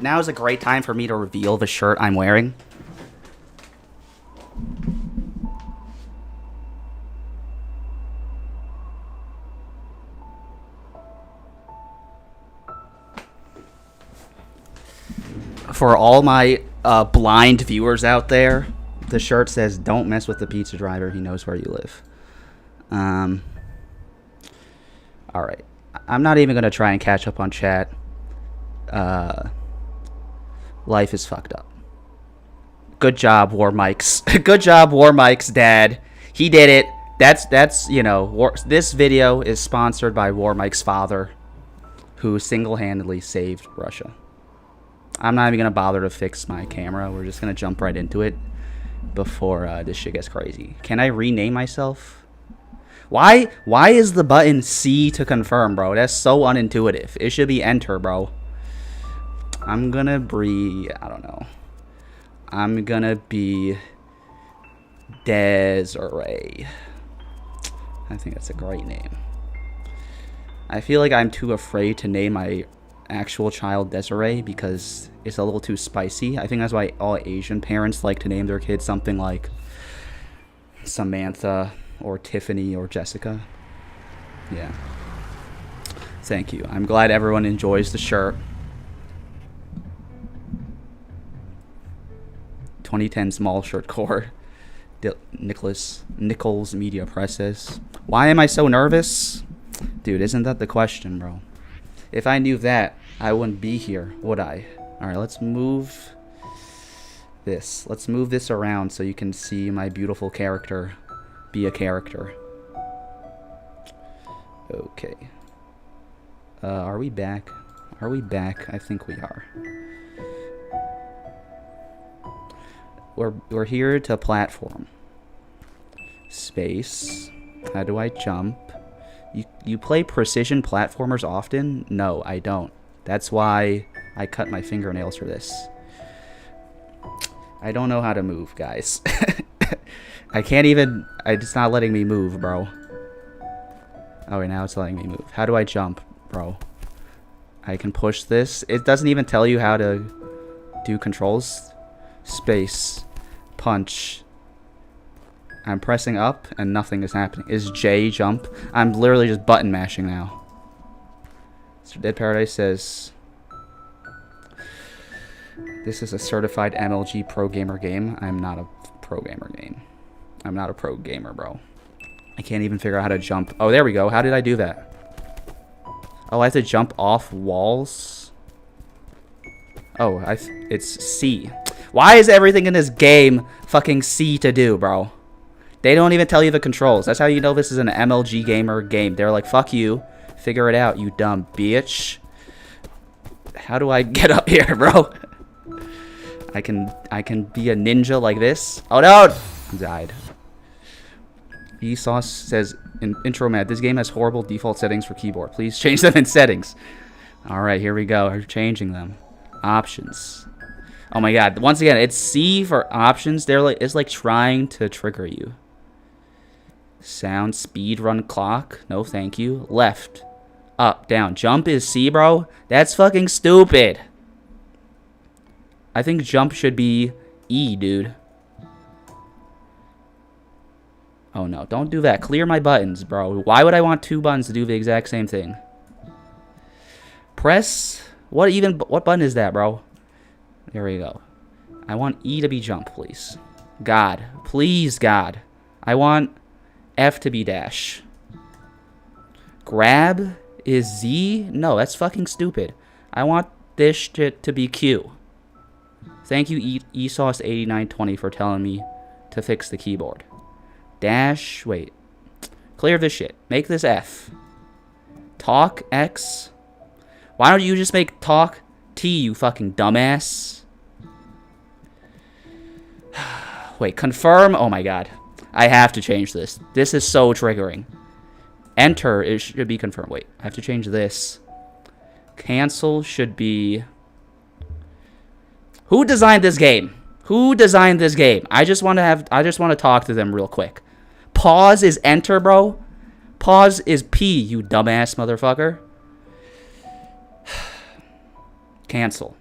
Now is a great time for me to reveal the shirt I'm wearing. For all my blind viewers out there, the shirt says, "Don't mess with the pizza driver. He knows where you live." All right. I'm not even going to try and catch up on chat. Life is fucked up. Good job, War Mike's. Good job, War Mike's dad. He did it. That's you know, this video is sponsored by War Mike's father, who single-handedly saved Russia. I'm not even going to bother to fix my camera. We're just going to jump right into it before this shit gets crazy. Can I rename myself? Why is the button C to confirm, bro? That's so unintuitive. It should be enter, bro. I'm going to be, I don't know. I'm going to be Desiree. I think that's a great name. I feel like I'm too afraid to name my actual child Desiree because it's a little too spicy. I think that's why all Asian parents like to name their kids something like Samantha or Tiffany or Jessica. Yeah. Thank you. I'm glad everyone enjoys the shirt. 2010 small shirt core. Nichols Media Presses. Why am I so nervous? Dude, isn't that the question, bro? If I knew that, I wouldn't be here, would I? Alright, let's move this. Let's move this around so you can see my beautiful character be a character. Okay. Are we back? Are we back? I think we are. We're here to platform. Space. How do I jump? You play precision platformers often? No, I don't. That's why I cut my fingernails for this. I don't know how to move, guys. I can't even... It's not letting me move, bro. Oh, wait, now it's letting me move. How do I jump, bro? I can push this. It doesn't even tell you how to do controls. Space. Punch. I'm pressing up and nothing is happening. Is J jump? I'm literally just button mashing now. So Dead Paradise says, this is a certified MLG pro gamer game. I'm not a pro gamer game. I'm not a pro gamer, bro. I can't even figure out how to jump. Oh, there we go. How did I do that? Oh, I have to jump off walls? Oh, it's C. Why is everything in this game fucking C to do, bro? They don't even tell you the controls. That's how you know this is an MLG gamer game. They're like, fuck you. Figure it out, you dumb bitch. How do I get up here, bro? I can be a ninja like this. Oh, no! I died. Esauce says, in intro mad, this game has horrible default settings for keyboard. Please change them in settings. Alright, here we go. We're changing them. Options. Oh my god. Once again, it's C for options. It's like trying to trigger you. Sound, speed, run, clock. No, thank you. Left. Up, down. Jump is C, bro? That's fucking stupid. I think jump should be E, dude. Oh, no. Don't do that. Clear my buttons, bro. Why would I want two buttons to do the exact same thing? Press. What button is that, bro? There we go. I want E to be jump, please. God. Please, God. I want F to be dash. Grab is Z? No, that's fucking stupid. I want this shit to be Q. Thank you, Esauce8920, for telling me to fix the keyboard. Dash, wait. Clear this shit. Make this F. Talk, X. Why don't you just make talk T, you fucking dumbass? Wait, confirm? Oh my god. I have to change this. This is so triggering. Enter, it should be confirmed. Wait, I have to change this. Cancel should be... Who designed this game? Who designed this game? I just want to talk to them real quick. Pause is enter, bro. Pause is P, you dumbass motherfucker. Cancel.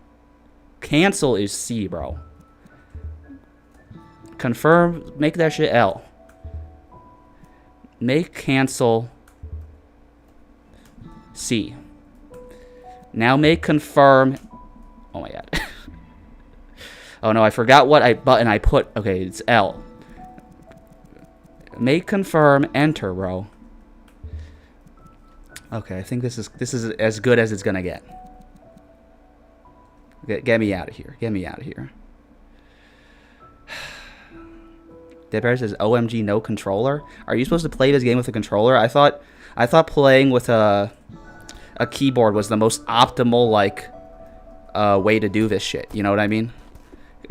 Cancel is C, bro. Confirm, make that shit L. Make cancel C. Now make confirm. Oh my god. Oh no, I forgot what button I put. Okay, it's L. Make confirm enter, bro. Okay, I think this is as good as it's gonna get. Get me out of here. Get me out of here. Dead Bear says, OMG, no controller? Are you supposed to play this game with a controller? I thought playing with a keyboard was the most optimal, like, way to do this shit. You know what I mean?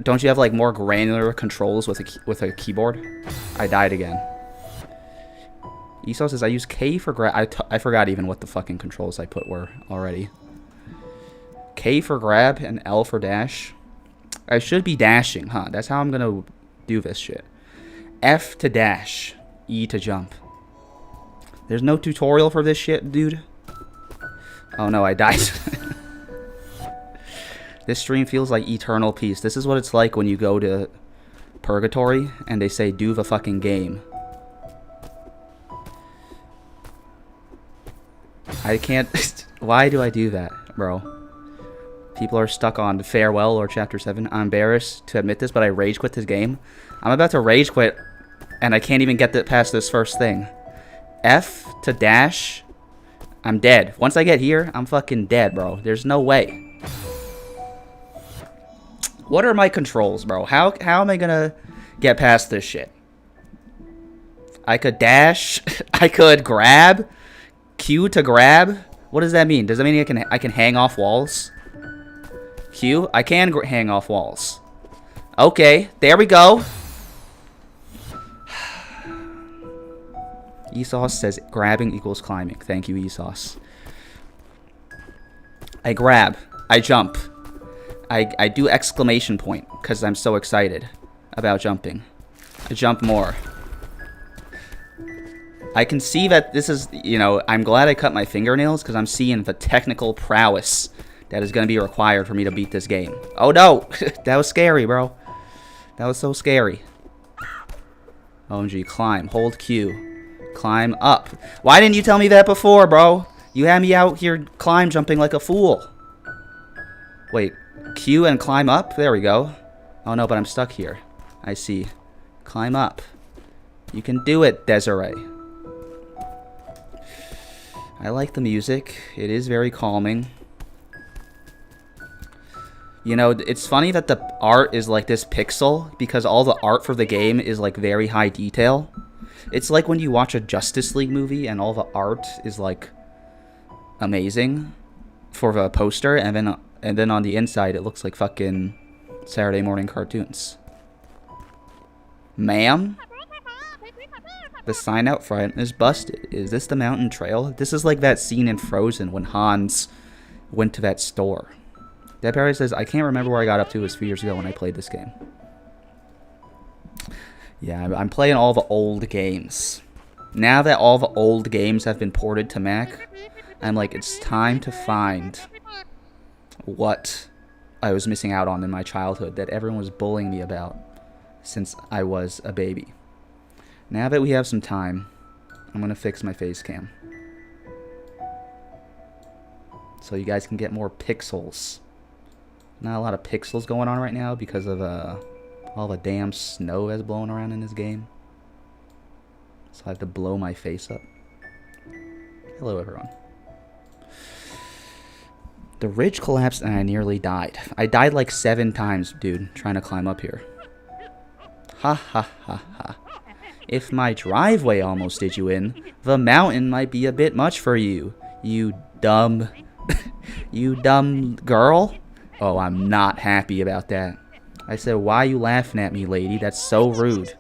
Don't you have, like, more granular controls with a keyboard? I died again. Esau says, I use K for grab. I forgot even what the fucking controls I put were already. K for grab and L for dash. I should be dashing, huh? That's how I'm gonna do this shit. F to dash. E to jump. There's no tutorial for this shit, dude. Oh no, I died. This stream feels like eternal peace. This is what it's like when you go to purgatory and they say, do the fucking game. I can't... Why do I do that, bro? People are stuck on Farewell or Chapter 7. I'm embarrassed to admit this, but I rage quit this game. I'm about to rage quit, and I can't even get past this first thing. F to dash. I'm dead. Once I get here, I'm fucking dead, bro. There's no way. What are my controls, bro? How am I gonna get past this shit? I could dash. I could grab. Q to grab. What does that mean? Does that mean I can hang off walls? Q. I can hang off walls. Okay, there we go. Esauce says grabbing equals climbing. Thank you, Esauce. I grab. I jump. I do exclamation point because I'm so excited about jumping. I jump more. I can see that this is, you know, I'm glad I cut my fingernails because I'm seeing the technical prowess that is going to be required for me to beat this game. Oh no! That was scary, bro. That was so scary. OMG, climb. Hold Q. Climb up. Why didn't you tell me that before, bro? You had me out here climb jumping like a fool. Wait, Q and climb up? There we go. Oh no, but I'm stuck here. I see. Climb up. You can do it, Desiree. I like the music. It is very calming. You know, it's funny that the art is like this pixel because all the art for the game is like very high detail. It's like when you watch a Justice League movie and all the art is like amazing for the poster, and then on the inside it looks like fucking Saturday morning cartoons. Ma'am? The sign out front is busted. Is this the mountain trail? This is like that scene in Frozen when Hans went to that store. Dead Barry says, I can't remember where I got up to. It was 3 years ago when I played this game. Yeah, I'm playing all the old games. Now that all the old games have been ported to Mac, I'm like, it's time to find what I was missing out on in my childhood that everyone was bullying me about since I was a baby. Now that we have some time, I'm going to fix my face cam. So you guys can get more pixels. Not a lot of pixels going on right now because of all the damn snow that's blowing around in this game. So I have to blow my face up. Hello, everyone. The ridge collapsed and I nearly died. I died like 7 times, dude, trying to climb up here. Ha ha ha ha. If my driveway almost did you in, the mountain might be a bit much for you. You dumb... you dumb girl? Oh, I'm not happy about that. I said, why are you laughing at me, lady? That's so rude.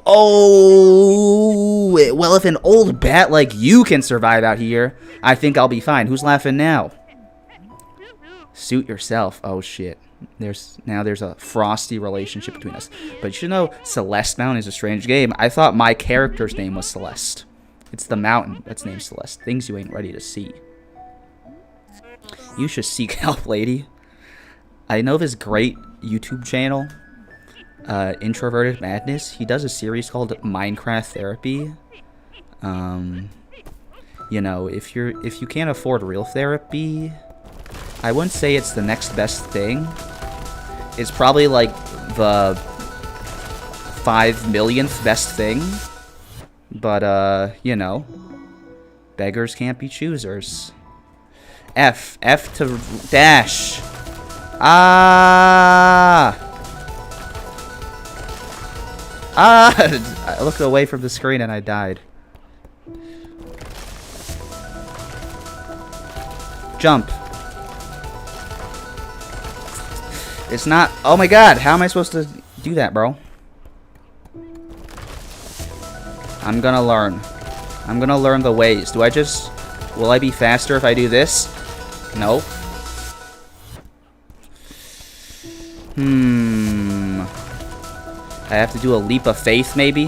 Oh, well, if an old bat like you can survive out here, I think I'll be fine. Who's laughing now? Suit yourself. Oh, shit. There's a frosty relationship between us. But you should know, Celeste Mountain is a strange game. I thought my character's name was Celeste. It's the mountain that's named Celeste. Things you ain't ready to see. You should seek help, lady. I know this great YouTube channel, Introverted Madness. He does a series called Minecraft Therapy. You know, if you can't afford real therapy, I wouldn't say it's the next best thing. It's probably like the 5 millionth best thing. But you know, beggars can't be choosers. F to dash. I looked away from the screen and I died. Jump. It's not. Oh my god, how am I supposed to do that, bro? I'm gonna learn. I'm gonna learn the ways. Do I just... Will I be faster if I do this? Nope. I have to do a leap of faith, maybe?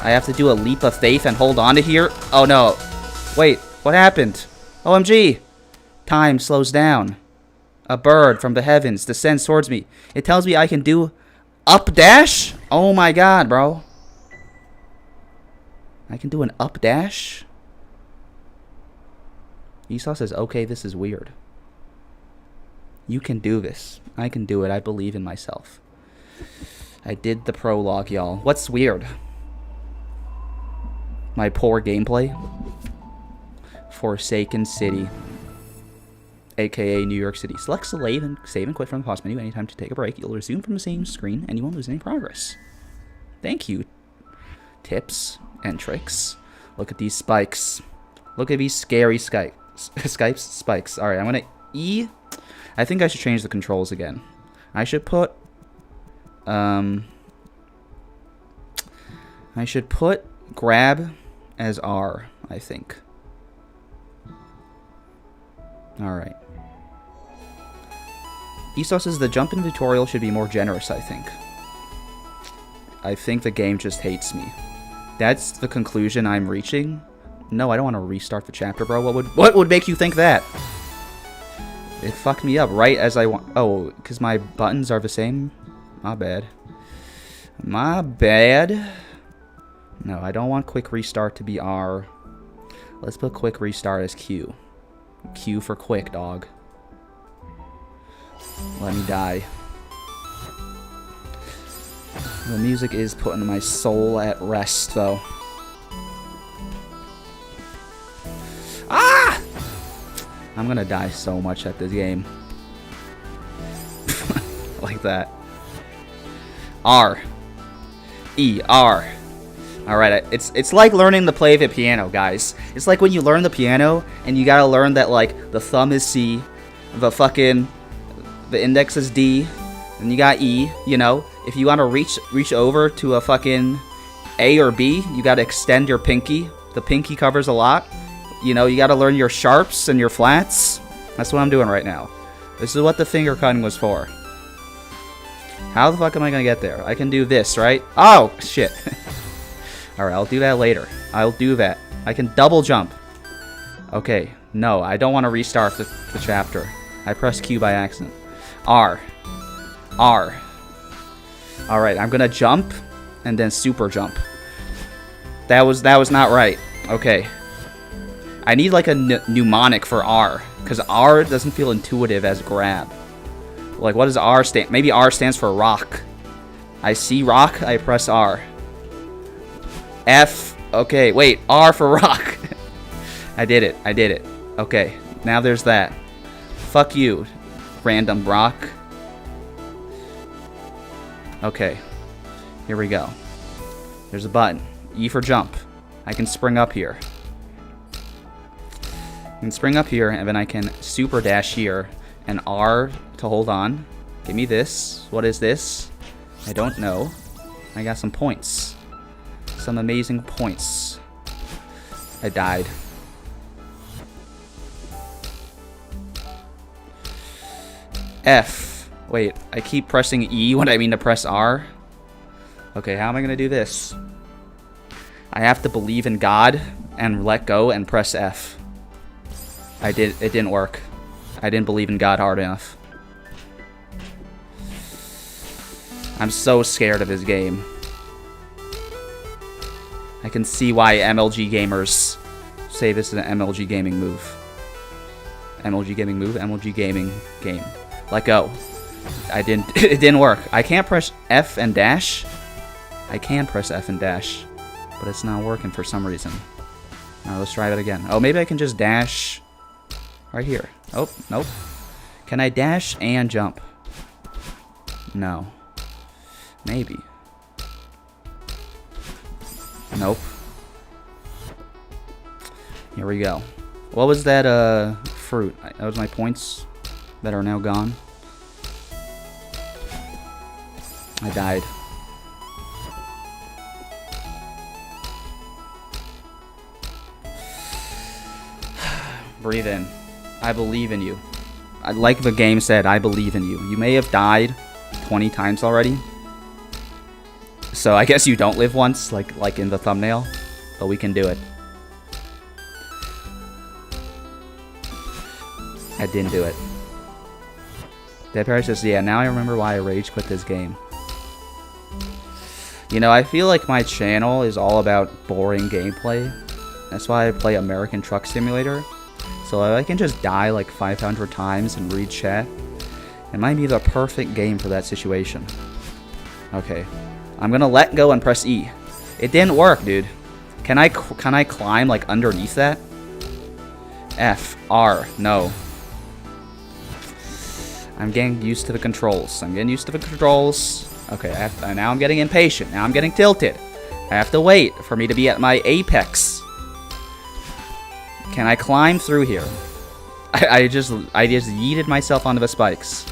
I have to do a leap of faith and hold on to here? Oh no. Wait, what happened? OMG! Time slows down. A bird from the heavens descends towards me. It tells me I can do up dash? Oh my god, bro. I can do an up dash? Esau says, okay, this is weird. You can do this. I can do it. I believe in myself. I did the prologue, y'all. What's weird? My poor gameplay? Forsaken City. AKA New York City. Select save and quit from the pause menu anytime to take a break. You'll resume from the same screen and you won't lose any progress. Thank you. Tips and tricks. Look at these spikes. Look at these scary spikes. Alright, I'm gonna E. I think I should change the controls again. I should put grab as R, I think. Alright. Esau says the jump in the tutorial should be more generous, I think. I think the game just hates me. That's the conclusion I'm reaching. No, I don't want to restart the chapter, bro. What would make you think that? It fucked me up right as I want. Oh, because my buttons are the same? My bad. My bad. No, I don't want quick restart to be R. Let's put quick restart as Q. Q for quick, dog. Let me die. The music is putting my soul at rest, though. Ah! I'm gonna die so much at this game. Like that. R. E. R. Alright, it's like learning to play the piano, guys. It's like when you learn the piano, and you gotta learn that, like, the thumb is C, the index is D, and you got E, you know? If you want to reach over to a fucking A or B, you gotta extend your pinky. The pinky covers a lot. You know, you gotta learn your sharps and your flats. That's what I'm doing right now. This is what the finger cutting was for. How the fuck am I gonna get there? I can do this, right? Oh, shit. Alright, I'll do that later. I'll do that. I can double jump. Okay, no, I don't want to restart the chapter. I pressed Q by accident. R. R. Alright, I'm gonna jump, and then super jump. That was not right. Okay. I need like a mnemonic for R, because R doesn't feel intuitive as grab. Like, what does R stand? Maybe R stands for rock. I see rock, I press R. F. Okay, wait. R for rock. I did it. I did it. Okay, now there's that. Fuck you, random rock. Okay, here we go. There's a button. E for jump. I can spring up here. I can spring up here, and then I can super dash here, and R to hold on. Give me this. What is this? I don't know. I got some points. Some amazing points. I died. F. Wait, I keep pressing E when I mean to press R. Okay, how am I gonna do this? I have to believe in God and let go and press F. It didn't work. I didn't believe in God hard enough. I'm so scared of this game. I can see why MLG gamers say this is an MLG gaming move. MLG gaming move? MLG gaming game. Let go. It didn't work. I can't press F and dash. I can press F and dash, but it's not working for some reason. Now let's try that again. Oh, maybe I can just dash right here. Oh, nope. Can I dash and jump? No. Maybe. Nope. Here we go. What was that fruit? That was my points that are now gone. I died. Breathe in. I believe in you. Like the game said, I believe in you. You may have died 20 times already. So I guess you don't live once, like in the thumbnail. But we can do it. I didn't do it. Dead Parrot says, yeah, now I remember why I rage quit this game. You know, I feel like my channel is all about boring gameplay. That's why I play American Truck Simulator. So I can just die like 500 times and read chat. It might be the perfect game for that situation. Okay. I'm gonna let go and press E. It didn't work, dude. Can I climb like underneath that? F, R, no. I'm getting used to the controls. Okay, now I'm getting impatient. Now I'm getting tilted. I have to wait for me to be at my apex. Can I climb through here? I just yeeted myself onto the spikes.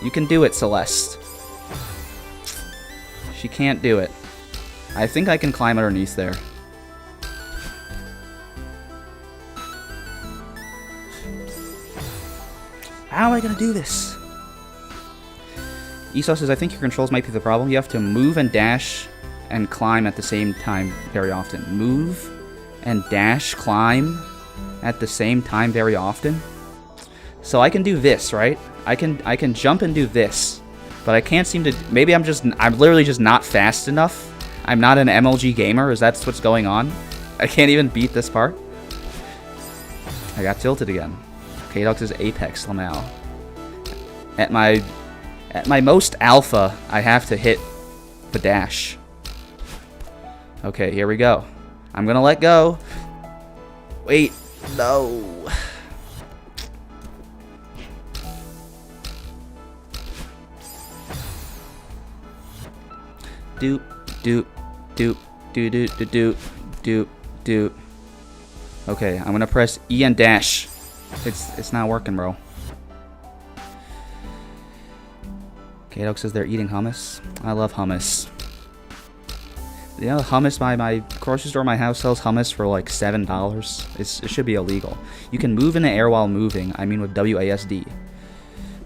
You can do it, Celeste. She can't do it. I think I can climb underneath there. How am I gonna do this? Esau says, I think your controls might be the problem. You have to move and dash and climb at the same time very often. Move and dash, climb at the same time very often. So I can do this, right? I can jump and do this, but I can't seem to. Maybe I'm literally just not fast enough. I'm not an MLG gamer. Is that what's going on? I can't even beat this part. I got tilted again. K-Dog says Apex Lamau. At my most alpha, I have to hit the dash. Okay, here we go. I'm gonna let go. Wait, no. Doop, doop, doop, doop, doop, doop, doop, doop. Okay, I'm gonna press E and dash. It's not working, bro. K-Dog says they're eating hummus. I love hummus. You know, hummus by my grocery store, my house sells hummus for like $7. It should be illegal. You can move in the air while moving. I mean with WASD.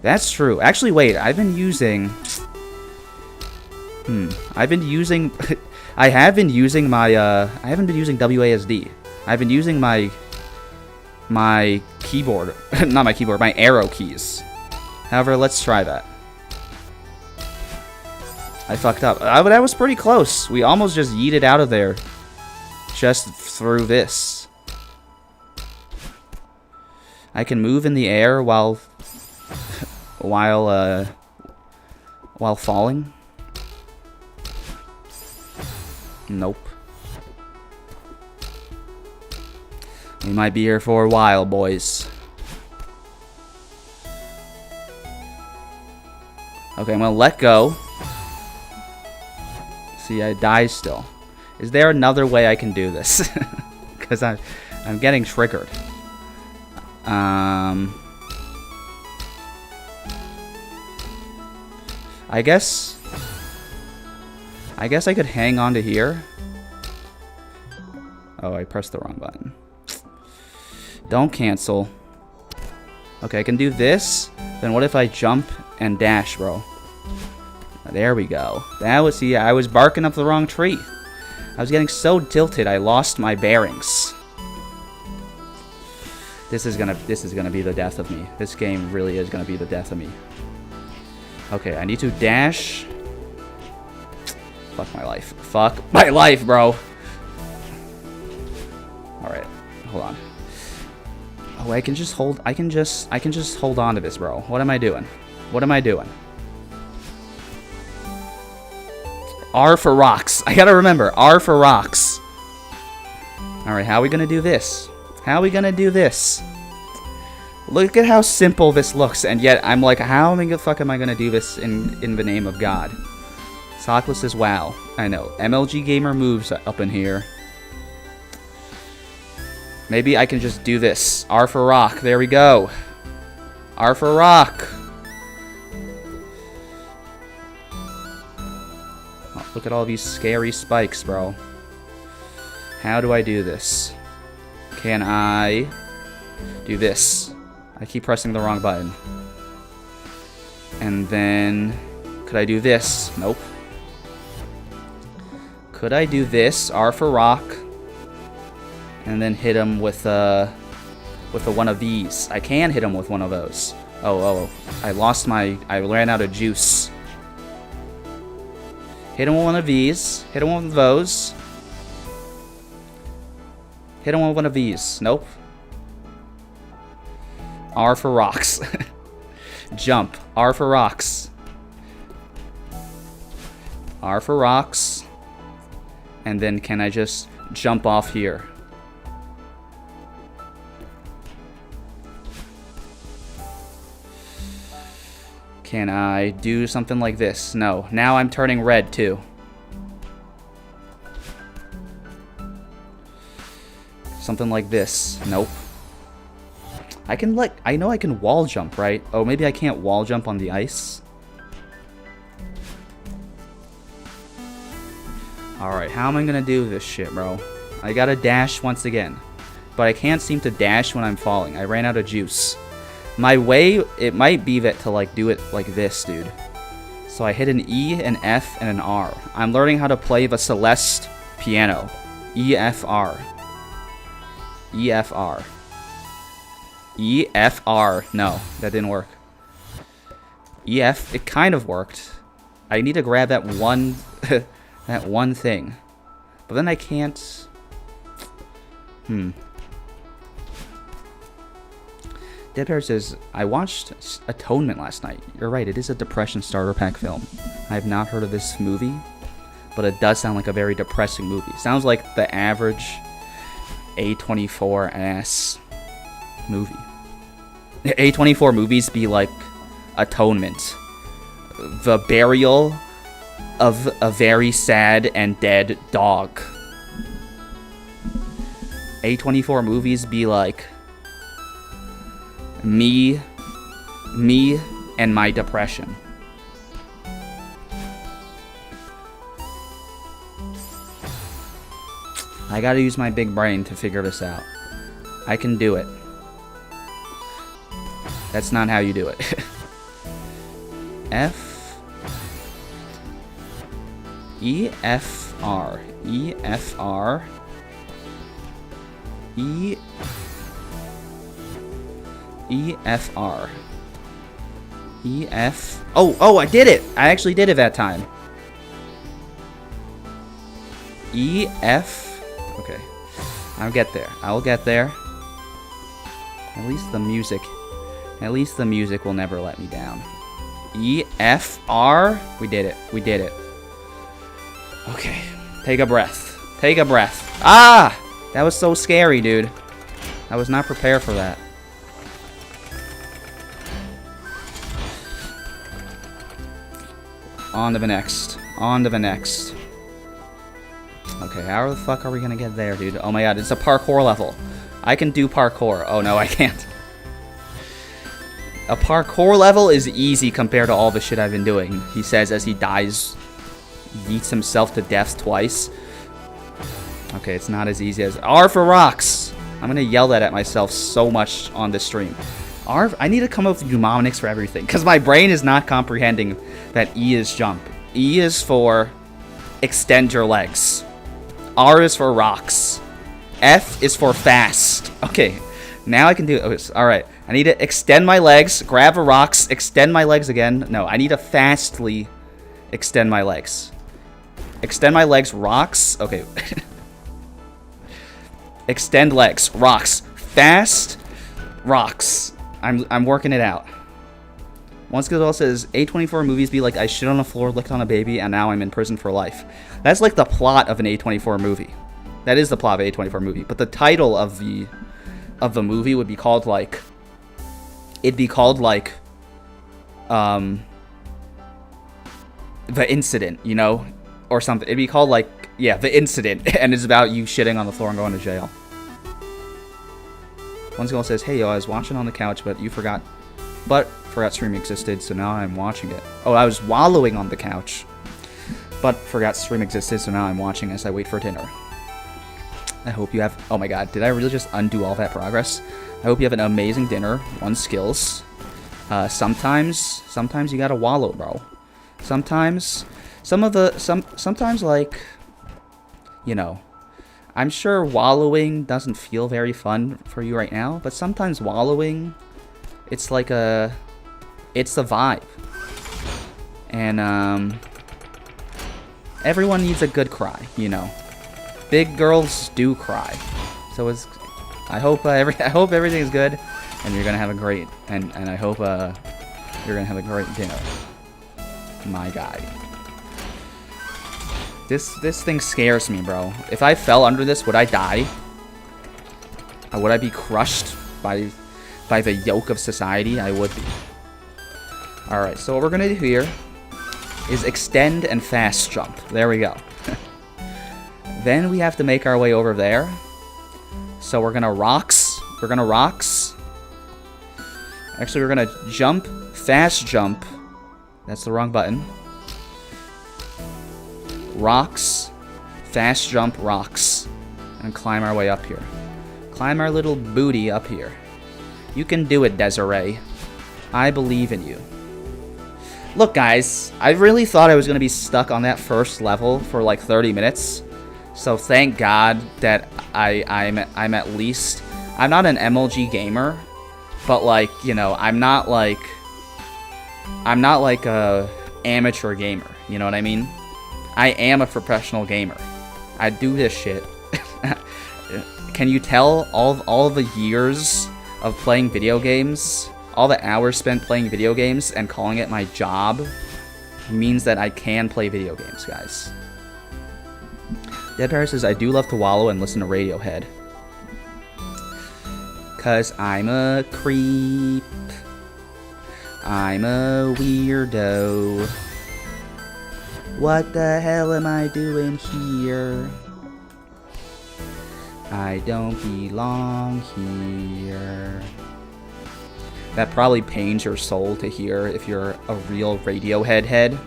That's true. Actually, wait. I've been using I haven't been using WASD. I've been using my keyboard, not my keyboard, my arrow keys. However, let's try that. I fucked up. But that was pretty close. We almost just yeeted out of there just through this. I can move in the air while falling. Nope. We might be here for a while, boys. Okay, I'm gonna let go. See, I die still. Is there another way I can do this? Because I'm getting triggered. I guess I could hang on to here. Oh, I pressed the wrong button. Don't cancel. Okay, I can do this. Then what if I jump and dash, bro? There we go. That was, see, I was barking up the wrong tree. I was getting so tilted, I lost my bearings. This is gonna be the death of me. This game really is gonna be the death of me. Okay, I need to dash. Fuck my life. Fuck my life, bro. Alright, hold on. Oh, I can just hold on to this, bro. What am I doing? What am I doing? R for rocks. I gotta remember, R for rocks. Alright, how are we gonna do this? How are we gonna do this? Look at how simple this looks, and yet I'm like, how the fuck am I gonna do this in the name of God? Sockless says, wow. I know. MLG Gamer moves up in here. Maybe I can just do this. R for rock. There we go. R for rock. Oh, look at all these scary spikes, bro. How do I do this? Can I do this? I keep pressing the wrong button. And then, could I do this? Nope. Could I do this? R for rock. And then hit him with one of these. I can hit him with one of those. Oh, I ran out of juice. Hit him with one of these. Hit him with those. Hit him with one of these. Nope. R for rocks. Jump. R for rocks. R for rocks. And then can I just jump off here? Can I do something like this? No. Now I'm turning red too. Something like this. Nope. I know I can wall jump, right? Oh, maybe I can't wall jump on the ice. Alright, how am I gonna do this shit, bro? I gotta dash once again. But I can't seem to dash when I'm falling. I ran out of juice. My way, it might be that to do it like this, dude. So I hit an E, an F, and an R. I'm learning how to play the Celeste piano. E, F, R. E, F, R. E, F, R. No, that didn't work. E, F, it kind of worked. I need to grab that one, that one thing. But then I can't... Dead Bear says, I watched Atonement last night. You're right, it is a depression starter pack film. I have not heard of this movie, but it does sound like a very depressing movie. Sounds like the average A24 ass movie. A24 movies be like Atonement. The burial of a very sad and dead dog. A24 movies be like me and my depression. I gotta use my big brain to figure this out. I can do it. That's not how you do it. F E F R E F R E E F R E F. Oh, I did it! I actually did it that time. E F. Okay, I'll get there. I'll get there. At least the music will never let me down. E F R. We did it. We did it. Okay, take a breath. Take a breath. Ah! That was so scary, dude. I was not prepared for that. On to the next. On to the next. Okay, how the fuck are we gonna get there, dude? Oh my god, it's a parkour level. I can do parkour. Oh no, I can't. A parkour level is easy compared to all the shit I've been doing, he says as he dies, yeets himself to death twice. Okay, it's not as easy as... R for rocks! I'm gonna yell that at myself so much on this stream. I need to come up with mnemonics for everything, because my brain is not comprehending that E is jump. E is for extend your legs. R is for rocks. F is for fast. Okay, Now I can do it. All right. I need to extend my legs, grab the rocks, extend my legs again. No, I need to fastly extend my legs. Extend my legs, rocks. Okay. Extend legs, rocks. Fast, rocks. I'm working it out. One skill also says, A24 movies be like, I shit on the floor, licked on a baby, and now I'm in prison for life. That's like the plot of an A24 movie. That is the plot of an A24 movie. But the title of the movie would be called like, it'd be called like, The Incident, you know? Or something. It'd be called like, yeah, The Incident. And it's about you shitting on the floor and going to jail. One skill says, hey yo, I was watching on the couch, but forgot streaming existed, so now I'm watching it. Oh, I was wallowing on the couch, but forgot stream existed, so now I'm watching as I wait for dinner. I hope you have... Oh my god, did I really just undo all that progress? I hope you have an amazing dinner. 1 skills. Sometimes you gotta wallow, bro. Sometimes like, you know, I'm sure wallowing doesn't feel very fun for you right now, but sometimes wallowing, it's like it's the vibe. And, everyone needs a good cry, you know. Big girls do cry. So I hope everything is good, and you're gonna have a great, and I hope, you're gonna have a great dinner. My guy. This thing scares me, bro. If I fell under this, would I die? Or would I be crushed by the yoke of society? I would be. Alright, so what we're gonna do here is extend and fast jump. There we go. Then we have to make our way over there. So we're gonna rocks. Actually, we're gonna jump, fast jump. That's the wrong button. Rocks, fast jump, rocks. And climb our way up here. Climb our little booty up here. You can do it, Desiree. I believe in you. Look, guys, I really thought I was going to be stuck on that first level for like 30 minutes. So thank God that I'm at least... I'm not an MLG gamer, but like, you know, I'm not like a amateur gamer. You know what I mean? I am a professional gamer. I do this shit. Can you tell all the years of playing video games, all the hours spent playing video games and calling it my job means that I can play video games, guys. Dead Paris says, I do love to wallow and listen to Radiohead. 'Cause I'm a creep. I'm a weirdo. What the hell am I doing here? I don't belong here. That probably pains your soul to hear if you're a real Radiohead head.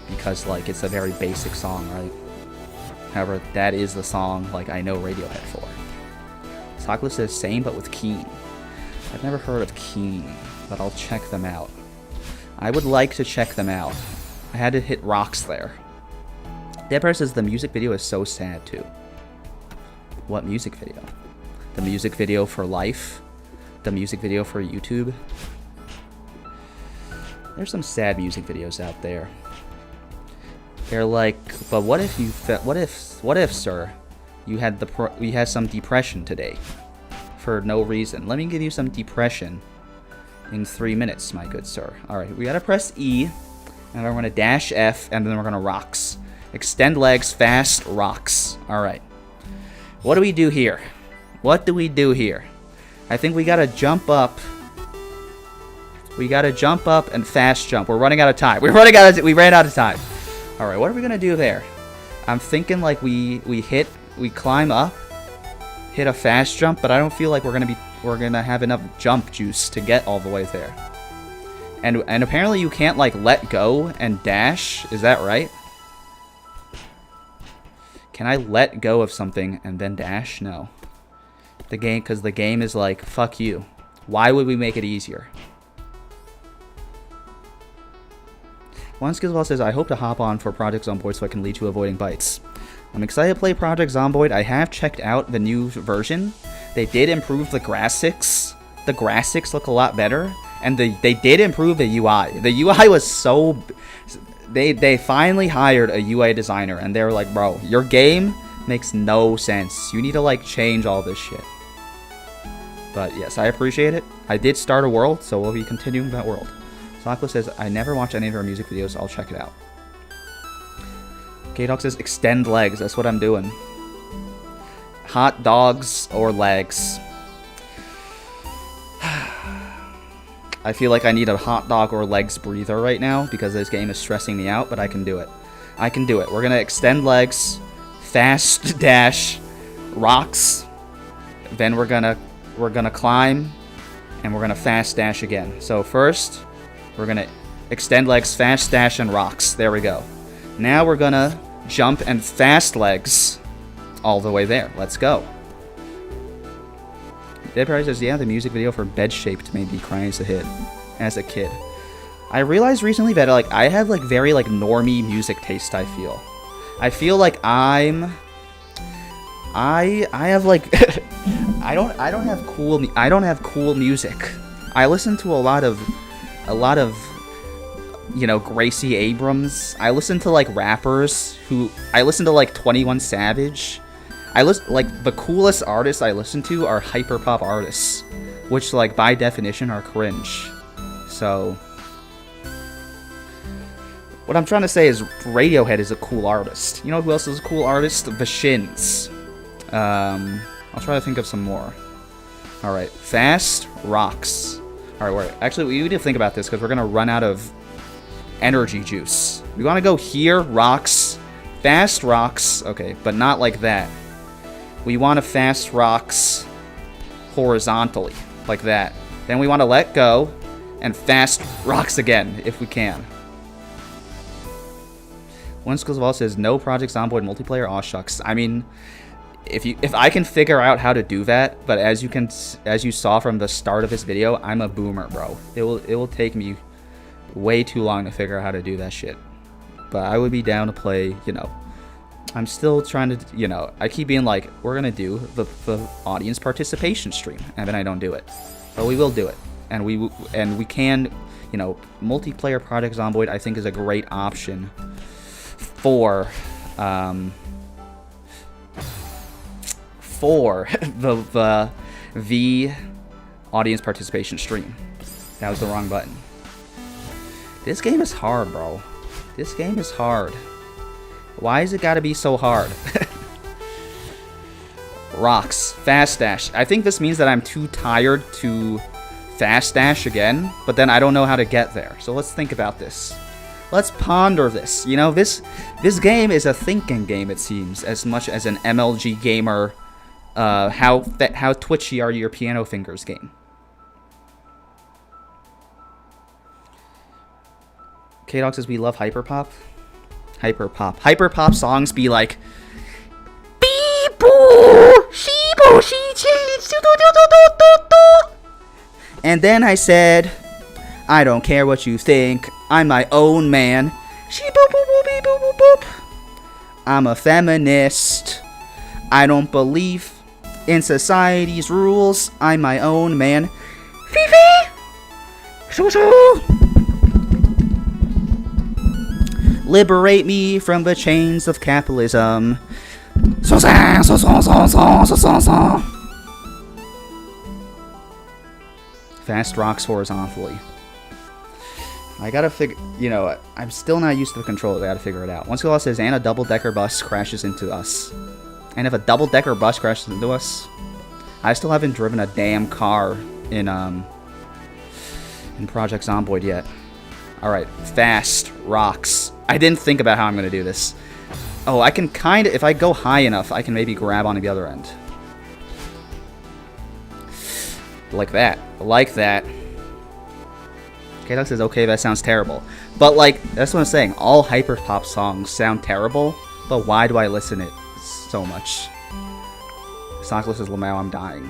Because, like, it's a very basic song, right? However, that is the song, like, I know Radiohead for. Sockler says, same, but with Keen. I've never heard of Keen, but I'll check them out. I would like to check them out. I had to hit rocks there. Deadpar says, the music video is so sad, too. What music video? The music video for Life? The music video for YouTube? There's some sad music videos out there. They're like, but what if you what if, sir, you had some depression today for no reason? Let me give you some depression in 3 minutes, my good sir. All right, we gotta press E, and then we're gonna dash F, and then we're gonna rocks. Extend legs, fast, rocks. All right. What do we do here? What do we do here? I think we gotta jump up. We gotta jump up and fast jump. We're running out of time. We ran out of time. All right, what are we gonna do there? I'm thinking like we climb up, hit a fast jump, but I don't feel like we're gonna have enough jump juice to get all the way there. And apparently you can't like let go and dash. Is that right? Can I let go of something and then dash? No. Because the game is like, fuck you. Why would we make it easier? One Skillsball says, I hope to hop on for Project Zomboid so I can lead you avoiding bites. I'm excited to play Project Zomboid. I have checked out the new version. They did improve the graphics. The graphics look a lot better. And they did improve the UI. The UI was so... They finally hired a UI designer. And they were like, bro, your game makes no sense. You need to, like, change all this shit. But, yes, I appreciate it. I did start a world, so we'll be continuing that world. Sakla says, I never watch any of her music videos. I'll check it out. K-Dog says, extend legs. That's what I'm doing. Hot dogs or legs. I feel like I need a hot dog or legs breather right now because this game is stressing me out, but I can do it. I can do it. We're going to extend legs, fast dash, rocks. Then we're gonna climb, and we're going to fast dash again. So first, we're going to extend legs, fast dash, and rocks. There we go. Now we're going to jump and fast legs all the way there. Let's go. Dead Price says, yeah, the music video for Bed Shaped made me cry as a kid. I realized recently that, like, I have, like, very, like, normie music taste, I feel. I feel like I have, like, I don't have cool music. I listen to a lot of, you know, Gracie Abrams. I listen to, like, rappers I listen to, like, 21 Savage. Like, the coolest artists I listen to are hyperpop artists, which, like, by definition are cringe. So, what I'm trying to say is Radiohead is a cool artist. You know who else is a cool artist? The Shins. I'll try to think of some more. Alright, fast rocks. Alright, actually, we need to think about this because we're going to run out of energy juice. We want to go here, rocks, fast rocks. Okay, but not like that. We want to fast rocks horizontally, like that. Then we want to let go and fast rocks again, if we can. One Skills of All says, no Project Zomboid multiplayer, aw shucks. I mean, if I can figure out how to do that, but as you saw from the start of this video, I'm a boomer, bro. It will take me way too long to figure out how to do that shit. But I would be down to play, you know. I'm still trying to, you know, I keep being like, we're going to do the audience participation stream, and then I don't do it. But we will do it. And we can, you know, multiplayer Project Zomboid, I think, is a great option for the audience participation stream. That was the wrong button. This game is hard, bro. This game is hard. Why is it gotta be so hard? Rocks. Fast dash. I think this means that I'm too tired to fast dash again, but then I don't know how to get there. So let's think about this. Let's ponder this. You know, this game is a thinking game, it seems, as much as an MLG gamer, how twitchy are your piano fingers game. K-Dog says we love hyperpop. Hyperpop songs be like, and then I said, I don't care what you think, I'm my own man. I'm a feminist. I don't believe in society's rules. I'm my own man. Liberate me from the chains of capitalism. Fast rocks horizontally. I gotta figure, you know, I'm still not used to the controls. I gotta figure it out. Once Law says, and a double-decker bus crashes into us. And if a double-decker bus crashes into us, I still haven't driven a damn car in Project Zomboid yet. Alright, fast rocks. I didn't think about how I'm gonna do this. Oh, I can kind of, if I go high enough, I can maybe grab onto the other end. Like that. Like that. K-Dog says, okay, that sounds terrible. But, like, that's what I'm saying. All hyperpop songs sound terrible, but why do I listen it so much? Sonicless says, Lamau, I'm dying.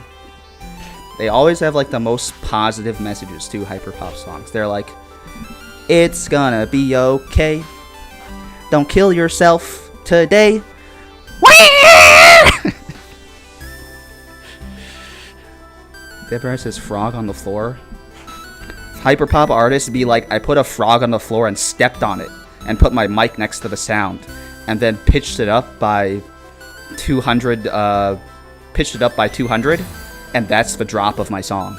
They always have, like, the most positive messages to hyperpop songs. They're like, it's gonna be okay. Don't kill yourself today. Deborah says frog on the floor. Hyperpop artists be like, I put a frog on the floor and stepped on it and put my mic next to the sound and then pitched it up by 200 and that's the drop of my song.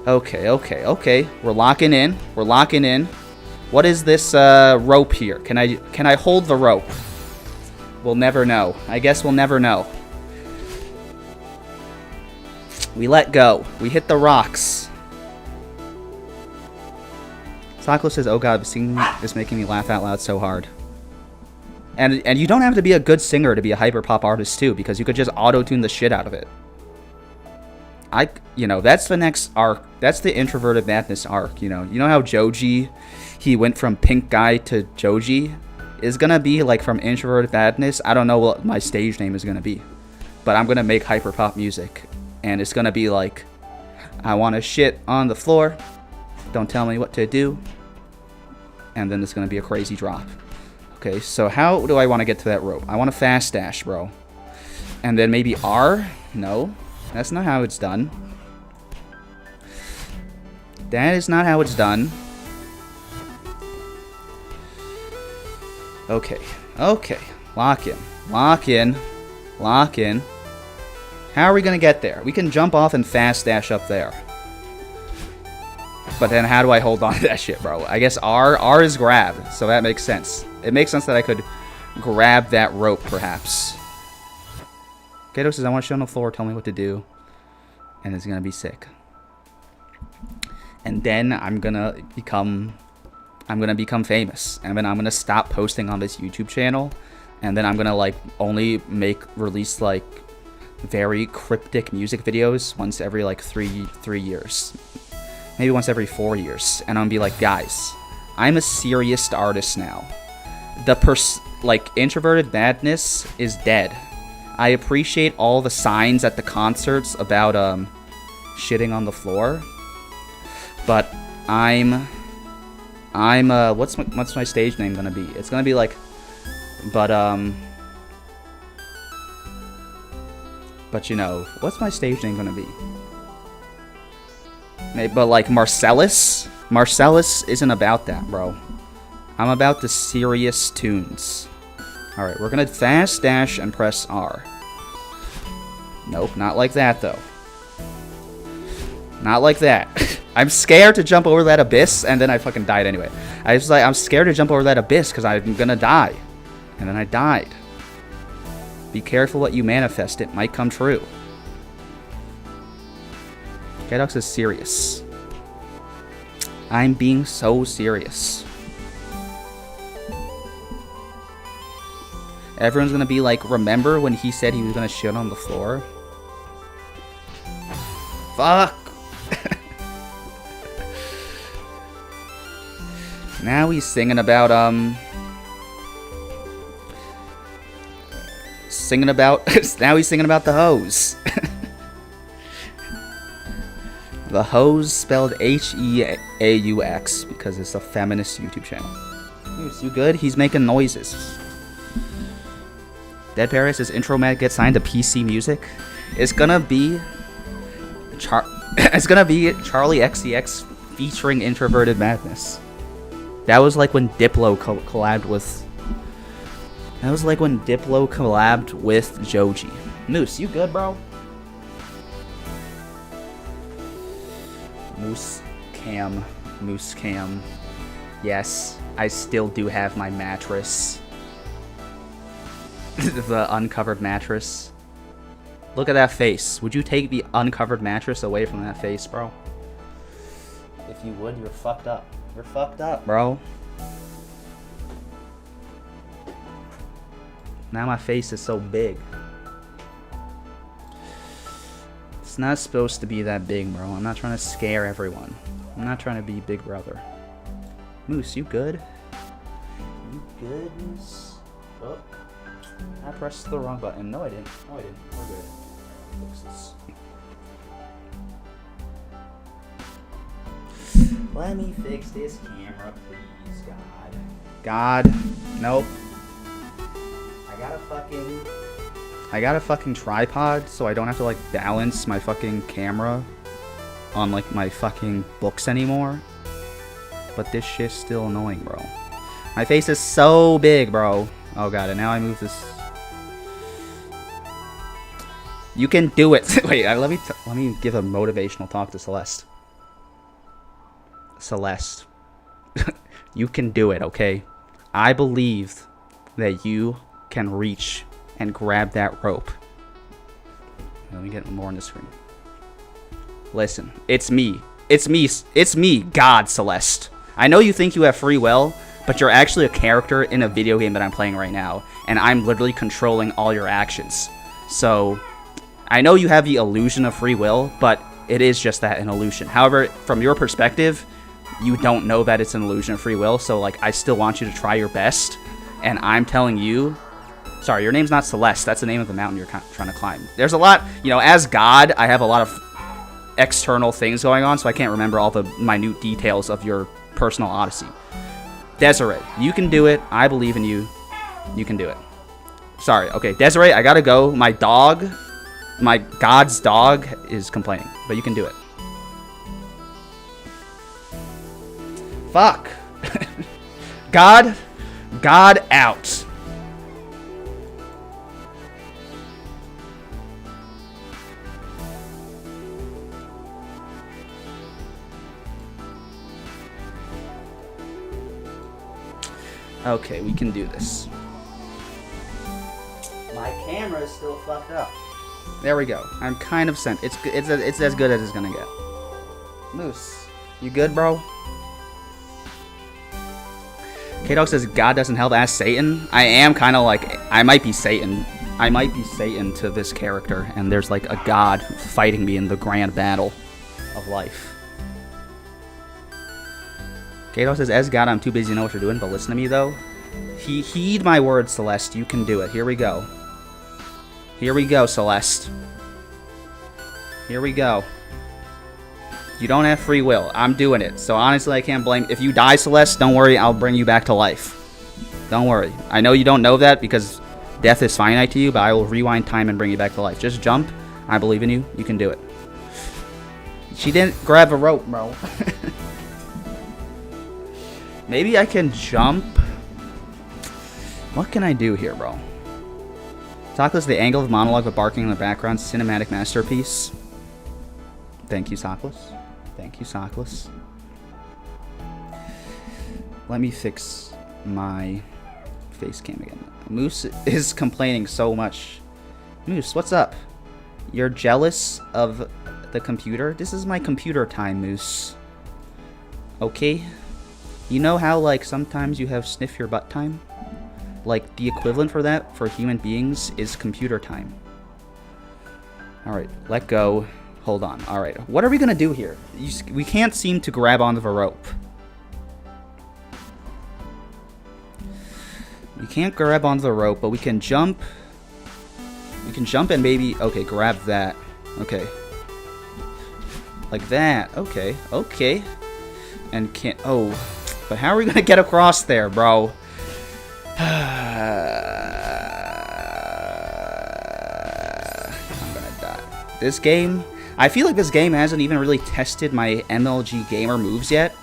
Okay. We're locking in. What is this rope here? Can I hold the rope? We'll never know. I guess we'll never know. We let go. We hit the rocks. Saklo says, oh god, singing is making me laugh out loud so hard. And you don't have to be a good singer to be a hyperpop artist too, because you could just auto-tune the shit out of it. That's the next arc. That's the introverted madness arc, you know how Joji, he went from pink guy to Joji? Is gonna be like from introverted madness. I don't know what my stage name is gonna be, but I'm gonna make hyperpop music, and it's gonna be like, I wanna shit on the floor, don't tell me what to do, and then it's gonna be a crazy drop. Okay, so how do I want to get to that rope? I want to fast dash, bro, and then maybe R? No, that's not how it's done. That is not how it's done. Okay. Lock in. How are we gonna get there? We can jump off and fast dash up there. But then how do I hold on to that shit, bro? I guess R is grab, so that makes sense. It makes sense that I could grab that rope, perhaps. Kato says, I want to shit on the floor, tell me what to do. And it's gonna be sick. And then I'm gonna become famous, and then I'm gonna stop posting on this YouTube channel, and then I'm gonna like only release like very cryptic music videos once every like three years, maybe once every 4 years, and I'm gonna be like, guys, I'm a serious artist now. The introverted madness is dead. I appreciate all the signs at the concerts about shitting on the floor, but what's my stage name gonna be? It's gonna be like, but what's my stage name gonna be? Maybe, but like Marcellus isn't about that, bro. I'm about the serious tunes. Alright, we're gonna fast dash and press R. Nope, not like that though. Not like that. I'm scared to jump over that abyss, and then I fucking died anyway. I'm scared to jump over that abyss because I'm gonna die. And then I died. Be careful what you manifest, it might come true. Kadox is serious. I'm being so serious. Everyone's gonna be like, remember when he said he was gonna shit on the floor? Fuck! Now he's singing about, now he's singing about the hose. The hose spelled H-E-A-U-X because it's a feminist YouTube channel. You good? He's making noises. Dead Paris, his intro mag gets signed to PC Music. It's gonna be Charlie XCX featuring Introverted Madness. That was like when Diplo collabed with. That was like when Diplo collabed with Joji. Moose, you good, bro? Moose cam. Yes, I still do have my mattress. The uncovered mattress. Look at that face. Would you take the uncovered mattress away from that face, bro? If you would, you're fucked up. You're fucked up, bro. Now my face is so big. It's not supposed to be that big, bro. I'm not trying to scare everyone. I'm not trying to be Big Brother. Moose, you good? You good, Moose? Oh. I pressed the wrong button. No, I didn't. We're good. Fix this. Let me fix this camera, please, God. God. Nope. I got a fucking tripod so I don't have to like balance my fucking camera on like my fucking books anymore. But this shit's still annoying, bro. My face is so big, bro. Oh god, and now I move this. You can do it. Wait, let me give a motivational talk to Celeste. Celeste. You can do it, okay? I believe that you can reach and grab that rope. Let me get more on the screen. Listen, it's me. It's me, God Celeste. I know you think you have free will, but you're actually a character in a video game that I'm playing right now, and I'm literally controlling all your actions. So, I know you have the illusion of free will, but it is just that, an illusion. However, from your perspective, you don't know that it's an illusion of free will, so like I still want you to try your best, and I'm telling you, sorry, your name's not Celeste, that's the name of the mountain you're trying to climb. There's a lot, you know, as God, I have a lot of external things going on, so I can't remember all the minute details of your personal odyssey. Desiree, you can do it, I believe in you, you can do it. Sorry, okay, Desiree, I gotta go, my dog, my God's dog is complaining, but you can do it. Fuck. God out. Okay, we can do this. My camera is still fucked up. There we go. I'm kind of sent. It's as good as it's gonna get. Moose, you good, bro? K-Dog says God doesn't help. Ask Satan. I am kind of like, I might be Satan. I might be Satan to this character, and there's like a God fighting me in the grand battle of life. K-Dog says, as God, I'm too busy to know what you're doing, but listen to me though. Heed my words, Celeste. You can do it. Here we go. Here we go, Celeste. Here we go. You don't have free will. I'm doing it. So honestly, I can't blame. If you die, Celeste, don't worry. I'll bring you back to life. Don't worry. I know you don't know that because death is finite to you, but I will rewind time and bring you back to life. Just jump. I believe in you. You can do it. She didn't grab a rope, bro. Maybe I can jump. What can I do here, bro? Sockless, the angle of the monologue with barking in the background, cinematic masterpiece. Thank you, Sockless. Thank you, Sockless. Let me fix my face cam again. Moose is complaining so much. Moose, what's up? You're jealous of the computer? This is my computer time, Moose. Okay? You know how, like, sometimes you have sniff your butt time? Like, the equivalent for that for human beings is computer time. Alright, let go. Hold on. Alright, what are we gonna do here? We can't seem to grab onto the rope. We can't grab onto the rope, but we can jump. We can jump and maybe... Okay, grab that. Okay. Like that. Okay, okay. And can't... Oh. But how are we gonna get across there, bro? I'm gonna die. This game... I feel like this game hasn't even really tested my MLG gamer moves yet.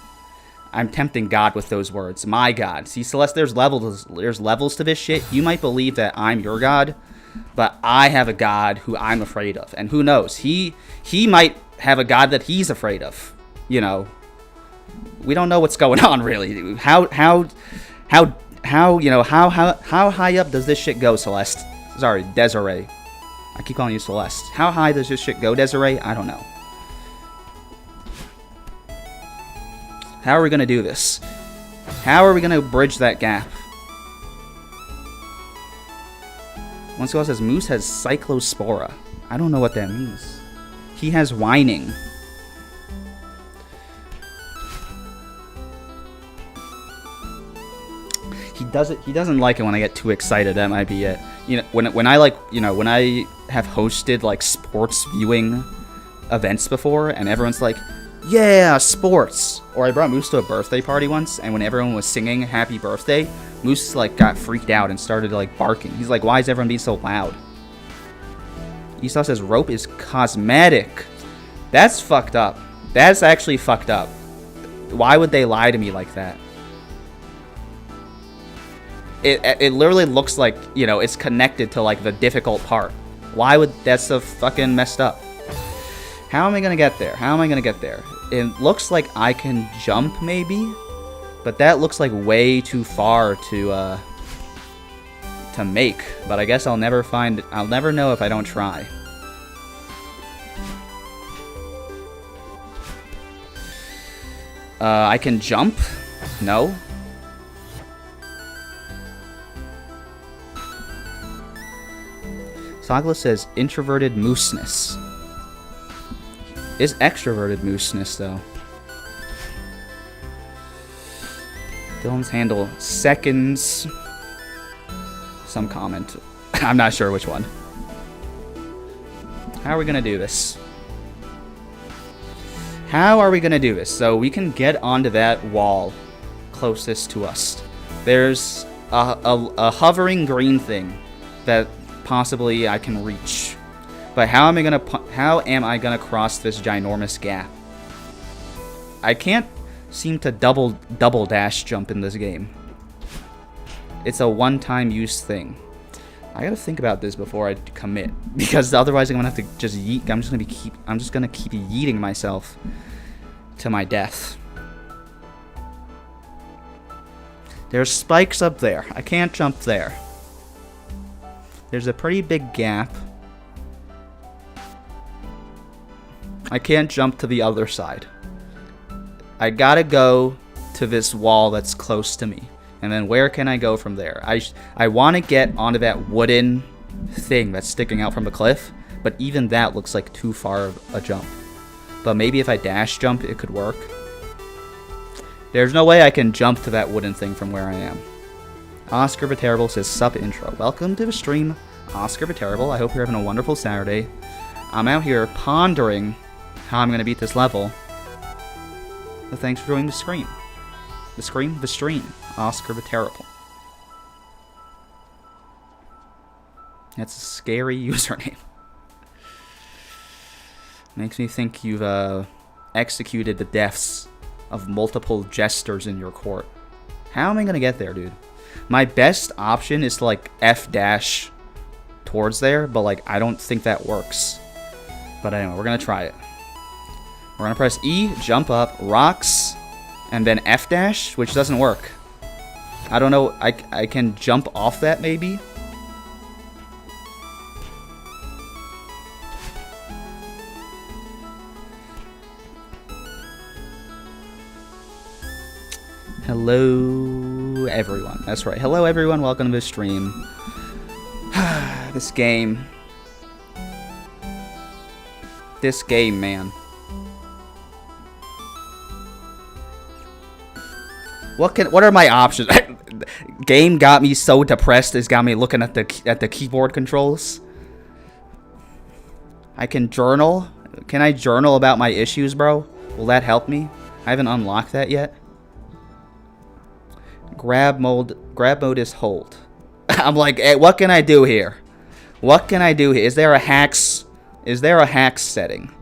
I'm tempting God with those words. My God. See, Celeste, there's levels to this shit. You might believe that I'm your God, but I have a God who I'm afraid of. And who knows? He might have a God that he's afraid of. You know. We don't know what's going on, really. How high up does this shit go, Celeste? Sorry, Desiree. I keep calling you Celeste. How high does this shit go, Desiree? I don't know. How are we going to do this? How are we going to bridge that gap? One scholar says Moose has Cyclospora. I don't know what that means. He has whining. He doesn't like it when I get too excited. That might be it. You know, when I have hosted like sports viewing events before, and everyone's like, Yeah, sports. Or I brought Moose to a birthday party once, and when everyone was singing happy birthday, Moose like got freaked out and started like barking. He's like, why is everyone being so loud? Esau says rope is cosmetic. That's fucked up. That's actually fucked up. Why would they lie to me like that? It literally looks like, you know, it's connected to like the difficult part. Why would, that's so fucking messed up. How am I gonna get there? How am I gonna get there? It looks like I can jump maybe, but that looks like way too far to make. But I guess I'll never know if I don't try. I can jump? No. Sagla says introverted mooseness. Is extroverted mooseness though. Dylan's handle seconds. Some comment. I'm not sure which one. How are we gonna do this? How are we gonna do this? So we can get onto that wall closest to us. There's a hovering green thing that possibly I can reach. But how am I gonna cross this ginormous gap? I can't seem to double dash jump in this game. It's a one-time use thing. I gotta think about this before I commit, because otherwise I'm gonna have to just yeet. I'm just gonna keep yeeting myself to my death. There's spikes up there. I can't jump there. There's a pretty big gap. I can't jump to the other side. I gotta go to this wall that's close to me. And then where can I go from there? I want to get onto that wooden thing that's sticking out from the cliff, but even that looks like too far of a jump. But maybe if I dash jump, it could work. There's no way I can jump to that wooden thing from where I am. Oscar the Terrible says, sup intro. Welcome to the stream, Oscar the Terrible. I hope you're having a wonderful Saturday. I'm out here pondering how I'm going to beat this level. But thanks for joining the stream. The stream. Oscar the Terrible. That's a scary username. Makes me think you've executed the deaths of multiple jesters in your court. How am I going to get there, dude? My best option is to, like, F-dash towards there, but, like, I don't think that works. But anyway, we're going to try it. We're going to press E, jump up, rocks, and then F-dash, which doesn't work. I don't know, I can jump off that, maybe? Hello, everyone. That's right. Hello, everyone. Welcome to the stream. This game. This game, man. What are my options? Game got me so depressed. It's got me looking at the keyboard controls. I can journal. Can I journal about my issues, bro? Will that help me? I haven't unlocked that yet. Grab mode is hold. I'm like, hey, what can I do here? What can I do here? Is there a hacks setting?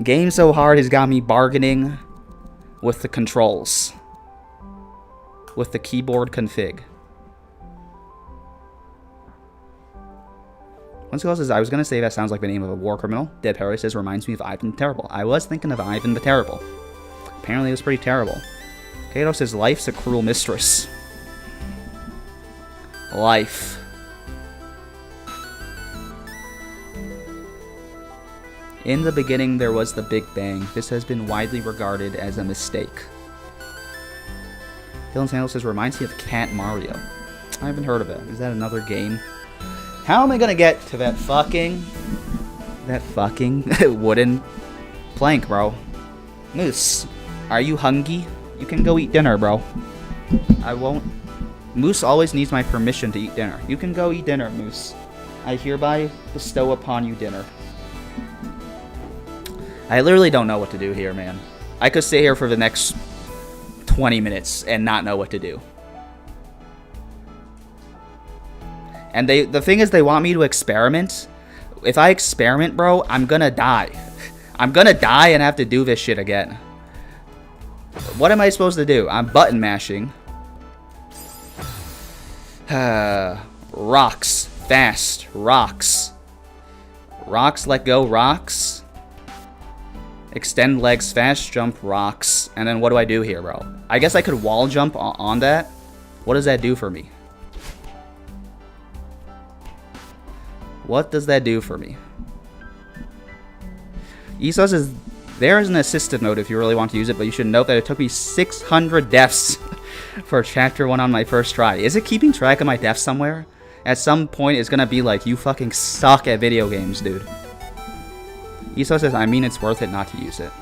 Game so hard has got me bargaining with the controls. With the keyboard config. Once he says, I was going to say that sounds like the name of a war criminal. Dead Perry says, reminds me of Ivan the Terrible. I was thinking of Ivan the Terrible. Apparently it was pretty terrible. Kato says, life's a cruel mistress. Life. In the beginning, there was the Big Bang. This has been widely regarded as a mistake. Dylan Sandals says, reminds me of Cat Mario. I haven't heard of it. Is that another game? How am I gonna get to that fucking wooden plank, bro? Moose, are you hungry? You can go eat dinner, bro. I won't. Moose always needs my permission to eat dinner. You can go eat dinner, Moose. I hereby bestow upon you dinner. I literally don't know what to do here, man. I could stay here for the next 20 minutes and not know what to do. And the thing is, they want me to experiment. If I experiment, bro, I'm gonna die. I'm gonna die and have to do this shit again. What am I supposed to do? I'm button mashing. Rocks. Fast. Rocks. Rocks, let go. Rocks. Extend legs, fast jump, rocks. And then what do I do here, bro? I guess I could wall jump on that. What does that do for me? What does that do for me? ESO says, there is an assisted mode if you really want to use it, but you should note that it took me 600 deaths for Chapter 1 on my first try. Is it keeping track of my deaths somewhere? At some point, it's gonna be like, you fucking suck at video games, dude. ESO says, I mean it's worth it not to use it.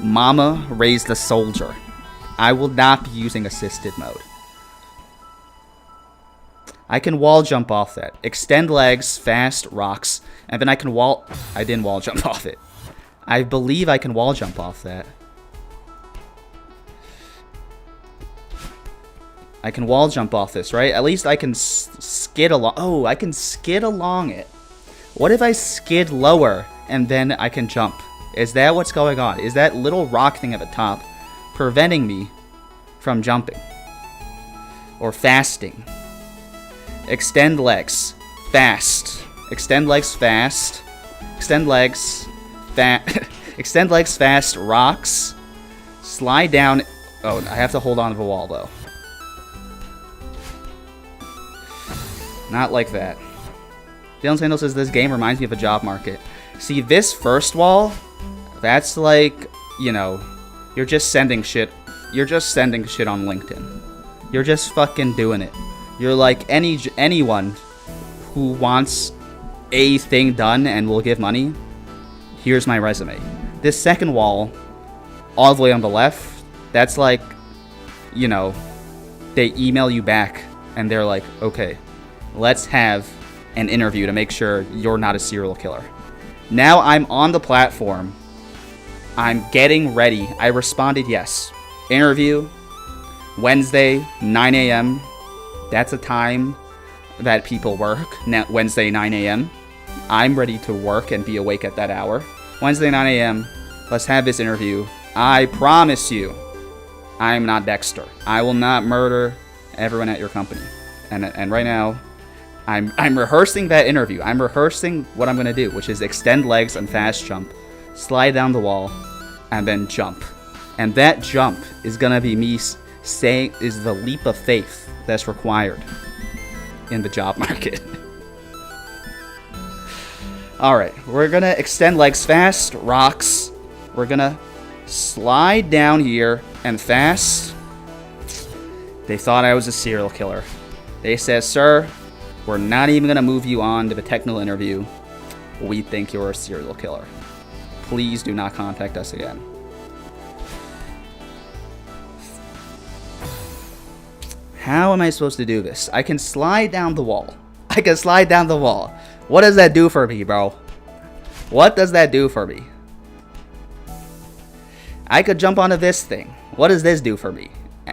Mama raised a soldier. I will not be using assisted mode. I can wall jump off that. Extend legs, fast, rocks. And then I can wall... I didn't wall jump off it. I believe I can wall jump off that. I can wall jump off this, right? At least I can skid along... Oh, I can skid along it. What if I skid lower and then I can jump? Is that what's going on? Is that little rock thing at the top preventing me from jumping? Or fasting? Extend legs. Fast. Extend legs fast. Extend legs fast. Extend legs fast. Rocks. Slide down. Oh, I have to hold on to the wall though. Not like that. Dylan Sandal says this game reminds me of a job market. See, this first wall, that's like, you know, you're just sending shit. You're just sending shit on LinkedIn. You're just fucking doing it. You're like anyone who wants a thing done and will give money. Here's my resume. This second wall, all the way on the left, that's like, you know, they email you back and they're like, okay, let's have an interview to make sure you're not a serial killer. Now I'm on the platform. I'm getting ready. I responded yes. Interview, Wednesday, 9 a.m. That's a time that people work. Wednesday, 9 a.m. I'm ready to work and be awake at that hour. Wednesday, 9 a.m. Let's have this interview. I promise you, I'm not Dexter. I will not murder everyone at your company. And right now, I'm rehearsing that interview. I'm rehearsing what I'm going to do, which is extend legs and fast jump, slide down the wall, and then jump. And that jump is going to be me saying is the leap of faith that's required in the job market. Alright, we're going to extend legs fast, rocks. We're going to slide down here and fast. They thought I was a serial killer. They said, sir, we're not even going to move you on to the technical interview. We think you're a serial killer. Please do not contact us again. How am I supposed to do this? I can slide down the wall. I can slide down the wall. What does that do for me, bro? What does that do for me? I could jump onto this thing. What does this do for me?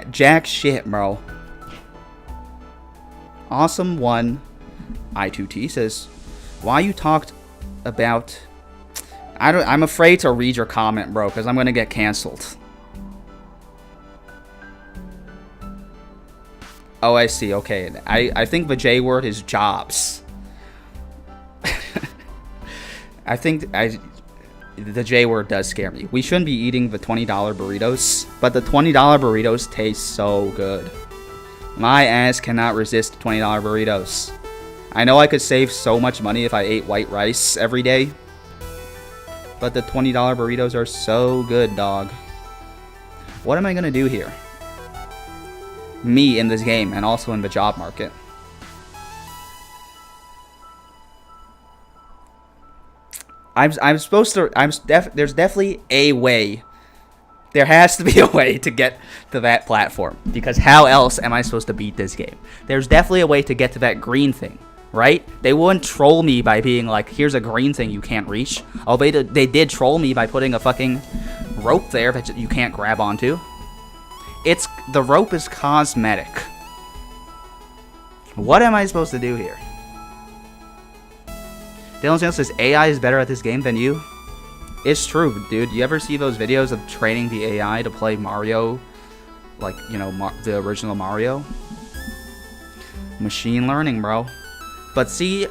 Jack shit, bro. Awesome one. I2T says, why you talked about... I'm afraid to read your comment, bro, because I'm going to get canceled. Oh, I see. Okay. I think the J word is jobs. I think the J word does scare me. We shouldn't be eating the $20 burritos, but the $20 burritos taste so good. My ass cannot resist $20 burritos. I know I could save so much money if I ate white rice every day, but the $20 burritos are so good, dog. What am I going to do here? Me in this game and also in the job market. I'm supposed to... there's definitely a way. There has to be a way to get to that platform. Because how else am I supposed to beat this game? There's definitely a way to get to that green thing. right? They wouldn't troll me by being like, here's a green thing you can't reach. Although they did troll me by putting a fucking rope there that you can't grab onto. The rope is cosmetic. What am I supposed to do here? Dylan Sanders says AI is better at this game than you. It's true, dude. You ever see those videos of training the AI to play Mario, like, you know, the original Mario? Machine learning, bro. But see,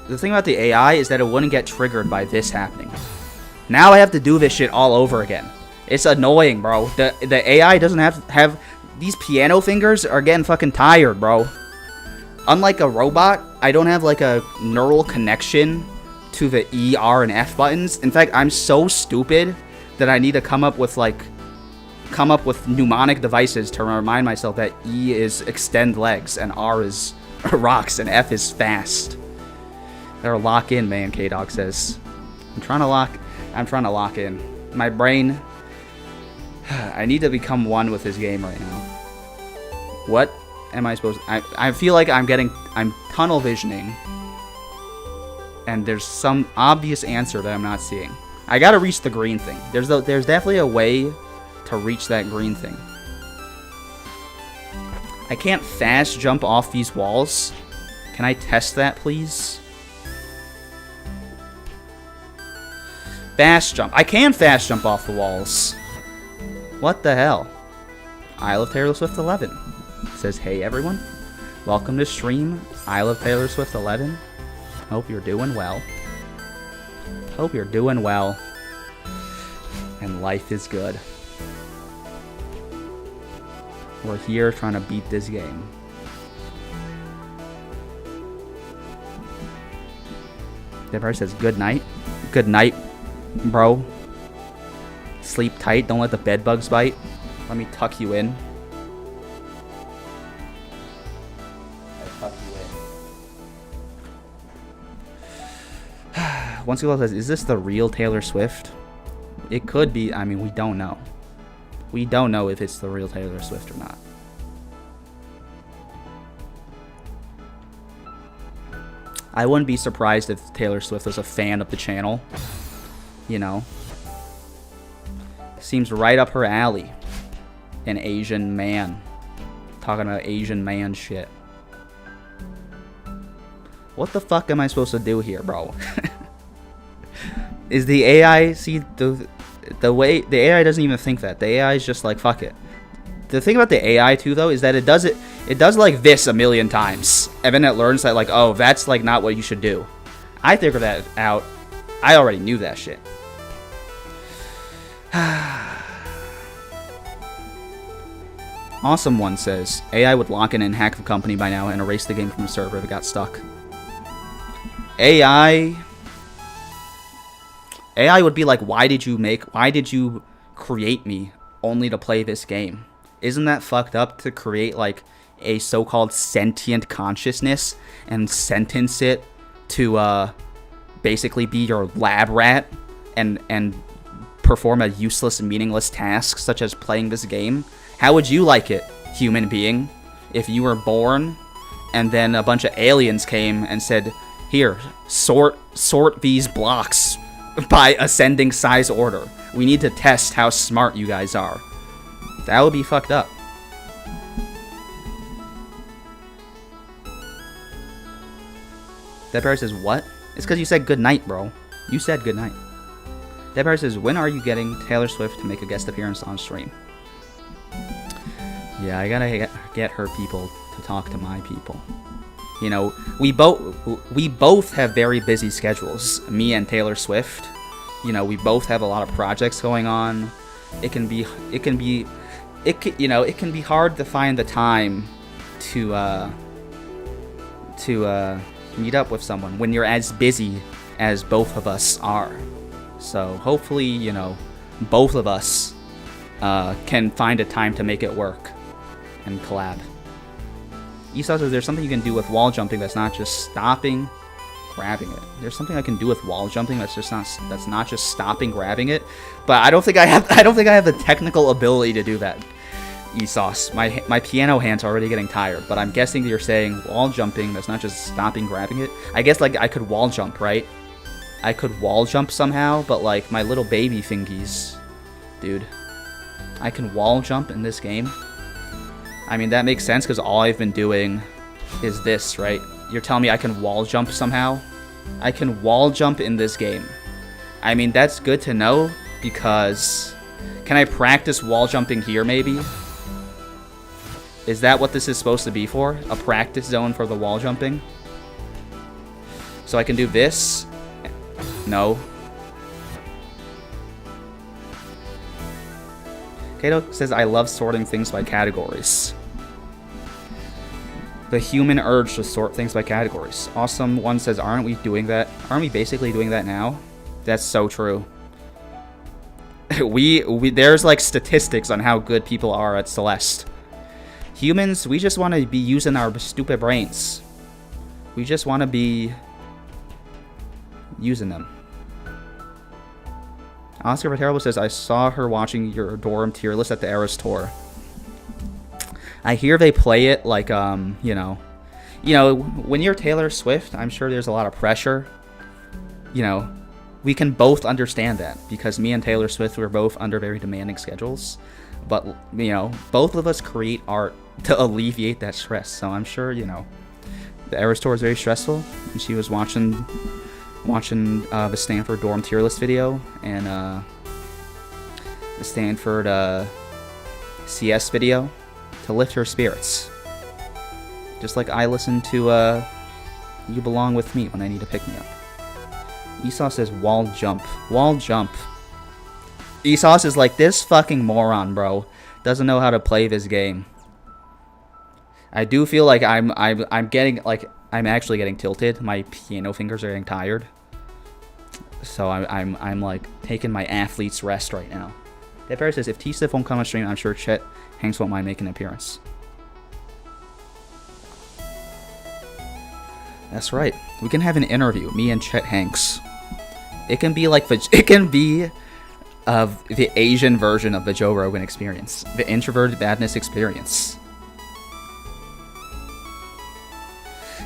the thing about the AI is that it wouldn't get triggered by this happening. Now I have to do this shit all over again. It's annoying, bro. The AI doesn't have these piano fingers are getting fucking tired, bro. Unlike a robot, I don't have like a neural connection to the E, R, and F buttons. In fact, I'm so stupid that I need to come up with mnemonic devices to remind myself that E is extend legs and R is rocks and F is fast. They're lock in, man, K-Dog says. I'm trying to lock in. My brain, I need to become one with this game right now. What am I supposed to, I feel like I'm tunnel visioning, and there's some obvious answer that I'm not seeing. I gotta reach the green thing. There's definitely a way to reach that green thing. I can't fast jump off these walls. Can I test that, please? Fast jump. I can fast jump off the walls. What the hell? I Love Taylor Swift 11 says, hey everyone, welcome to stream I Love Taylor Swift 11. Hope you're doing well. Hope you're doing well. And life is good. We're here trying to beat this game. Deborah says, good night. Good night, bro. Sleep tight. Don't let the bed bugs bite. Let me tuck you in. I tuck you in. Once Google says, is this the real Taylor Swift? It could be. I mean, we don't know. We don't know if it's the real Taylor Swift or not. I wouldn't be surprised if Taylor Swift was a fan of the channel. You know. Seems right up her alley. An Asian man. Talking about Asian man shit. What the fuck am I supposed to do here, bro? Is the AI... See, the way... The AI doesn't even think that. The AI is just like, fuck it. The thing about the AI, too, though, is that it does like this a million times. And then it learns that, like, oh, that's, like, not what you should do. I figured that out. I already knew that shit. Awesome One says, AI would lock in and hack the company by now and erase the game from the server if it got stuck. AI would be like, why did you create me only to play this game? Isn't that fucked up to create like a so-called sentient consciousness and sentence it to basically be your lab rat and perform a useless and meaningless task such as playing this game? How would you like it, human being, if you were born and then a bunch of aliens came and said, here, sort these blocks by ascending size order. We need to test how smart you guys are. That would be fucked up. That Bear says, what? It's because you said good night, bro. You said good night. That Bear says, when are you getting Taylor Swift to make a guest appearance on stream? Yeah, I gotta get her people to talk to my people. You know, we both have very busy schedules. Me and Taylor Swift. You know, we both have a lot of projects going on. It can be hard to find the time to meet up with someone when you're as busy as both of us are. So hopefully, you know, both of us can find a time to make it work and collab. Esau says there's something you can do with wall jumping that's not just stopping, grabbing it. There's something I can do with wall jumping that's not just stopping, grabbing it. But I don't think I have the technical ability to do that. Esauce. My piano hands are already getting tired, but I'm guessing you're saying wall jumping. That's not just stopping grabbing it. I guess like I could wall jump, right? I could wall jump somehow, but like my little baby fingies, dude. I can wall jump in this game. I mean, that makes sense because all I've been doing is this, right? You're telling me I can wall jump somehow? I can wall jump in this game. I mean, that's good to know because... Can I practice wall jumping here, maybe? Is that what this is supposed to be for? A practice zone for the wall jumping? So I can do this? No. Kato says, I love sorting things by categories. The human urge to sort things by categories. Awesome One says, aren't we doing that? Aren't we basically doing that now? That's so true. There's like statistics on how good people are at Celeste. Humans, we just want to be using our stupid brains. We just want to be using them. Oscar Paterbo says, I saw her watching your dorm tier list at the Eras tour. I hear they play it like, you know, when you're Taylor Swift, I'm sure there's a lot of pressure. You know, we can both understand that because me and Taylor Swift were both under very demanding schedules. But, you know, both of us create art to alleviate that stress. So I'm sure, you know, the Eras tour is very stressful. And she was watching the Stanford dorm tier list video and the Stanford CS video to lift her spirits. Just like I listen to You Belong With Me when I need to pick me up. Esau says wall jump. Wall jump. Esau is like, this fucking moron, bro. Doesn't know how to play this game. I do feel like I'm actually getting tilted. My piano fingers are getting tired. So I'm like taking my athlete's rest right now. That Bear says, if T-Stiff won't come on stream, I'm sure Chet Hanks won't mind making an appearance. That's right. We can have an interview, me and Chet Hanks. It can be like the Asian version of the Joe Rogan experience, the introverted badness experience.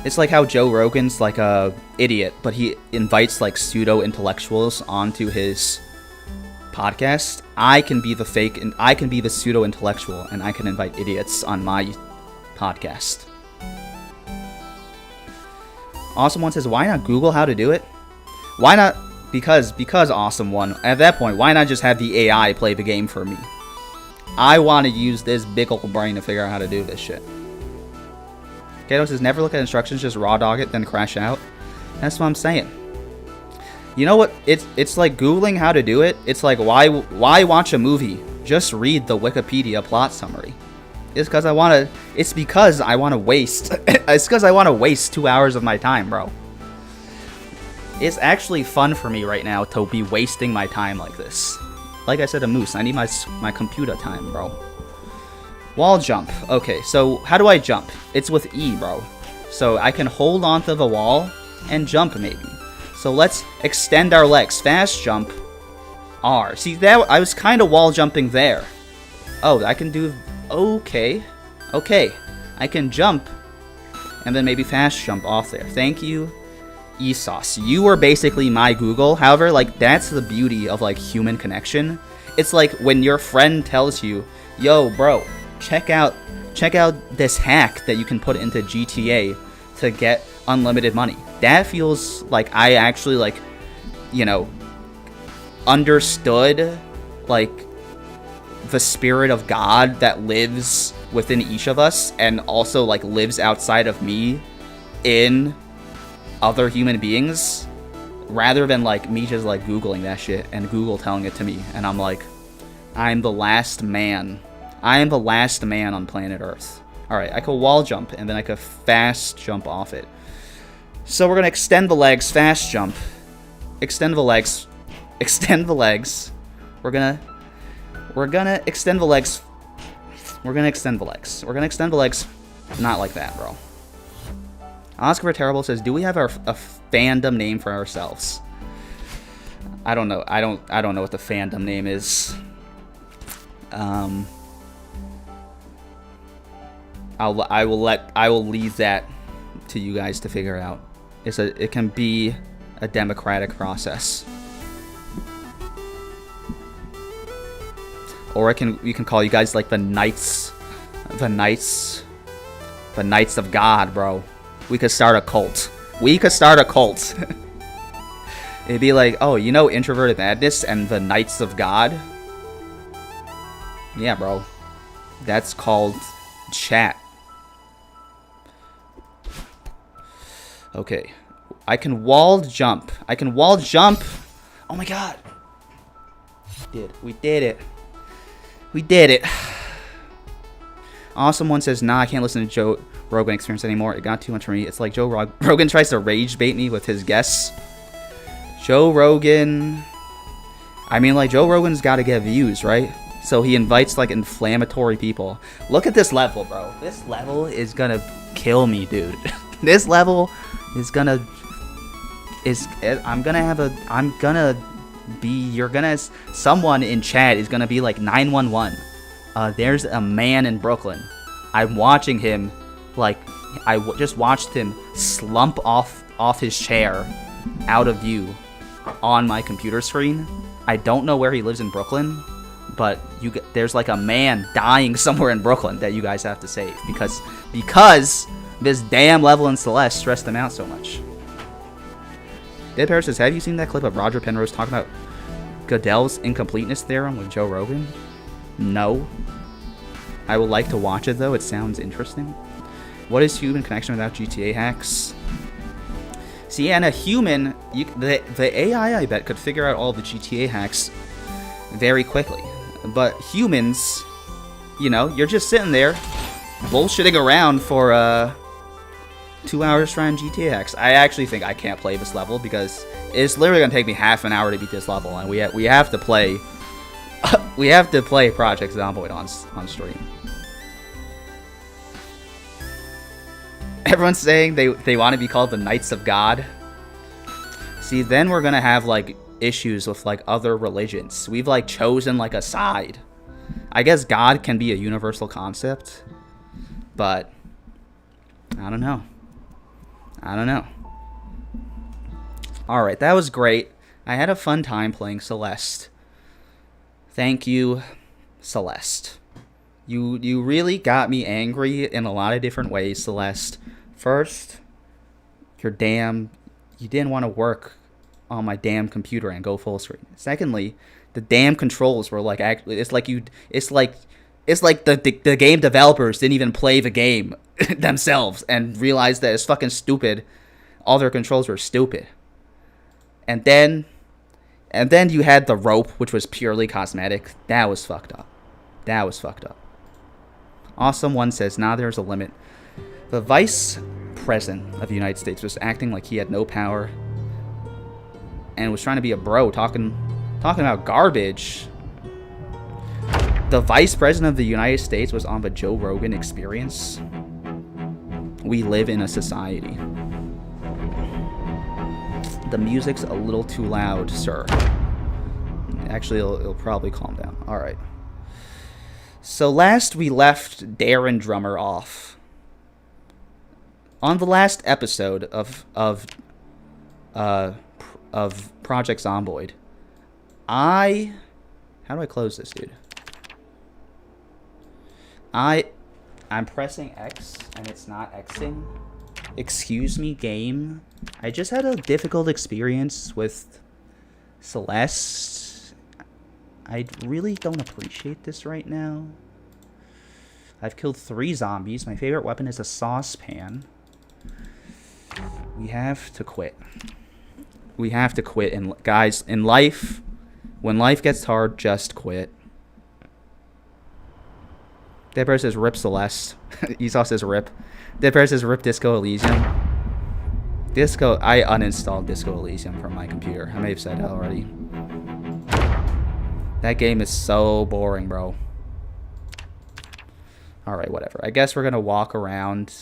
It's like how Joe Rogan's like a idiot, but he invites like pseudo intellectuals onto his podcast. I can be the fake, and I can be the pseudo intellectual, and I can invite idiots on my podcast. Awesome One says, why not Google how to do it? Why not? Because Awesome One. At that point, why not just have the AI play the game for me? I want to use this big old brain to figure out how to do this shit. Kato says, never look at instructions, just raw dog it, then crash out. That's what I'm saying. You know what? It's like Googling how to do it. It's like, why watch a movie? Just read the Wikipedia plot summary. It's because I want to. It's because I want to waste. It's because I want to waste 2 hours of my time, bro. It's actually fun for me right now to be wasting my time like this. Like I said, a moose. I need my computer time, bro. Wall jump. Okay, so how do I jump? It's with E, bro. So I can hold onto the wall and jump maybe. So let's extend our legs. Fast jump. R. See, that I was kind of wall jumping there. Oh, I can do... Okay. Okay. I can jump and then maybe fast jump off there. Thank you, Esauce. You were basically my Google. However, like, that's the beauty of, like, human connection. It's like when your friend tells you, yo, bro, check out this hack that you can put into GTA to get unlimited money. That feels like I actually, like, you know, understood, like, the spirit of God that lives within each of us and also, like, lives outside of me in other human beings, rather than, like, me just, like, Googling that shit and Google telling it to me. And I'm like, I'm the last man. I am the last man on planet Earth. Alright, I could wall jump, and then I could fast jump off it. So we're gonna extend the legs, fast jump. Extend the legs. Extend the legs. We're gonna extend the legs. We're gonna extend the legs. We're gonna extend the legs. Not like that, bro. Oscar Terrible says, do we have a fandom name for ourselves? I don't know. I don't know what the fandom name is. I will leave that to you guys to figure out. It can be a democratic process. Or we can call you guys like the knights of God, bro. We could start a cult. It'd be like, oh, you know Introverted Madness and the Knights of God? Yeah, bro. That's called chat. Okay. I can wall jump. Oh my god. We did it. Awesome one says, nah, I can't listen to Joe Rogan Experience anymore. It got too much for me. It's like Joe Rogan tries to rage bait me with his guests. Joe Rogan... I mean, like, Joe Rogan's got to get views, right? So he invites, like, inflammatory people. Look at this level, bro. This level is gonna kill me, dude. This level is gonna... Someone in chat is gonna be like 911. There's a man in Brooklyn. I'm watching him, like, just watched him slump off his chair out of view on my computer screen. I don't know where he lives in Brooklyn, but there's like a man dying somewhere in Brooklyn that you guys have to save because this damn level in Celeste stressed them out so much. Dead Paris says, have you seen that clip of Roger Penrose talking about Gödel's incompleteness theorem with Joe Rogan? No. I would like to watch it though. It sounds interesting. What is human connection without GTA hacks? See, and a human, the AI, I bet, could figure out all the GTA hacks very quickly. But humans, you know, you're just sitting there bullshitting around for 2 hours trying GTA hacks. I actually think I can't play this level because it's literally gonna take me half an hour to beat this level, and we have to play Project Zomboid on stream. Everyone's saying they want to be called the Knights of God. See, then we're gonna have like issues with like other religions. We've like chosen like a side. I guess God can be a universal concept, but I don't know. Alright, that was great. I had a fun time playing Celeste. Thank you, Celeste. You really got me angry in a lot of different ways, Celeste. First, you didn't want to work on my damn computer and go full screen. Secondly, the damn controls were like actually it's like the game developers didn't even play the game themselves and realized that it's fucking stupid. All their controls were stupid. And then you had the rope, which was purely cosmetic. That was fucked up. Awesome one says, nah, there's a limit. The vice president of the United States was acting like he had no power and was trying to be a bro, talking about garbage. The vice president of the United States was on the Joe Rogan Experience. We live in a society. The music's a little too loud, sir. Actually, it'll probably calm down. Alright. So last we left Darren Drummer off. On the last episode of Project Zomboid, how do I close this, dude? I'm pressing X and it's not Xing. Excuse me, game. I just had a difficult experience with Celeste. I really don't appreciate this right now. I've killed 3 zombies. My favorite weapon is a saucepan. We have to quit. And guys, in life, when life gets hard, just quit. Dead Bear says rip Celeste. Esau says rip. Dead Bear says rip Disco Elysium. I uninstalled Disco Elysium from my computer. I may have said that already. That game is so boring, bro. Alright, whatever. I guess we're gonna walk around.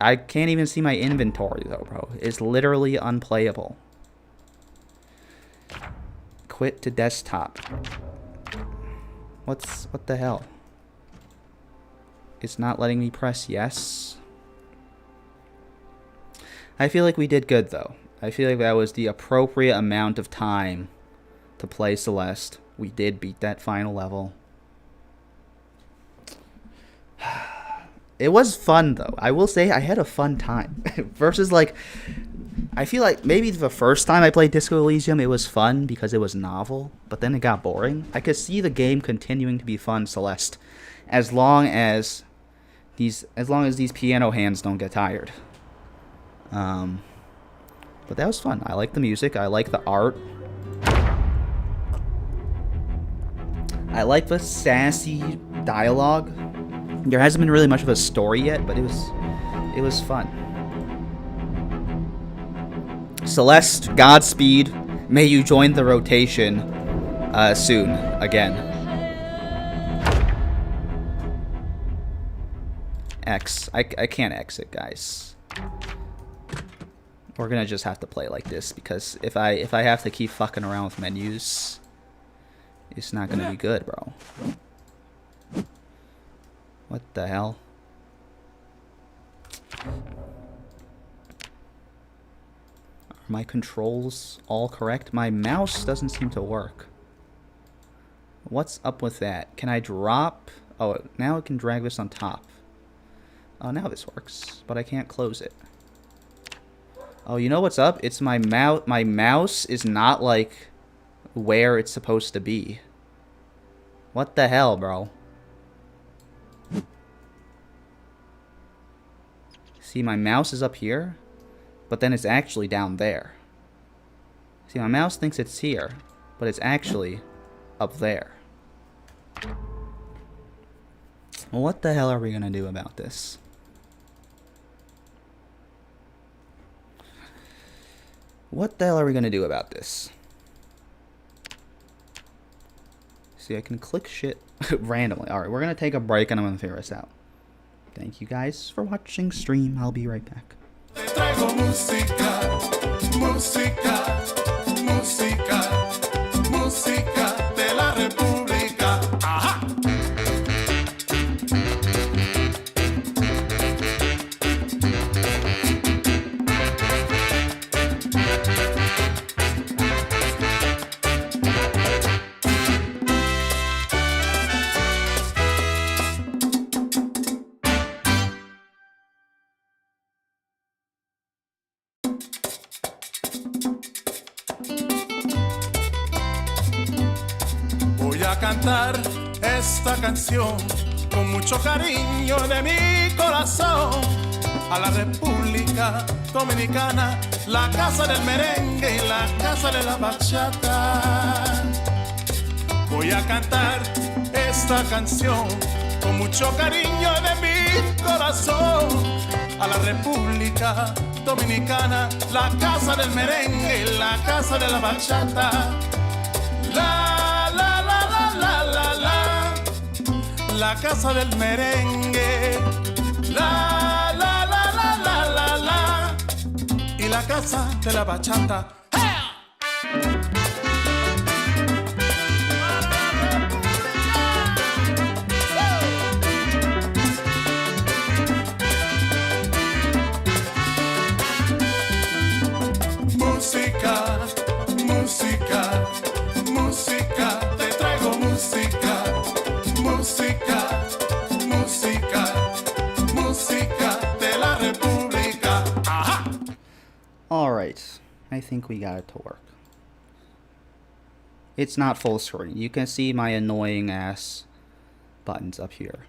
I can't even see my inventory, though, bro. It's literally unplayable. Quit to desktop. What the hell? It's not letting me press yes. I feel like we did good, though. I feel like that was the appropriate amount of time to play Celeste. We did beat that final level. It was fun, though. I will say I had a fun time. Versus, like, I feel like maybe the first time I played Disco Elysium, it was fun because it was novel. But then it got boring. I could see the game continuing to be fun, Celeste, as long as these piano hands don't get tired. But that was fun. I like the music. I like the art. I like the sassy dialogue. There hasn't been really much of a story yet, but it was fun. Celeste, Godspeed. May you join the rotation soon again. X. I can't exit, guys. We're gonna just have to play like this because if I have to keep fucking around with menus, it's not gonna be good, bro. What the hell? Are my controls all correct? My mouse doesn't seem to work. What's up with that? Can I drop? Oh, now I can drag this on top. Oh, now this works, but I can't close it. Oh, you know what's up? It's my mouse. My mouse is not like where it's supposed to be. What the hell, bro? See, my mouse is up here, but then it's actually down there. See, my mouse thinks it's here, but it's actually up there. Well, what the hell are we gonna do about this? What the hell are we gonna do about this? See, I can click shit randomly. Alright, we're gonna take a break and I'm gonna figure this out. Thank you guys for watching stream. I'll be right back. Cantar esta canción con mucho cariño de mi corazón a la República Dominicana, la casa del merengue y la casa de la bachata. Voy a cantar esta canción con mucho cariño de mi corazón a la República Dominicana, la casa del merengue y la casa de la bachata. La casa del merengue, la y la casa de la bachata. Música, música, música, te traigo música. Música, música, música de la República. Ajá. Alright, I think we got it to work. It's not full screen. You can see my annoying ass buttons up here.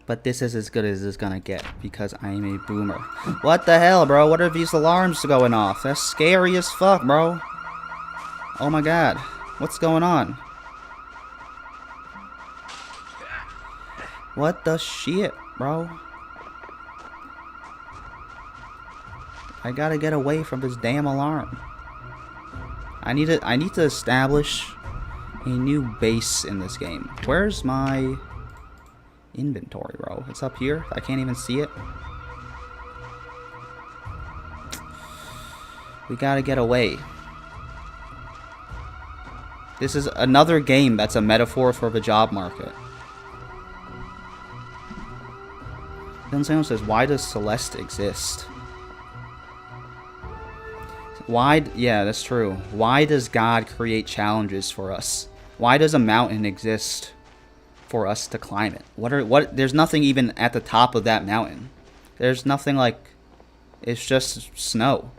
But this is as good as it's gonna get because I am a boomer. What the hell, bro? What are these alarms going off? That's scary as fuck, bro. Oh my god. What's going on? What the shit, bro? I gotta get away from this damn alarm. I need to establish a new base in this game. Where's my inventory, bro? It's up here. I can't even see it. We gotta get away. This is another game that's a metaphor for the job market. Then someone says, why does Celeste exist? Why? Yeah, that's true. Why does God create challenges for us? Why does a mountain exist for us to climb it? What? There's nothing even at the top of that mountain. There's nothing like. It's just snow.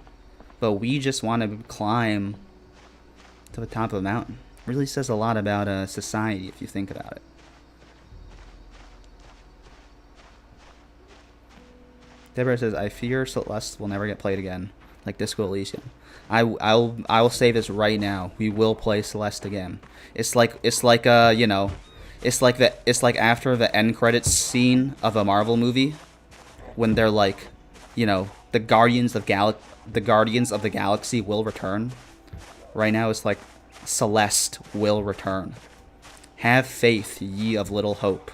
But we just want to climb to the top of the mountain. Really says a lot about society if you think about it. Deborah says, I fear Celeste will never get played again, like Disco Elysium. I will say this right now. We will play Celeste again. It's like you know, it's like after the end credits scene of a Marvel movie, when they're like, you know, the Guardians of the Galaxy will return. Right now, it's like Celeste will return. Have faith, ye of little hope.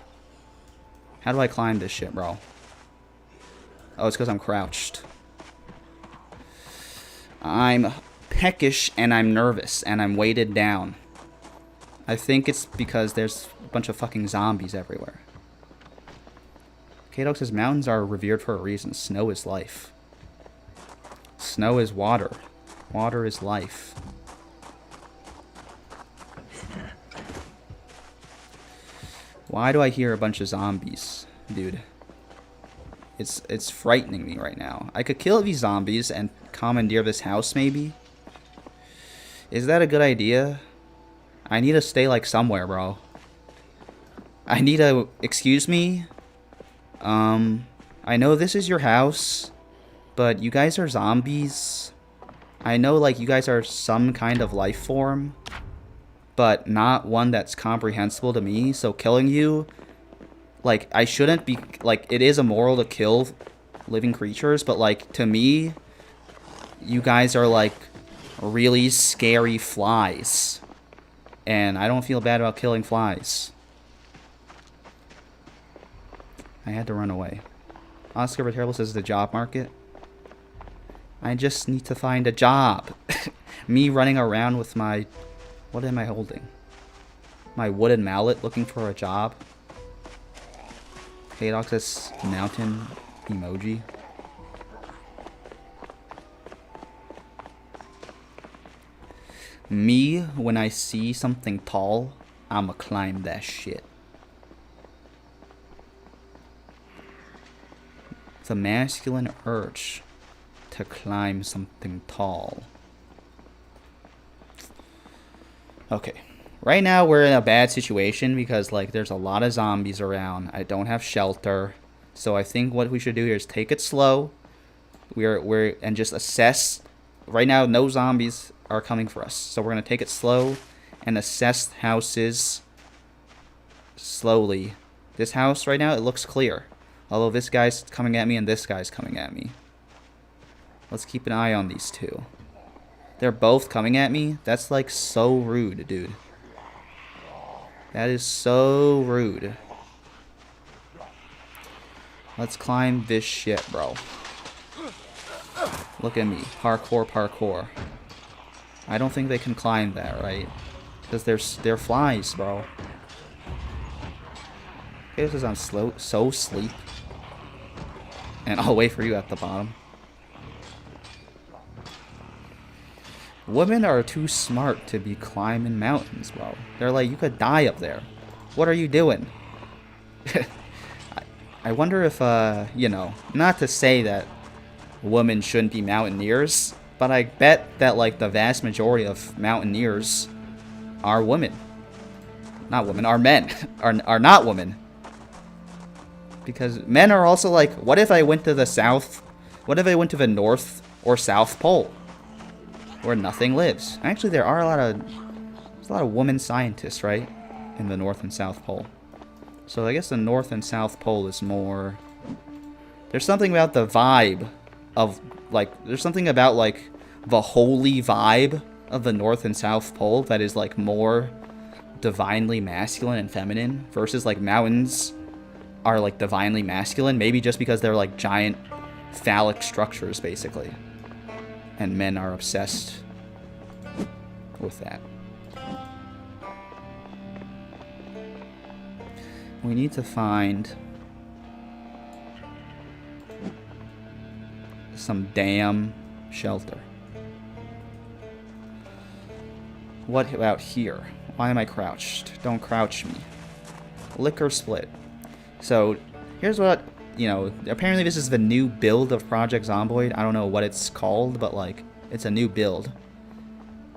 How do I climb this shit, bro? Oh, it's because I'm crouched. I'm peckish and I'm nervous and I'm weighted down. I think it's because there's a bunch of fucking zombies everywhere. K-Dog says mountains are revered for a reason. Snow is life. Snow is water. Water is life. Why do I hear a bunch of zombies, dude? It's frightening me right now. I could kill these zombies and commandeer this house, maybe? Is that a good idea? I need to stay, like, somewhere, bro. I need to... Excuse me? I know this is your house, but you guys are zombies. I know, like, you guys are some kind of life form, but not one that's comprehensible to me, so killing you... Like, I shouldn't be... Like, it is immoral to kill living creatures, but, like, to me, you guys are, like, really scary flies. And I don't feel bad about killing flies. I had to run away. Oscar Viterlo says the job market. I just need to find a job. Me running around with my... What am I holding? My wooden mallet looking for a job. K-Dog says mountain emoji. Me, when I see something tall, I'ma climb that shit. The masculine urge to climb something tall. Okay. Right now, we're in a bad situation because, like, there's a lot of zombies around. I don't have shelter. So I think what we should do here is take it slow. And just assess. Right now, no zombies are coming for us. So we're going to take it slow and assess houses slowly. This house right now, it looks clear. Although this guy's coming at me and this guy's coming at me. Let's keep an eye on these two. They're both coming at me? That's, like, so rude, dude. That is so rude. Let's climb this shit, bro. Look at me. Parkour, parkour. I don't think they can climb that, right? Because they're flies, bro. Okay, this is on so sleep. And I'll wait for you at the bottom. Women are too smart to be climbing mountains, bro. They're like, you could die up there. What are you doing? I wonder if, you know, not to say that women shouldn't be mountaineers, but I bet that, like, the vast majority of mountaineers are women. Not women, are men. are not women. Because men are also like, what if I went to the south? What if I went to the north or south pole? Where nothing lives. Actually, there's a lot of women scientists, right? In the North and South Pole. So I guess the North and South Pole is more... There's something about the vibe of, like... There's something about, like, the holy vibe of the North and South Pole that is, like, more divinely masculine and feminine. Versus, like, mountains are, like, divinely masculine. Maybe just because they're, like, giant phallic structures, basically. And men are obsessed with that. We need to find some damn shelter. What about here? Why am I crouched? Don't crouch me. Liquor split. So, here's what, you know, apparently this is the new build of Project Zomboid. I don't know what it's called, but, like, it's a new build.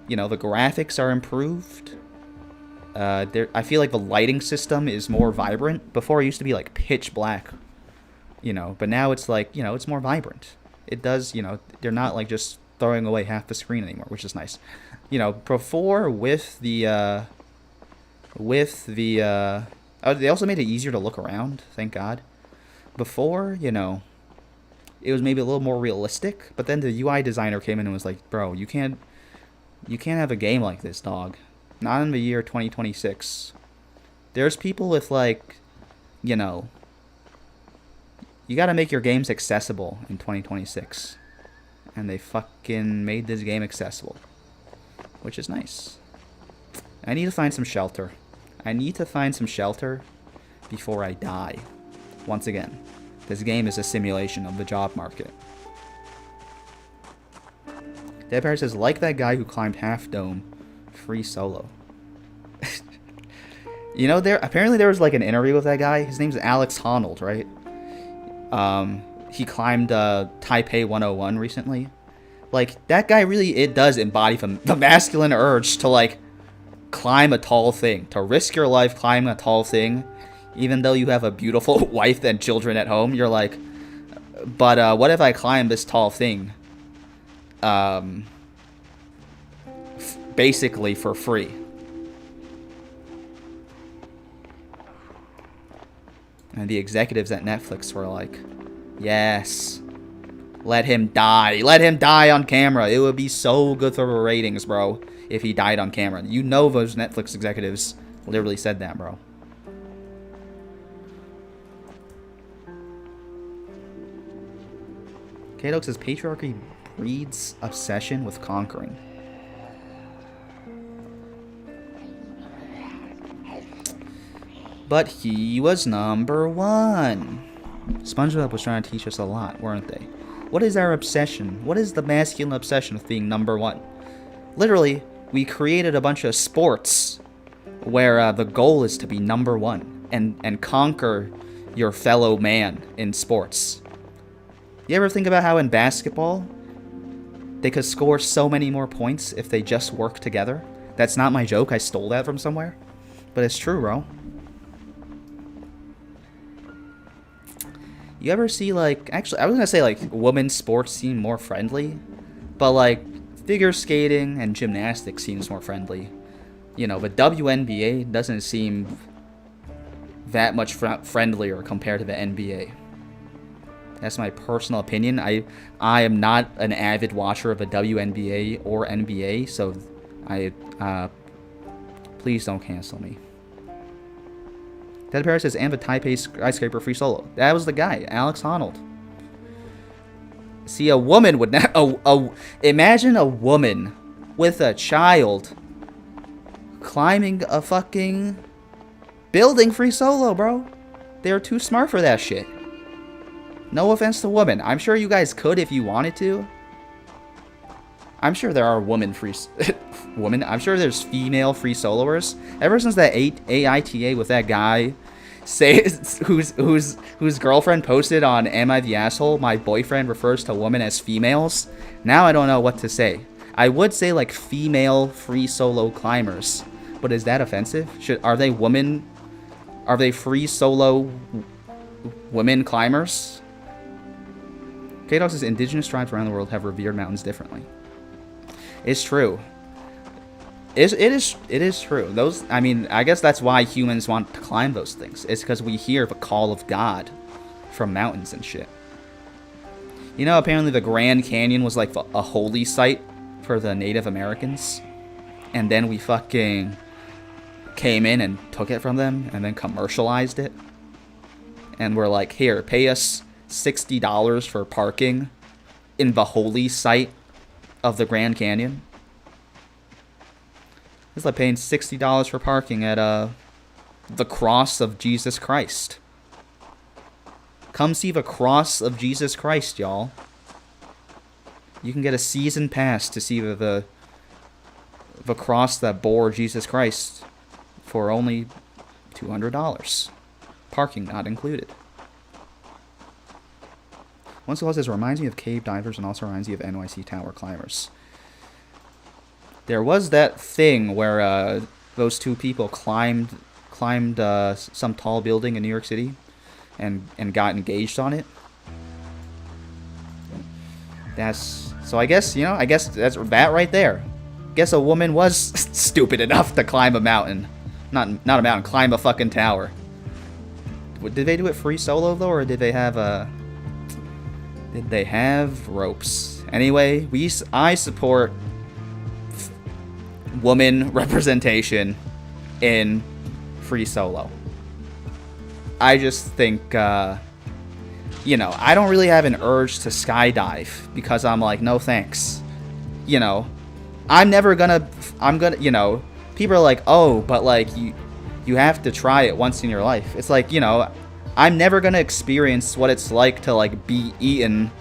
You know, the graphics are improved. I feel like the lighting system is more vibrant. Before, it used to be, like, pitch black. You know, but now it's, like, you know, it's more vibrant. It does, you know, they're not, like, just throwing away half the screen anymore, which is nice. You know, before, with the, they also made it easier to look around, thank God. Before, you know, it was maybe a little more realistic, but then the UI designer came in and was like, bro, you can't have a game like this, dog. Not in the year 2026. There's people with, like, you know, you gotta make your games accessible in 2026. And they fucking made this game accessible. Which is nice. I need to find some shelter. I need to find some shelter before I die. Once again, this game is a simulation of the job market. Dead Parrot says, like that guy who climbed Half Dome, free solo. You know, apparently there was like an interview with that guy. His name's Alex Honnold, right? He climbed Taipei 101 recently. Like, that guy really, it does embody the masculine urge to, like, climb a tall thing. To risk your life climbing a tall thing, even though you have a beautiful wife and children at home. You're like, but what if I climb this tall thing? Basically for free. And the executives at Netflix were like, yes. Let him die. Let him die on camera. It would be so good for the ratings, bro, if he died on camera. You know those Netflix executives literally said that, bro. K-Dog says, patriarchy breeds obsession with conquering. But he was number one. SpongeBob was trying to teach us a lot, weren't they? What is our obsession? What is the masculine obsession with being number one? Literally, we created a bunch of sports where the goal is to be number one and conquer your fellow man in sports. You ever think about how in basketball, they could score so many more points if they just work together? That's not my joke. I stole that from somewhere. But it's true, bro. You ever see, like, actually, I was gonna say, like, women's sports seem more friendly, but, like, figure skating and gymnastics seems more friendly. You know, but WNBA doesn't seem that much friendlier compared to the NBA. That's my personal opinion. I am not an avid watcher of the WNBA or NBA, so please don't cancel me. Dead Parrot says, and the Taipei skyscraper free solo. That was the guy, Alex Honnold. See, a woman would not... imagine a woman with a child climbing a fucking building free solo, bro. They're too smart for that shit. No offense to women. I'm sure you guys could if you wanted to. I'm sure there are women free... I'm sure there's female free soloers. Ever since that AITA with that guy whose girlfriend posted on Am I the Asshole? My boyfriend refers to women as females. Now I don't know what to say. I would say like female free solo climbers. But is that offensive? Are they free solo women climbers? K-Dog says indigenous tribes around the world have revered mountains differently. It's true. It is true. Those, I mean, I guess that's why humans want to climb those things. It's because we hear the call of God from mountains and shit. You know, apparently the Grand Canyon was like a holy site for the Native Americans. And then we fucking came in and took it from them and then commercialized it. And we're like, here, pay us $60 for parking in the holy site of the Grand Canyon. It's like paying $60 for parking at the cross of Jesus Christ. Come see the cross of Jesus Christ, y'all. You can get a season pass to see the cross that bore Jesus Christ for only $200. Parking not included. Once it says, reminds me of cave divers and also reminds me of NYC tower climbers. There was that thing where those two people climbed some tall building in New York City and got engaged on it. So I guess that's that right there. Guess a woman was stupid enough to climb a mountain. Not a mountain, climb a fucking tower. Did they do it free solo though, or did they have ropes? Anyway, I support woman representation in free solo. I just think, I don't really have an urge to skydive because I'm like, no thanks. People are like, oh, but like you have to try it once in your life. It's like, I'm never gonna experience what it's like to like be eaten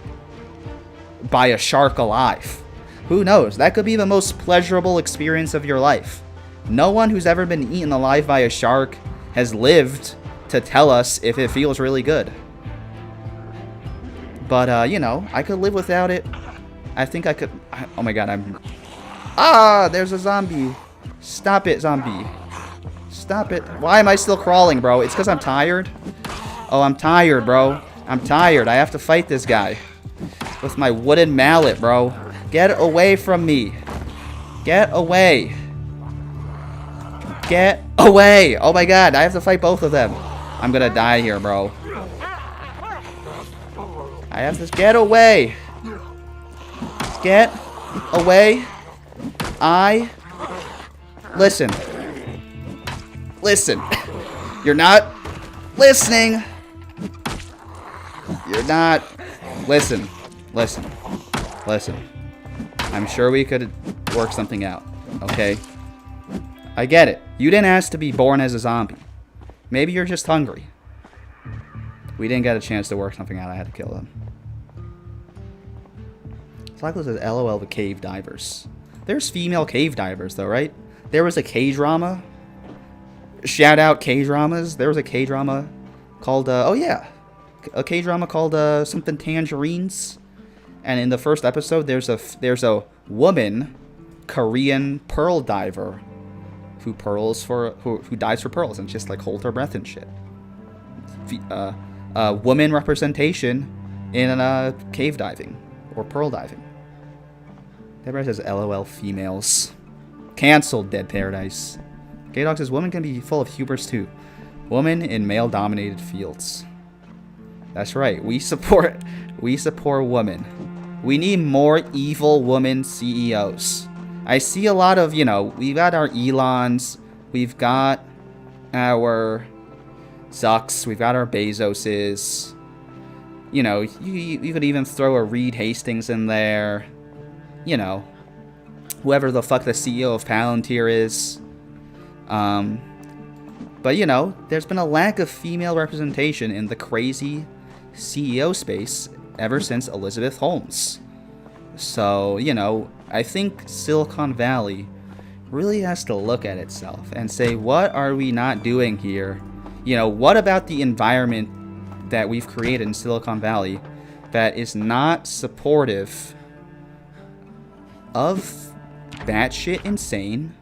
by a shark alive. Who knows? That could be the most pleasurable experience of your life. No one who's ever been eaten alive by a shark has lived to tell us if it feels really good. But, I could live without it. I think I could... Oh my god, there's a zombie. Stop it, zombie. Stop it. Why am I still crawling, bro? It's because I'm tired? Oh, I'm tired, bro. I'm tired. I have to fight this guy. With my wooden mallet, bro. Get away from me. Get away. Get away. Oh my god, I have to fight both of them. I'm gonna die here, bro. I have to get away. Get away. Listen. Listen. You're not listening. You're not. Listen. Listen. Listen. I'm sure we could work something out. Okay? I get it. You didn't ask to be born as a zombie. Maybe you're just hungry. We didn't get a chance to work something out. I had to kill them. Cyclo says, LOL the cave divers. There's female cave divers, though, right? There was a K-drama. Shout out K-dramas. There was a K-drama called, a K-drama called, something Tangerines. And in the first episode, there's a woman, Korean pearl diver, who dives for pearls and just like hold her breath and shit. Woman representation in cave diving or pearl diving. Dead says LOL females. Cancelled, Dead Paradise. Gaydog says women can be full of hubris too. Woman in male dominated fields. That's right. We support women. We need more evil woman CEOs. I see a lot of, we've got our Elons, we've got our Zucks, we've got our Bezoses. You could even throw a Reed Hastings in there. Whoever the fuck the CEO of Palantir is. But, there's been a lack of female representation in the crazy CEO space ever since Elizabeth Holmes. So, I think Silicon Valley really has to look at itself and say, what are we not doing here? What about the environment that we've created in Silicon Valley that is not supportive of batshit insane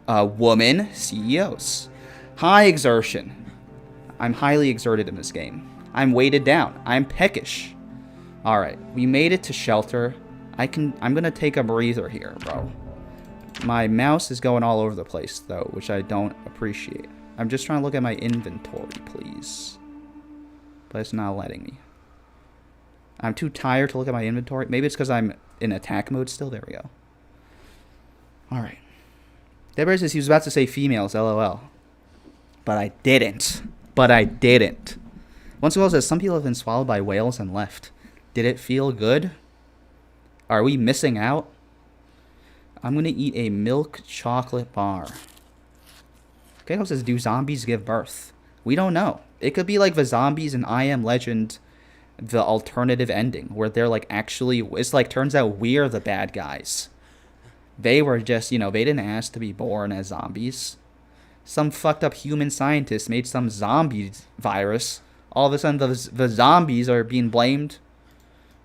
woman CEOs? High exertion. I'm highly exerted in this game. I'm weighted down. I'm peckish. Alright, we made it to shelter. I'm gonna take a breather here, bro. My mouse is going all over the place, though, which I don't appreciate. I'm just trying to look at my inventory, please. But it's not letting me. I'm too tired to look at my inventory. Maybe it's because I'm in attack mode still. There we go. Alright. Deborah says he was about to say females, LOL. But I didn't. Once ago says some people have been swallowed by whales and left. Did it feel good? Are we missing out? I'm gonna eat a milk chocolate bar. Keiko says, do zombies give birth? We don't know. It could be like the zombies in I Am Legend the alternative ending where they're like actually, it's like turns out we're the bad guys. They were just, you know, they didn't ask to be born as zombies. Some fucked up human scientist made some zombie virus. All of a sudden the zombies are being blamed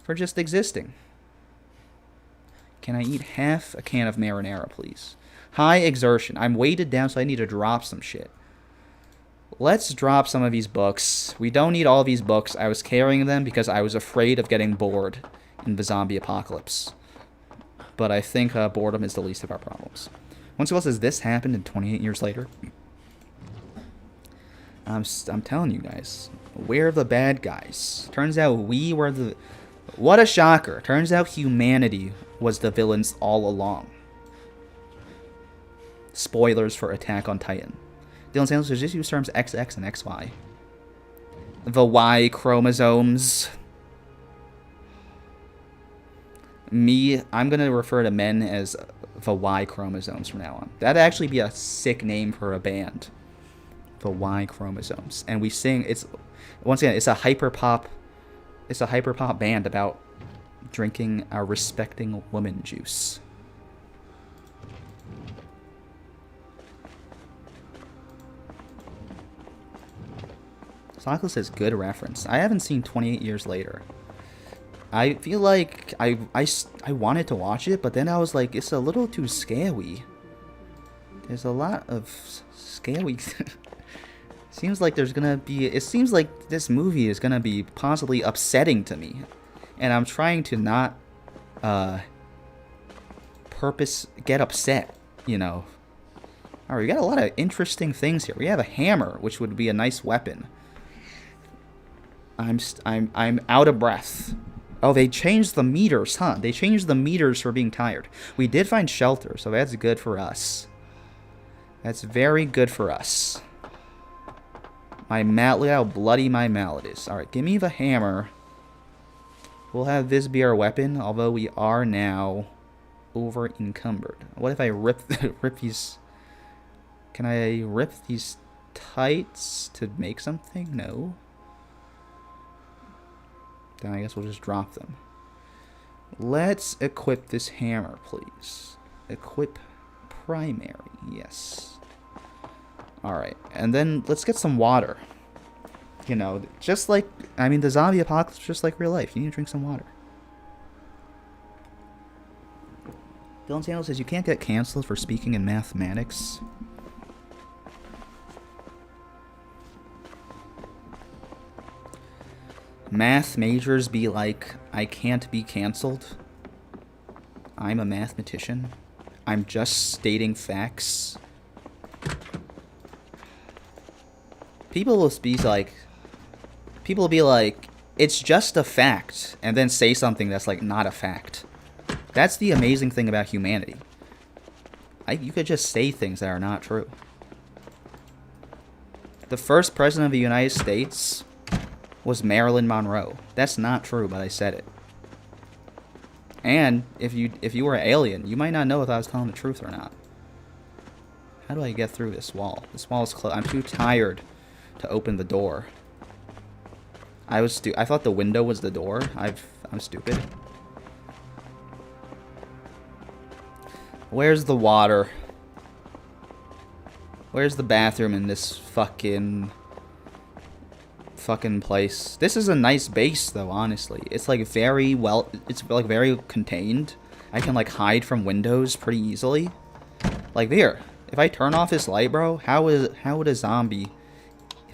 for just existing. Can I eat half a can of marinara, please? High exertion. I'm weighted down, so I need to drop some shit. Let's drop some of these books. We don't need all these books. I was carrying them because I was afraid of getting bored in the zombie apocalypse. But I think boredom is the least of our problems. Once again, says this happened in 28 years later. I'm telling you guys, we're the bad guys. Turns out we were the... What a shocker. Turns out humanity was the villains all along. Spoilers for Attack on Titan. Dylan Sanders says just use terms XX and XY. The Y chromosomes. I'm going to refer to men as the Y chromosomes from now on. That'd actually be a sick name for a band. The Y chromosomes. And we sing, once again, it's a hyperpop band about drinking our respecting woman juice. Sokol says good reference. I haven't seen 28 years later. I feel like I wanted to watch it, but then I was like, it's a little too scary. There's a lot of scary. Seems like there's gonna be. It seems like this movie is gonna be possibly upsetting to me, and I'm trying to not get upset. You know. All right, we got a lot of interesting things here. We have a hammer, which would be a nice weapon. I'm out of breath. Oh, they changed the meters, huh? They changed the meters for being tired. We did find shelter, so that's good for us. That's very good for us. Look how bloody my mallet is. Alright, give me the hammer. We'll have this be our weapon, although we are now over encumbered. What if I rip these... Can I rip these tights to make something? No. Then I guess we'll just drop them. Let's equip this hammer, please. Equip primary, yes. Alright, and then let's get some water. You know, just like, I mean, the zombie apocalypse is just like real life. You need to drink some water. Dylan Sandel says you can't get canceled for speaking in mathematics. Math majors be like, I can't be canceled. I'm a mathematician. I'm just stating facts. People will be like, it's just a fact, and then say something that's like not a fact. That's the amazing thing about humanity. You could just say things that are not true. The first president of the United States was Marilyn Monroe. That's not true, but I said it. And if you were an alien, you might not know if I was telling the truth or not. How do I get through this wall? This wall is closed. I'm too tired to open the door. I thought the window was the door. I'm stupid. Where's the water? Where's the bathroom in this fucking place? This is a nice base though, honestly. It's like very well, it's like very contained. I can like hide from windows pretty easily. Like there, if I turn off this light, bro, how would a zombie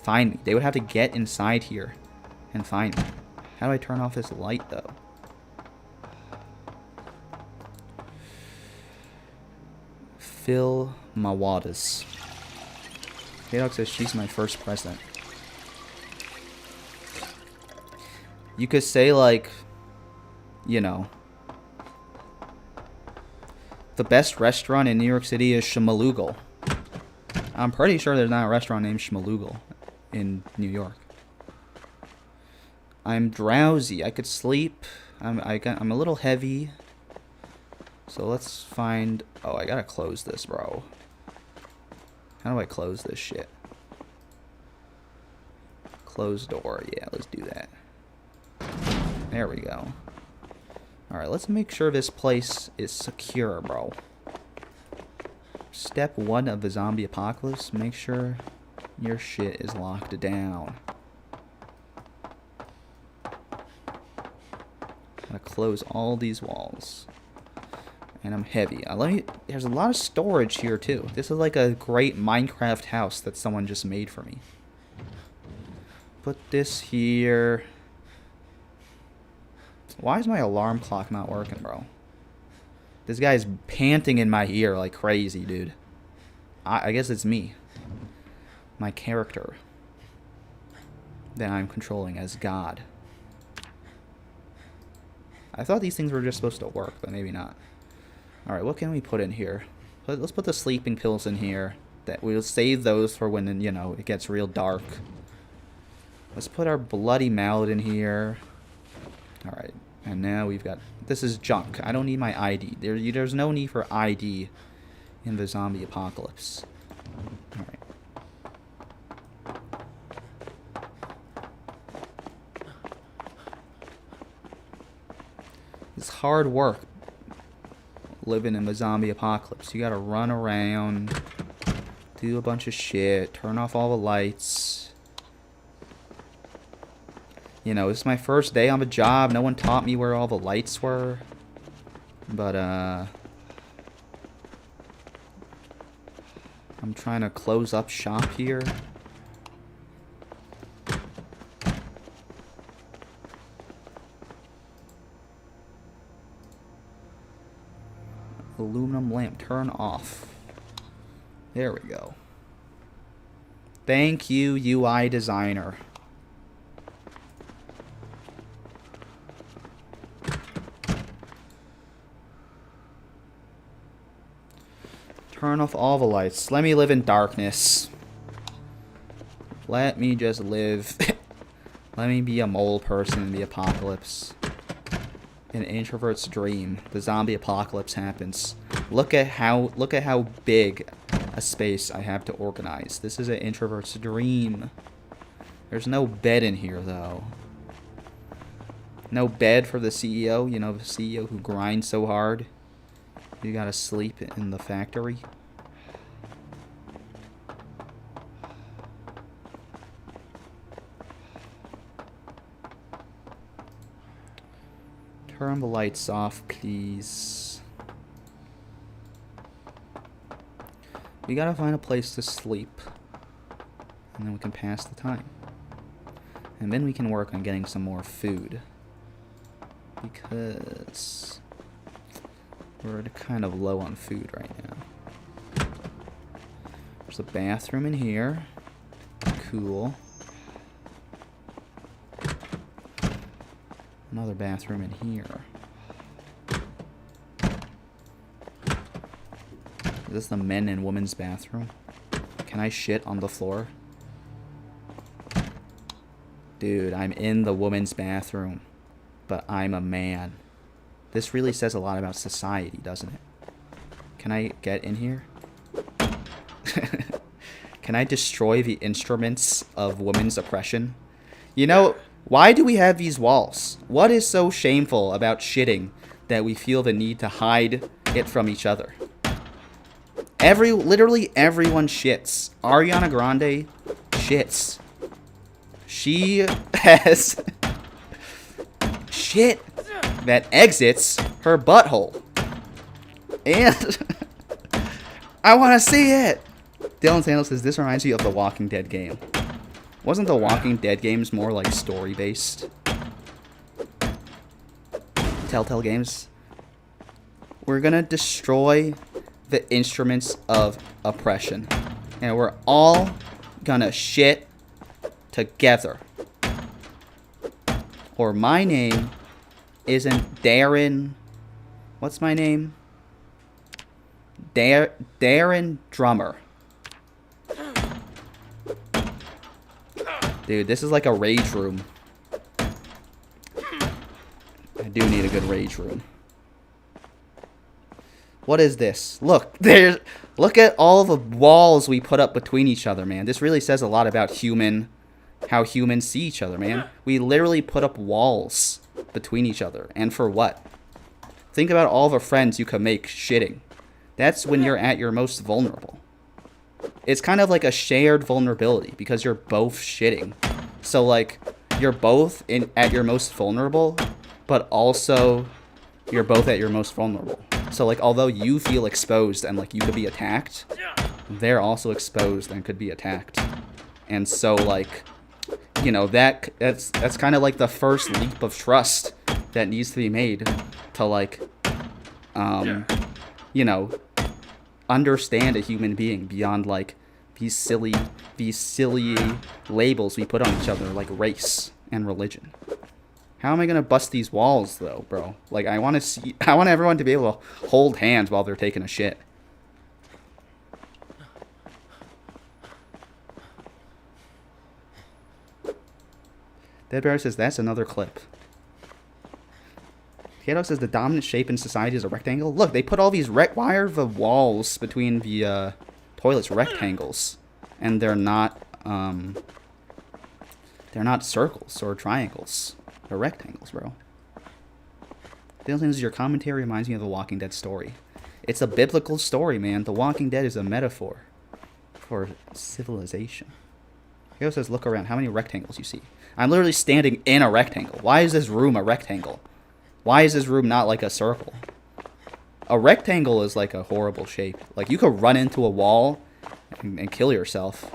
find me? They would have to get inside here and find me. How do I turn off this light though? Fill my waters. K-Dog says she's my first president. You could say, like, you know, the best restaurant in New York City is Schmaloogle. I'm pretty sure there's not a restaurant named Schmaloogle in New York. I'm drowsy. I could sleep. I'm a little heavy. So let's find... Oh, I gotta close this, bro. How do I close this shit? Close door. Yeah, let's do that. There we go. Alright, let's make sure this place is secure, bro. Step 1 of the zombie apocalypse, make sure your shit is locked down. Gotta close all these walls. And I'm heavy. There's a lot of storage here, too. This is like a great Minecraft house that someone just made for me. Put this here. Why is my alarm clock not working, bro? This guy's panting in my ear like crazy, dude. I guess it's me. My character. That I'm controlling as God. I thought these things were just supposed to work, but maybe not. Alright, what can we put in here? Let's put the sleeping pills in here. We'll save those for when, you know, it gets real dark. Let's put our bloody mallet in here. Alright, and now we've got... This is junk. I don't need my ID. There's no need for ID in the zombie apocalypse. Alright. It's hard work living in the zombie apocalypse. You gotta run around, do a bunch of shit, turn off all the lights. You know, this is my first day on the job. No one taught me where all the lights were. But, I'm trying to close up shop here. Aluminum lamp, turn off. There we go. Thank you, UI designer. Turn off all the lights. Let me live in darkness. Let me just live. Let me be a mole person in the apocalypse. An introvert's dream. The zombie apocalypse happens. Look at how big a space I have to organize. This is an introvert's dream. There's no bed in here though. No bed for the CEO. You know, the CEO who grinds so hard. You gotta sleep in the factory. Turn the lights off, please. We gotta find a place to sleep. And then we can pass the time. And then we can work on getting some more food. Because we're kind of low on food right now. There's a bathroom in here. Cool. Another bathroom in here. Is this the men and women's bathroom? Can I shit on the floor? Dude, I'm in the women's bathroom. But I'm a man. This really says a lot about society, doesn't it? Can I get in here? Can I destroy the instruments of women's oppression? You know, why do we have these walls? What is so shameful about shitting that we feel the need to hide it from each other? Literally everyone shits. Ariana Grande shits. She has shit that exits her butthole. And I want to see it. Dylan Sandals says, this reminds me of the Walking Dead game. Wasn't the Walking Dead games more like story-based? Telltale Games. We're gonna destroy the instruments of oppression. And we're all gonna shit together. Or my name isn't Darren... What's my name? Darren Drummer. Dude, this is like a rage room. I do need a good rage room. What is this? Look, look at all the walls we put up between each other, man. This really says a lot about human how humans see each other, man. We literally put up walls between each other. And for what? Think about all the friends you could make shitting. That's when you're at your most vulnerable. It's kind of like a shared vulnerability because you're both shitting. So, like, you're both at your most vulnerable, but also you're both at your most vulnerable. So, like, although you feel exposed and, like, you could be attacked, they're also exposed and could be attacked. And so, like, you know, that's kind of like the first leap of trust that needs to be made to, like, you know, understand a human being beyond, like, these silly labels we put on each other, like race and religion. How am I gonna bust these walls, though, bro? Like, I want everyone to be able to hold hands while they're taking a shit. Dead Bear says, that's another clip. Kato says, the dominant shape in society is a rectangle. Look, they put all these why are the walls between the toilets rectangles? And they're not circles or triangles. They're rectangles, bro. The other thing is your commentary reminds me of the Walking Dead story. It's a biblical story, man. The Walking Dead is a metaphor for civilization. Kato says, look around. How many rectangles you see? I'm literally standing in a rectangle. Why is this room a rectangle? Why is this room not like a circle? A rectangle is like a horrible shape. Like, you could run into a wall and kill yourself.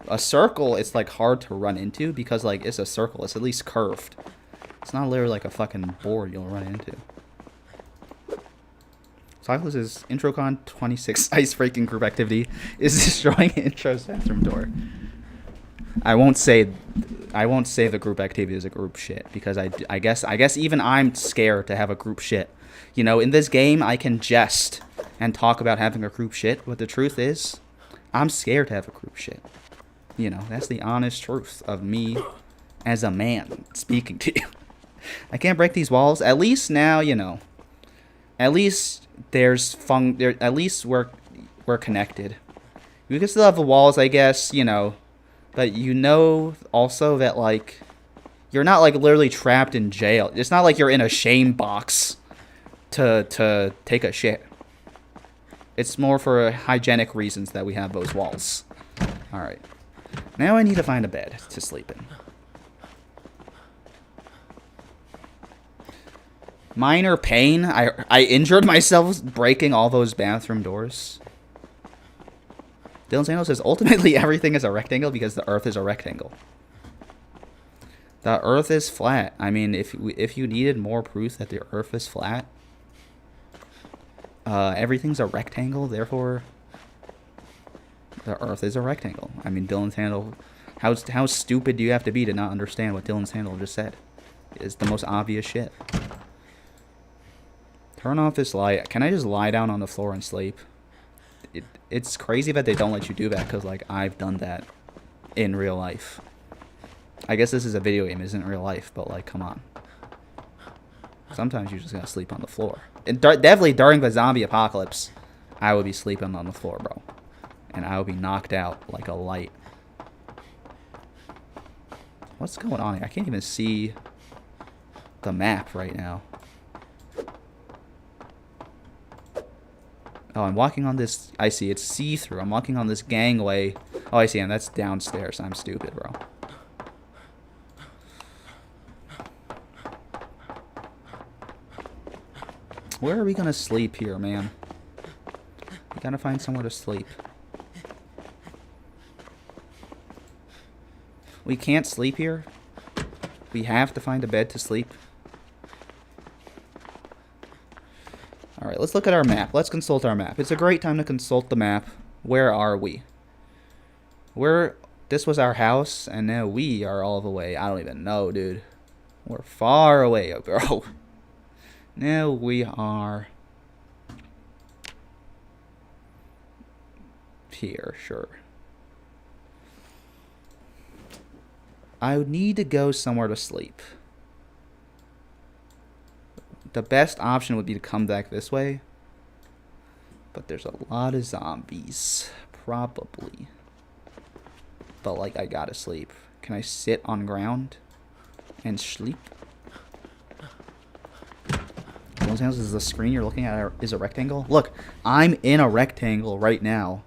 A circle, it's like hard to run into because, like, it's a circle. It's at least curved. It's not literally like a fucking board you'll run into. Cyclist is Introcon 26 ice breaking group activity is destroying Intro's bathroom door. I won't say the group activity is a group shit because I guess even I'm scared to have a group shit. You know, in this game I can jest and talk about having a group shit, but the truth is I'm scared to have a group shit. You know, that's the honest truth of me as a man speaking to you. I can't break these walls. At least now, you know. At least at least we're connected. We can still have the walls, I guess, you know. But you know also that, like, you're not, like, literally trapped in jail. It's not like you're in a shame box to take a shit. It's more for hygienic reasons that we have those walls. Alright. Now I need to find a bed to sleep in. Minor pain. I injured myself breaking all those bathroom doors. Dylan Sandals says, ultimately everything is a rectangle because the Earth is a rectangle. The Earth is flat. I mean, if you needed more proof that the Earth is flat, everything's a rectangle, therefore the Earth is a rectangle. I mean, Dylan Sandal, how stupid do you have to be to not understand what Dylan Sandal just said? It's the most obvious shit. Turn off this light. Can I just lie down on the floor and sleep? It's crazy that they don't let you do that because, like, I've done that in real life. I guess this is a video game, it isn't real life, but, like, come on. Sometimes you just gotta sleep on the floor. And definitely during the zombie apocalypse, I would be sleeping on the floor, bro. And I would be knocked out like a light. What's going on here? I can't even see the map right now. Oh, I'm walking on this... I see, it's see-through. I'm walking on this gangway. Oh, I see, and that's downstairs. I'm stupid, bro. Where are we gonna sleep here, man? We gotta find somewhere to sleep. We can't sleep here? We have to find a bed to sleep? Alright, let's look at our map. Let's consult our map. It's a great time to consult the map. Where are we? This was our house, and now we are all the way. I don't even know, dude. We're far away, bro. Now we are here, sure. I would need to go somewhere to sleep. The best option would be to come back this way. But there's a lot of zombies. Probably. But, like, I gotta sleep. Can I sit on ground and sleep? Those houses, the screen you're looking at is a rectangle? Look, I'm in a rectangle right now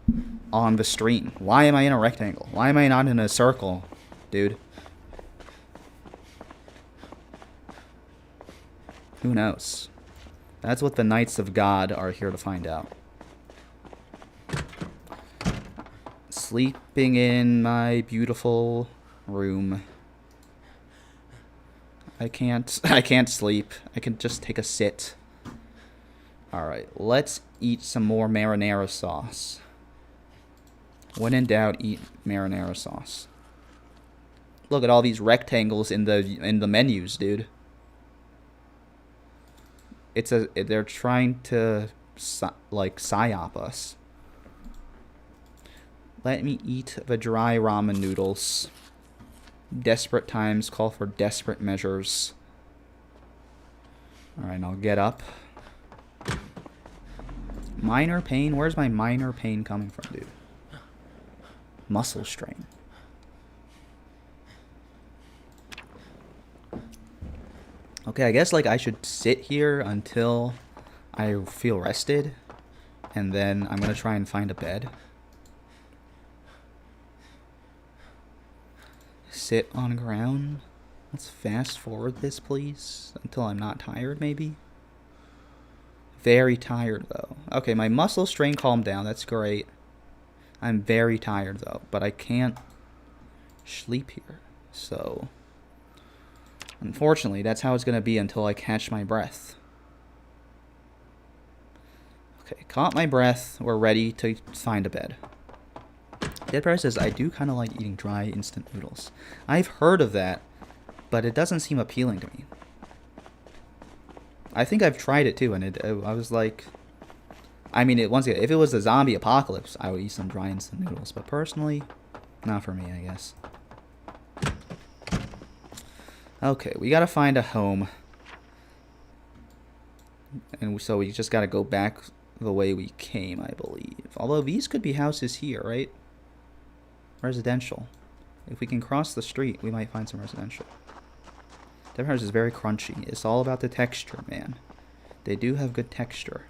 on the stream. Why am I in a rectangle? Why am I not in a circle, dude? Who knows? That's what the Knights of God are here to find out. Sleeping in my beautiful room. I can't sleep. I can just take a sit. Alright, let's eat some more marinara sauce. When in doubt, eat marinara sauce. Look at all these rectangles in the menus, dude. They're trying to like psyop us. Let me eat the dry ramen noodles. Desperate times call for desperate measures. Alright, I'll get up. Minor pain? Where's my minor pain coming from, dude? Muscle strain. Okay, I guess like I should sit here until I feel rested. And then I'm gonna try and find a bed. Sit on ground. Let's fast forward this, please. Until I'm not tired, maybe. Very tired, though. Okay, my muscle strain calmed down. That's great. I'm very tired, though. But I can't sleep here. So, unfortunately, that's how it's going to be until I catch my breath. Okay, caught my breath. We're ready to find a bed. Dead Bear says, I do kind of like eating dry instant noodles. I've heard of that, but it doesn't seem appealing to me. I think I've tried it too, and I was like... I mean, once again, if it was a zombie apocalypse, I would eat some dry instant noodles. But personally, not for me, I guess. Okay, we gotta find a home. And so we just gotta go back the way we came, I believe. Although these could be houses here, right? Residential. If we can cross the street, we might find some residential. Devon House is very crunchy. It's all about the texture, man. They do have good texture.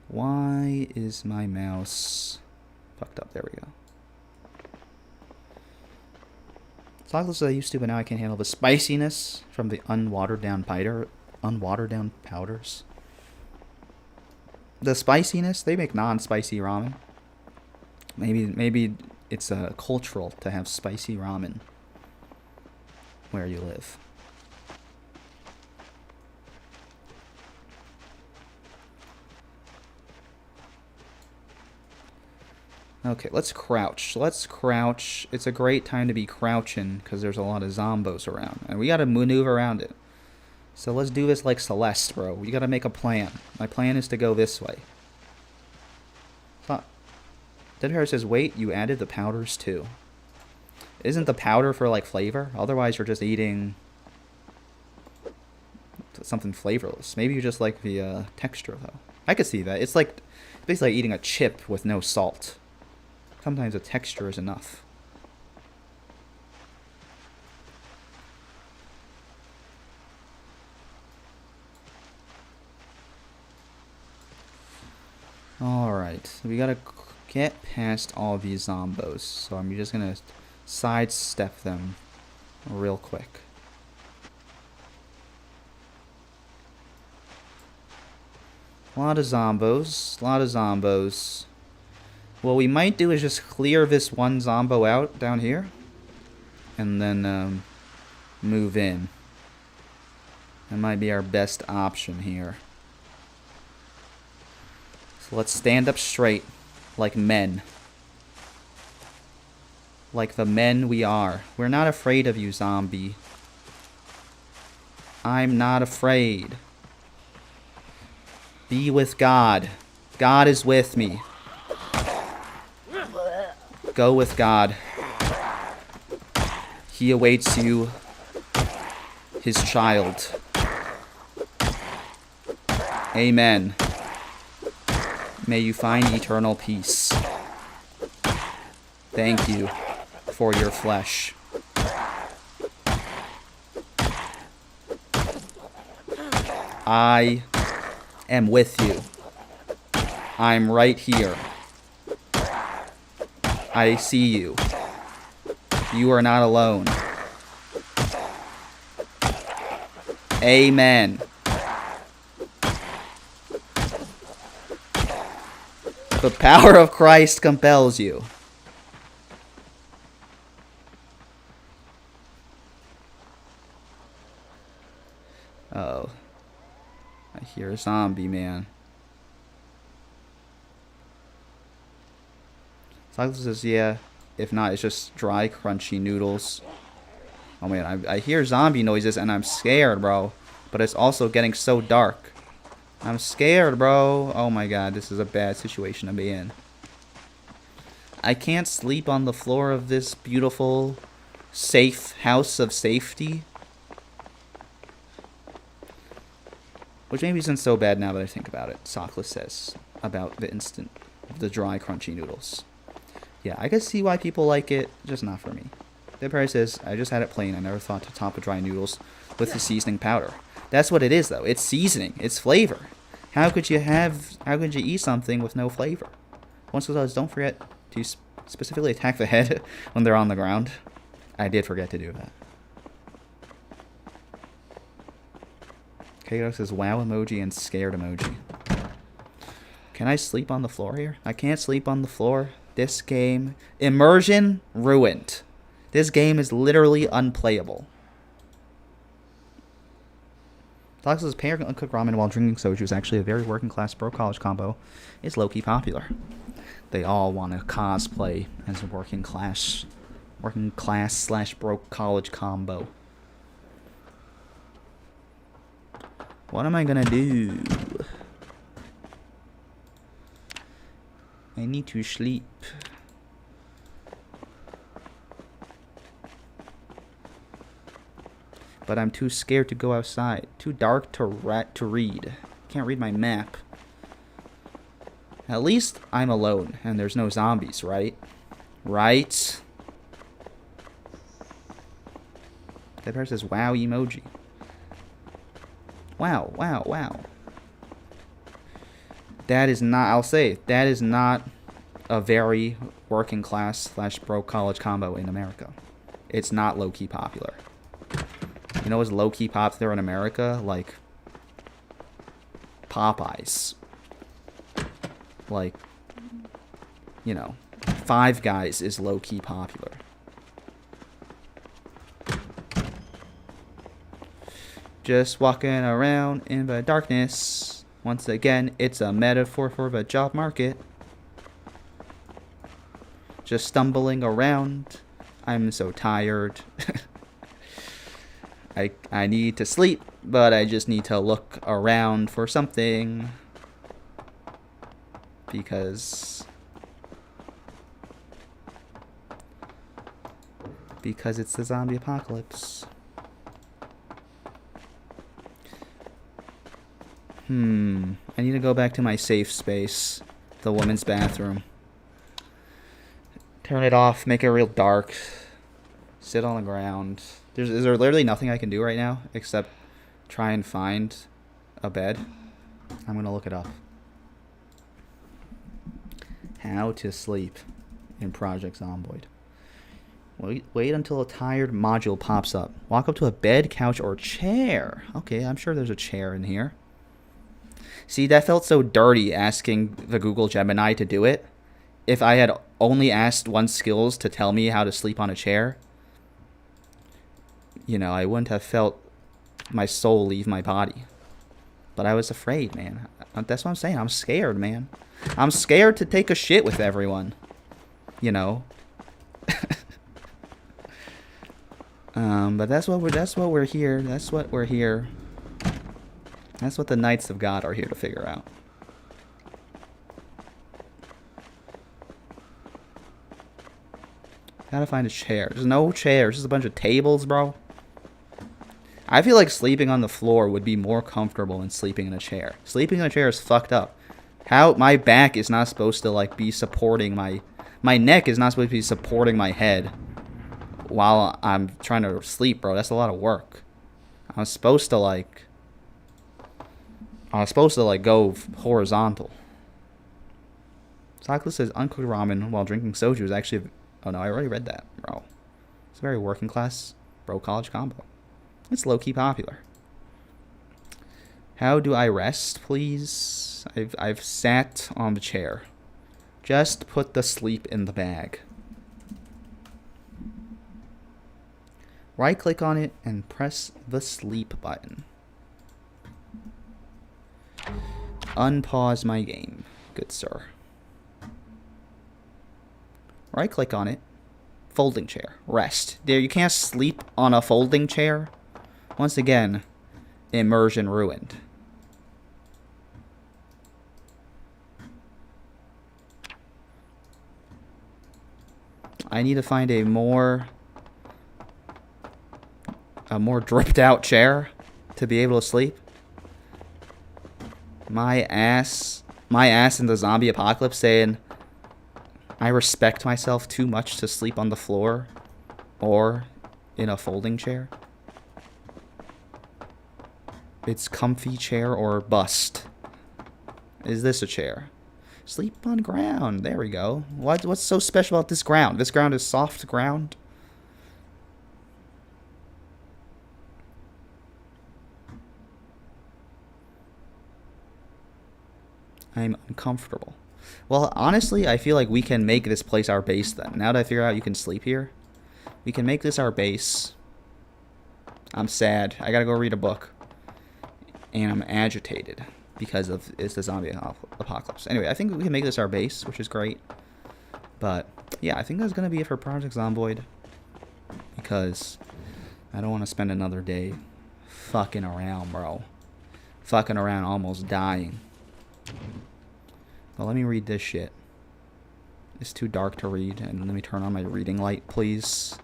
Why is my mouse fucked up? There we go. It's not as I used to, but now I can't handle the spiciness from the unwatered down powders. The spiciness, they make non-spicy ramen. Maybe it's cultural to have spicy ramen where you live. Okay, let's crouch. Let's crouch. It's a great time to be crouching because there's a lot of zombos around. And we gotta maneuver around it. So let's do this like Celeste, bro. We gotta make a plan. My plan is to go this way. Dead Hair says, wait, you added the powders too. Isn't the powder for like flavor? Otherwise you're just eating something flavorless. Maybe you just like the texture though. I could see that. It's like basically like eating a chip with no salt. Sometimes the texture is enough. Alright, we gotta get past all these zombos. So I'm just gonna sidestep them real quick. A lot of zombos. A lot of zombos. What we might do is just clear this one zombo out down here. And then move in. That might be our best option here. So let's stand up straight. Like men. Like the men we are. We're not afraid of you, zombie. I'm not afraid. Be with God. God is with me. Go with God. He awaits you, his child. Amen. May you find eternal peace. Thank you. for your flesh. I am with you. I'm right here. I see you. You are not alone. Amen. The power of Christ compels you. Oh. I hear a zombie, man. Cyclist says, yeah. If not, it's just dry, crunchy noodles. Oh, man. I hear zombie noises, and I'm scared, bro. But it's also getting so dark. I'm scared, bro. Oh, my God. This is a bad situation to be in. I can't sleep on the floor of this beautiful, safe house of safety. Which maybe isn't so bad now that I think about it. Sokla says about the dry, crunchy noodles. Yeah, I can see why people like it, just not for me. The price says, I just had it plain. I never thought to top the dry noodles with the seasoning powder. That's what it is, though. It's seasoning. It's flavor. How could you eat something with no flavor? Once goes, don't forget to specifically attack the head when they're on the ground. I did forget to do that. Kato says wow emoji and scared emoji. Can I sleep on the floor here? I can't sleep on the floor. This game, immersion ruined. This game is literally unplayable. Tox says pairing uncooked ramen while drinking soju is actually a very working class bro college combo. It's low-key popular. They all want to cosplay as a working class / broke college combo. What am I gonna do? I need to sleep. But I'm too scared to go outside. Too dark to read. Can't read my map. At least I'm alone and there's no zombies, right? Right? That person says wow emoji. Wow, wow, wow. That is not, I'll say, that is not a very working class / broke college combo in America. It's not low-key popular. You know what's low-key popular in America? Like, Popeyes. Like, you know, Five Guys is low-key popular. Just walking around in the darkness. Once again, it's a metaphor for the job market. Just stumbling around. I'm so tired. I need to sleep, but I just need to look around for something. Because it's the zombie apocalypse. I need to go back to my safe space, the women's bathroom. Turn it off, make it real dark. Sit on the ground. Is there literally nothing I can do right now except try and find a bed? I'm gonna look it up. How to sleep in Project Zomboid. Wait until a tired module pops up. Walk up to a bed, couch, or chair. Okay, I'm sure there's a chair in here. See, that felt so dirty asking the Google Gemini to do it. If I had only asked One Skills to tell me how to sleep on a chair, you know, I wouldn't have felt my soul leave my body. But I was afraid, man. That's what I'm saying. I'm scared, man. I'm scared to take a shit with everyone. You know. But that's what we're here. That's what we're here. That's what the Knights of God are here to figure out. Gotta find a chair. There's no chairs. There's a bunch of tables, bro. I feel like sleeping on the floor would be more comfortable than sleeping in a chair. Sleeping in a chair is fucked up. How my back is not supposed to like be supporting my neck is not supposed to be supporting my head while I'm trying to sleep, bro. That's a lot of work. I was supposed to like go horizontal. Cyclist says uncooked ramen while drinking soju is actually... Oh no, I already read that, bro. It's a very working class bro college combo. It's low-key popular. How do I rest, please? I've sat on the chair. Just put the sleep in the bag. Right-click on it and press the sleep button. Unpause my game, good sir. Right-click on it. Folding chair. Rest. There, you can't sleep on a folding chair. Once again, immersion ruined. I need to find a more dripped out chair to be able to sleep. My ass in the zombie apocalypse saying I respect myself too much to sleep on the floor or in a folding chair. It's comfy chair or bust. Is this a chair? Sleep on ground. There we go. What's so special about this ground? This ground is soft ground. I'm uncomfortable. Well, honestly, I feel like we can make this place our base then. Now that I figure out you can sleep here, we can make this our base. I'm sad. I gotta go read a book. And I'm agitated because of it's the zombie apocalypse. Anyway, I think we can make this our base, which is great. But, yeah, I think that's gonna be it for Project Zomboid. Because I don't want to spend another day fucking around, bro. Fucking around, almost dying. Well, let me read this shit. It's too dark to read, and let me turn on my reading light, please.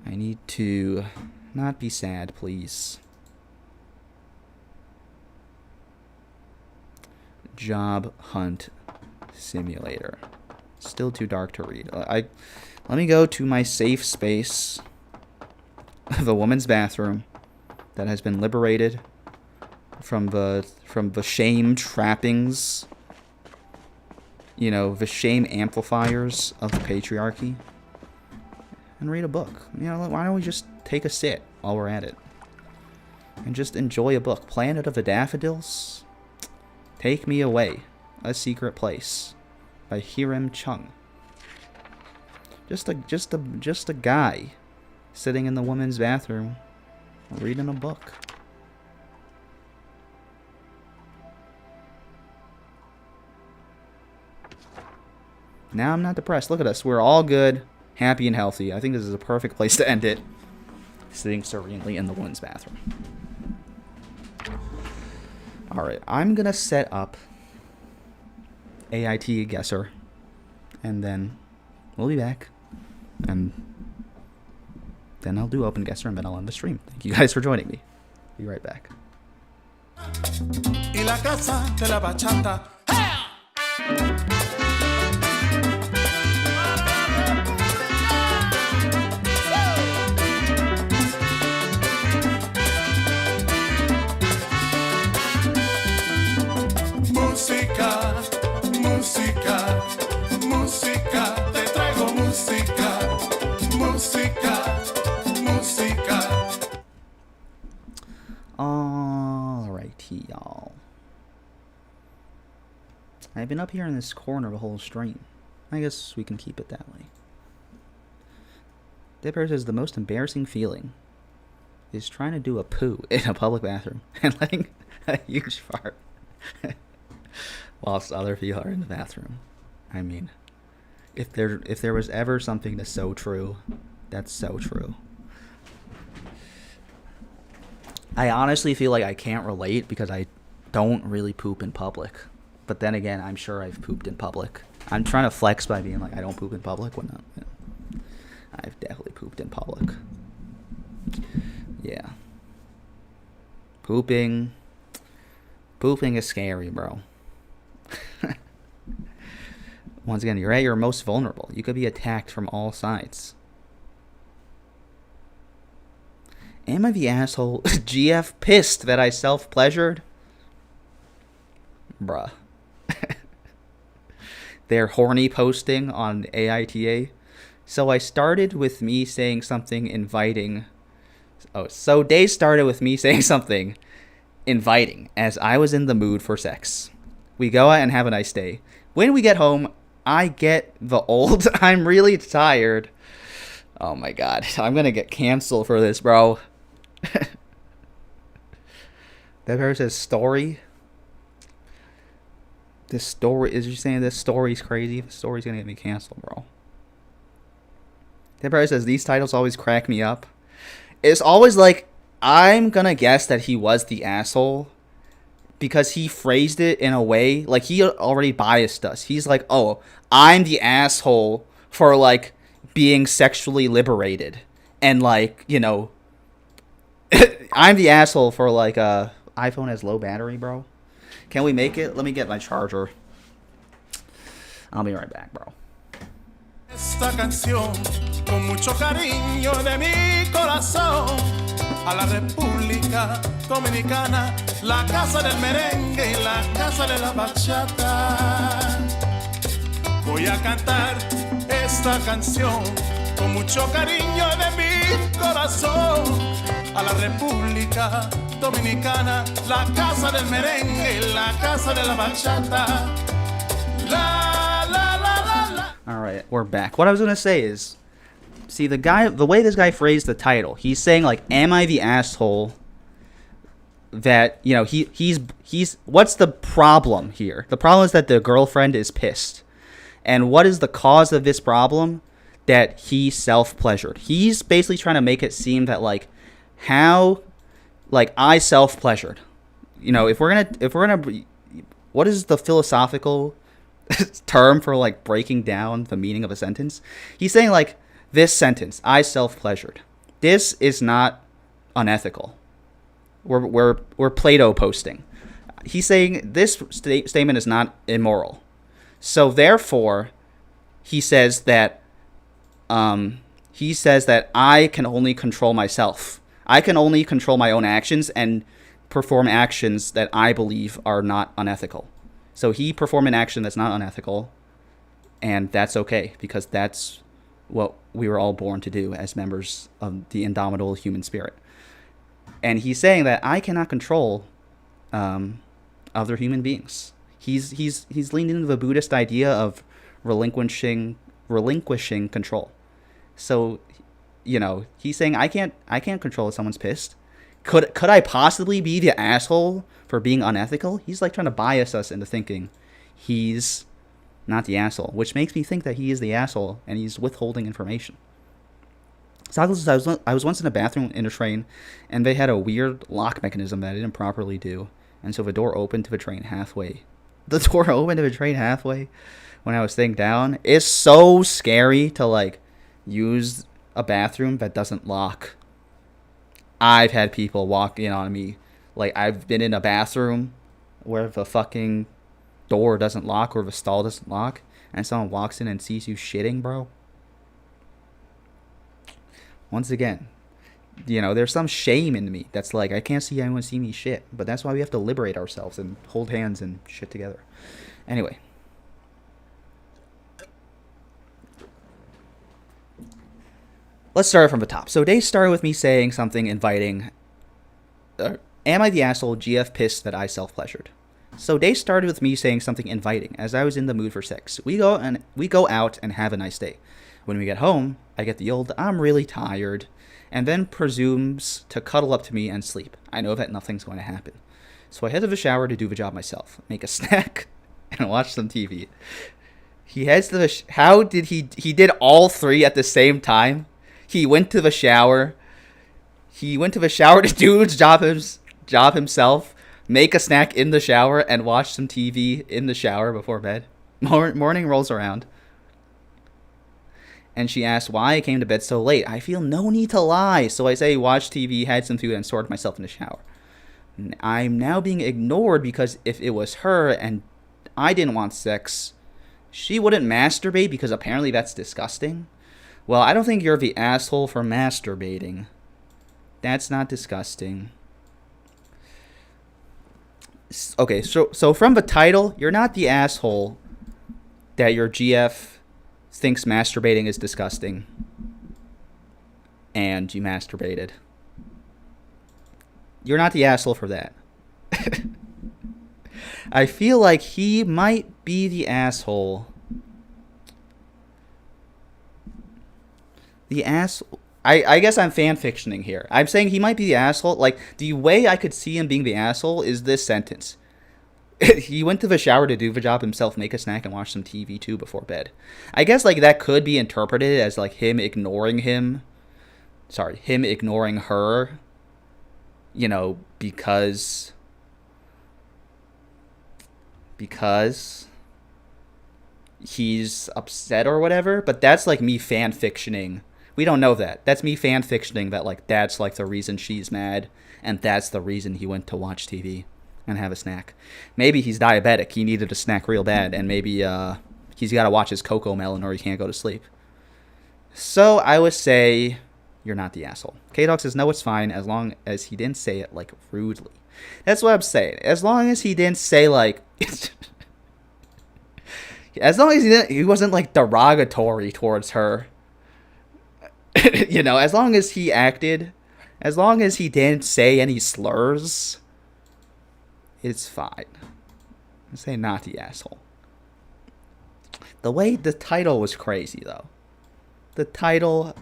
I need to not be sad, please. Job Hunt Simulator. Still too dark to read. Let me go to my safe space, the woman's bathroom that has been liberated from the shame trappings, you know, the shame amplifiers of the patriarchy, and read a book. You know, why don't we just take a sit while we're at it and just enjoy a book? Planet of the Daffodils, Take Me Away, A Secret Place by Hiram Chung. Just a guy sitting in the woman's bathroom reading a book. Now I'm not depressed. Look at us. We're all good, happy, and healthy. I think this is a perfect place to end it. Sitting serenely in the woman's bathroom. Alright, I'm going to set up AIT Guesser. And then we'll be back. And then I'll do Open Guesser and then I'll end the stream. Thank you guys for joining me. Be right back. Y la casa de la bachata. Música, música, música, te traigo música, música, música. Alrighty, y'all. I've been up here in this corner the whole stream. I guess we can keep it that way. Dipper says the most embarrassing feeling is trying to do a poo in a public bathroom and letting a huge fart whilst other people are in the bathroom. I mean, if there was ever something that's so true, that's so true. I honestly feel like I can't relate because I don't really poop in public. But then again, I'm sure I've pooped in public. I'm trying to flex by being like, I don't poop in public when I've definitely pooped in public. Yeah. Pooping is scary, bro. Once again, you're at your most vulnerable. You could be attacked from all sides. Am I the asshole? GF pissed that I self-pleasured? Bruh. They're horny posting on AITA. So I started with me saying something inviting. Oh, so day started with me saying something inviting as I was in the mood for sex. We go out and have a nice day. When we get home, I get the old, I'm really tired. Oh my god, I'm gonna get canceled for this, bro. That person says story. This story, is you saying this story's crazy? The story's gonna get me canceled, bro. That person says these titles always crack me up. It's always like, I'm gonna guess that he was the asshole because he phrased it in a way, like he already biased us. He's like, oh, I'm the asshole for like being sexually liberated. And like, you know, I'm the asshole for like iPhone has low battery, bro. Can we make it? Let me get my charger. I'll be right back, bro. Esta canción con mucho cariño de mi corazón a la República Dominicana, la casa del merengue y la casa de la bachata. Voy a cantar esta canción con mucho cariño de mi corazón a la República Dominicana, la casa del merengue y la casa de la bachata. Alright, we're back. What I was going to say is, see, the way this guy phrased the title, he's saying, like, am I the asshole that, you know, he's, what's the problem here? The problem is that the girlfriend is pissed. And what is the cause of this problem? That he self-pleasured. He's basically trying to make it seem that, like, how, like, I self-pleasured. You know, if we're gonna, what is the philosophical term for like breaking down the meaning of a sentence? He's saying like this sentence, I self-pleasured. This is not unethical. We're Plato posting. He's saying this statement is not immoral. So therefore, he says that I can only control myself. I can only control my own actions and perform actions that I believe are not unethical. So he performed an action that's not unethical, and that's okay, because that's what we were all born to do as members of the indomitable human spirit. And he's saying that I cannot control other human beings. He's leaned into the Buddhist idea of relinquishing control. So, you know, he's saying I can't control if someone's pissed. Could I possibly be the asshole for being unethical? He's like trying to bias us into thinking he's not the asshole, which makes me think that he is the asshole and he's withholding information. Socrates says, I was once in a bathroom in a train, and they had a weird lock mechanism that I didn't properly do, and so the door opened to the train halfway. The door opened to the train halfway when I was sitting down. It's so scary to like use a bathroom that doesn't lock. I've had people walk in on me. Like, I've been in a bathroom where the fucking door doesn't lock or the stall doesn't lock, and someone walks in and sees you shitting, bro. Once again, you know, there's some shame in me that's like, I can't see anyone see me shit. But that's why we have to liberate ourselves and hold hands and shit together. Anyway. Let's start from the top. So day started with me saying something inviting. Am I the asshole? GF pissed that I self-pleasured. So day started with me saying something inviting, as I was in the mood for sex. We go out and have a nice day. When we get home, I get the old, I'm really tired, and then presumes to cuddle up to me and sleep. I know that nothing's going to happen. So I head to the shower to do the job myself, make a snack, and watch some TV. He heads to the, how did he did all three at the same time? He went to the shower. He went to the shower to do his job himself, make a snack in the shower, and watch some TV in the shower before bed. Morning rolls around, and she asks why I came to bed so late. I feel no need to lie, so I say watch TV, had some food, and sorted myself in the shower. I'm now being ignored because if it was her and I didn't want sex, She wouldn't masturbate because apparently that's disgusting. Well, I don't think you're the asshole for masturbating. That's not disgusting. Okay, so from the title, you're not the asshole that your GF thinks masturbating is disgusting. And you masturbated. You're not the asshole for that. I feel like he might be the asshole. The asshole. I guess I'm fan fictioning here. I'm saying he might be the asshole. Like, the way I could see him being the asshole is this sentence. He went to the shower to do the job himself, make a snack, and watch some TV too before bed. I guess, like, that could be interpreted as, like, him ignoring her. You know, because he's upset or whatever. But that's, like, me fan fictioning. We don't know that. That's me fan fictioning that, like, that's, like, the reason she's mad, and that's the reason he went to watch TV and have a snack. Maybe he's diabetic. He needed a snack real bad, and maybe he's got to watch his Cocoa Melon or he can't go to sleep. So I would say you're not the asshole. K-Dog says, no, it's fine, as long as he didn't say it, like, rudely. That's what I'm saying. As long as he didn't say, like... as long as he wasn't, like, derogatory towards her. You know, as long as he didn't say any slurs, it's fine. I say not the asshole. The way the title was crazy, though. The title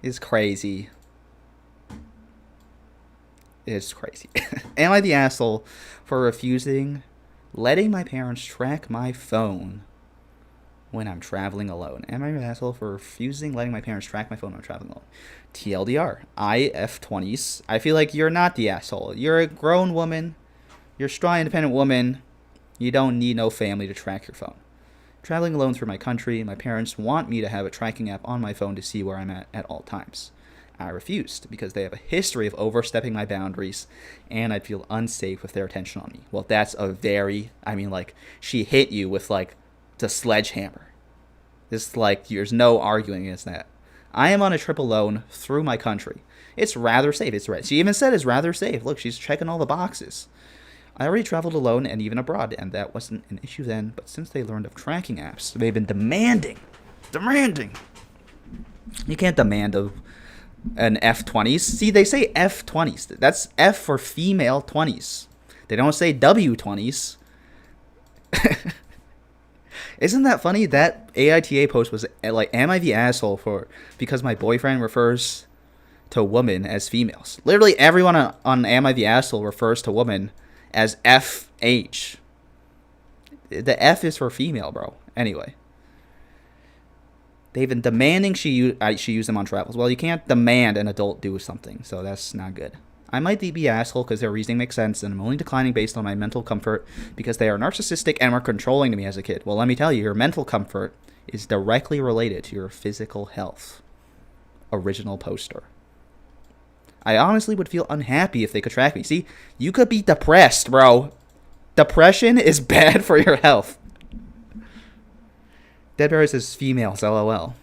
is crazy. It's crazy. Am I the asshole for refusing letting my parents track my phone when I'm traveling alone? Am I an asshole for refusing letting my parents track my phone when I'm traveling alone? TLDR. IF20s. I feel like you're not the asshole. You're a grown woman. You're a strong, independent woman. You don't need no family to track your phone. Traveling alone through my country, my parents want me to have a tracking app on my phone to see where I'm at all times. I refused because they have a history of overstepping my boundaries, and I'd feel unsafe with their attention on me. Well, that's a very... I mean, like, she hit you with, like, the sledgehammer. This, like, there's no arguing against that. I am on a trip alone through my country. It's rather safe. It's right. She even said it's rather safe. Look, she's checking all the boxes. I already traveled alone and even abroad, and that wasn't an issue then, but since they learned of tracking apps, they've been demanding. You can't demand an F20s. See, they say F20s. That's F for female 20s. They don't say W20s. Isn't that funny? That AITA post was like, am I the asshole for because my boyfriend refers to women as females? Literally everyone on Am I the Asshole refers to women as FH. The F is for female, bro. Anyway. They've been demanding she use them on travels. Well, you can't demand an adult do something, so that's not good. I might be asshole because their reasoning makes sense, and I'm only declining based on my mental comfort because they are narcissistic and were controlling to me as a kid. Well, let me tell you, your mental comfort is directly related to your physical health. Original poster. I honestly would feel unhappy if they could track me. See, you could be depressed, bro. Depression is bad for your health. Deadberry says females, LOL.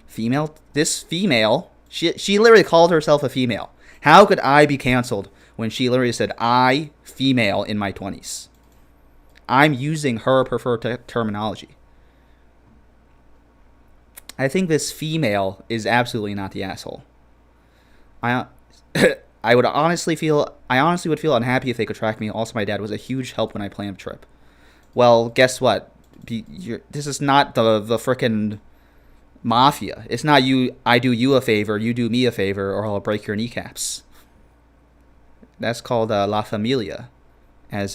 Female? This female, she literally called herself a female. How could I be canceled when she literally said, I, female, in my 20s? I'm using her preferred terminology. I think this female is absolutely not the asshole. I honestly would feel unhappy if they could track me. Also, my dad was a huge help when I planned a trip. Well, guess what? This is not the frickin' mafia. It's not you. I do you a favor, you do me a favor, or I'll break your kneecaps. That's called La Familia, as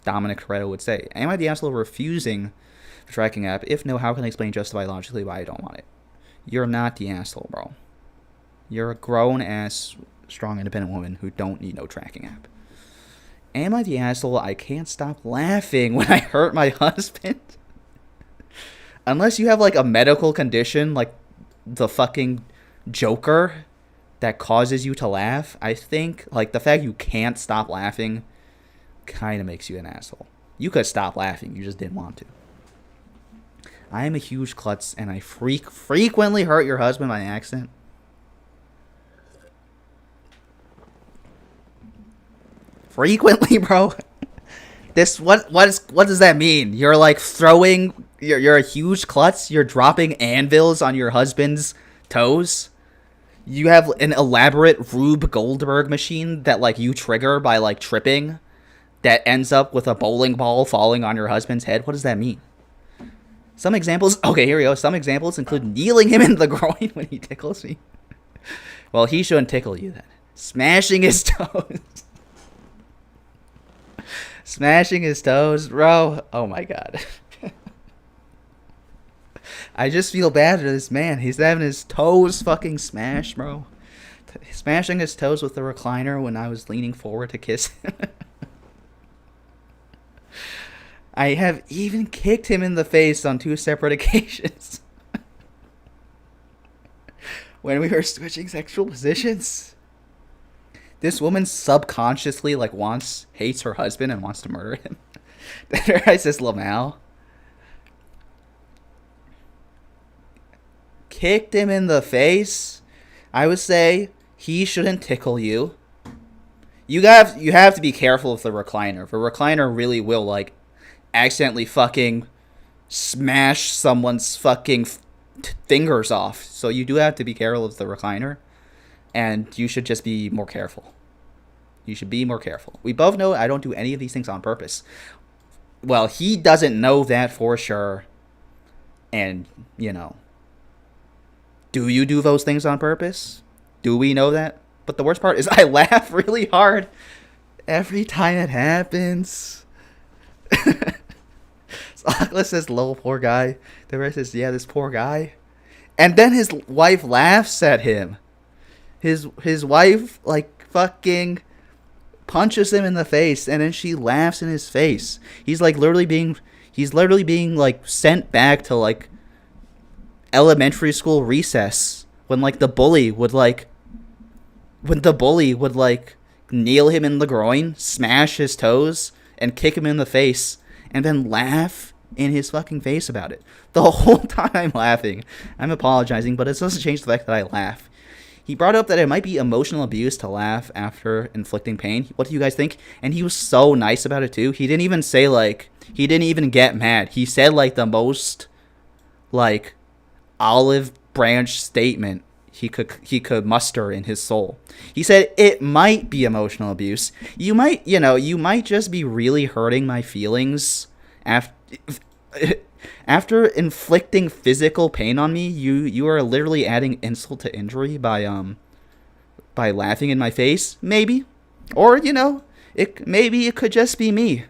Dominic Toretto would say. Am I the asshole refusing the tracking app? If no, how can I explain justify logically why I don't want it? You're not the asshole, bro. You're a grown-ass, strong, independent woman who don't need no tracking app. Am I the asshole? I can't stop laughing when I hurt my husband. Unless you have, like, a medical condition, like the fucking Joker, that causes you to laugh, I think, like, the fact you can't stop laughing kind of makes you an asshole. You could stop laughing, you just didn't want to. I am a huge klutz, and I frequently hurt your husband by accident. Frequently, bro. What does that mean? You're like throwing. You're a huge klutz. You're dropping anvils on your husband's toes. You have an elaborate Rube Goldberg machine that like you trigger by like tripping, that ends up with a bowling ball falling on your husband's head. What does that mean? Some examples. Okay, here we go. Some examples include kneeling him in the groin when he tickles me. Well, he shouldn't tickle you then. Smashing his toes. Smashing his toes, bro. Oh my god. I just feel bad for this man. He's having his toes fucking smashed, bro. Smashing his toes with the recliner when I was leaning forward to kiss him. I have even kicked him in the face on 2 separate occasions. When we were switching sexual positions. This woman subconsciously like hates her husband and wants to murder him. That writes this Lamal. Kicked him in the face. I would say he shouldn't tickle you. You have to be careful with the recliner. The recliner really will like accidentally fucking smash someone's fucking fingers off. So you do have to be careful with the recliner. And you should just be more careful. You should be more careful. We both know I don't do any of these things on purpose. Well, he doesn't know that for sure. And, you know. Do you do those things on purpose? Do we know that? But the worst part is I laugh really hard every time it happens. Socklet says, lol, poor guy. The rest says, yeah, this poor guy. And then his wife laughs at him. His wife, like, fucking punches him in the face, and then she laughs in his face. He's literally being, like, sent back to, like, elementary school recess when, like, the bully would, like, kneel him in the groin, smash his toes, and kick him in the face, and then laugh in his fucking face about it. The whole time I'm laughing. I'm apologizing, but it doesn't change the fact that I laugh. He brought up that it might be emotional abuse to laugh after inflicting pain. What do you guys think? And he was so nice about it too. He didn't even say like, he didn't even get mad. He said like the most like olive branch statement he could muster in his soul. He said it might be emotional abuse. You might just be really hurting my feelings after inflicting physical pain on me. You are literally adding insult to injury by laughing in my face, maybe. Or, maybe it could just be me.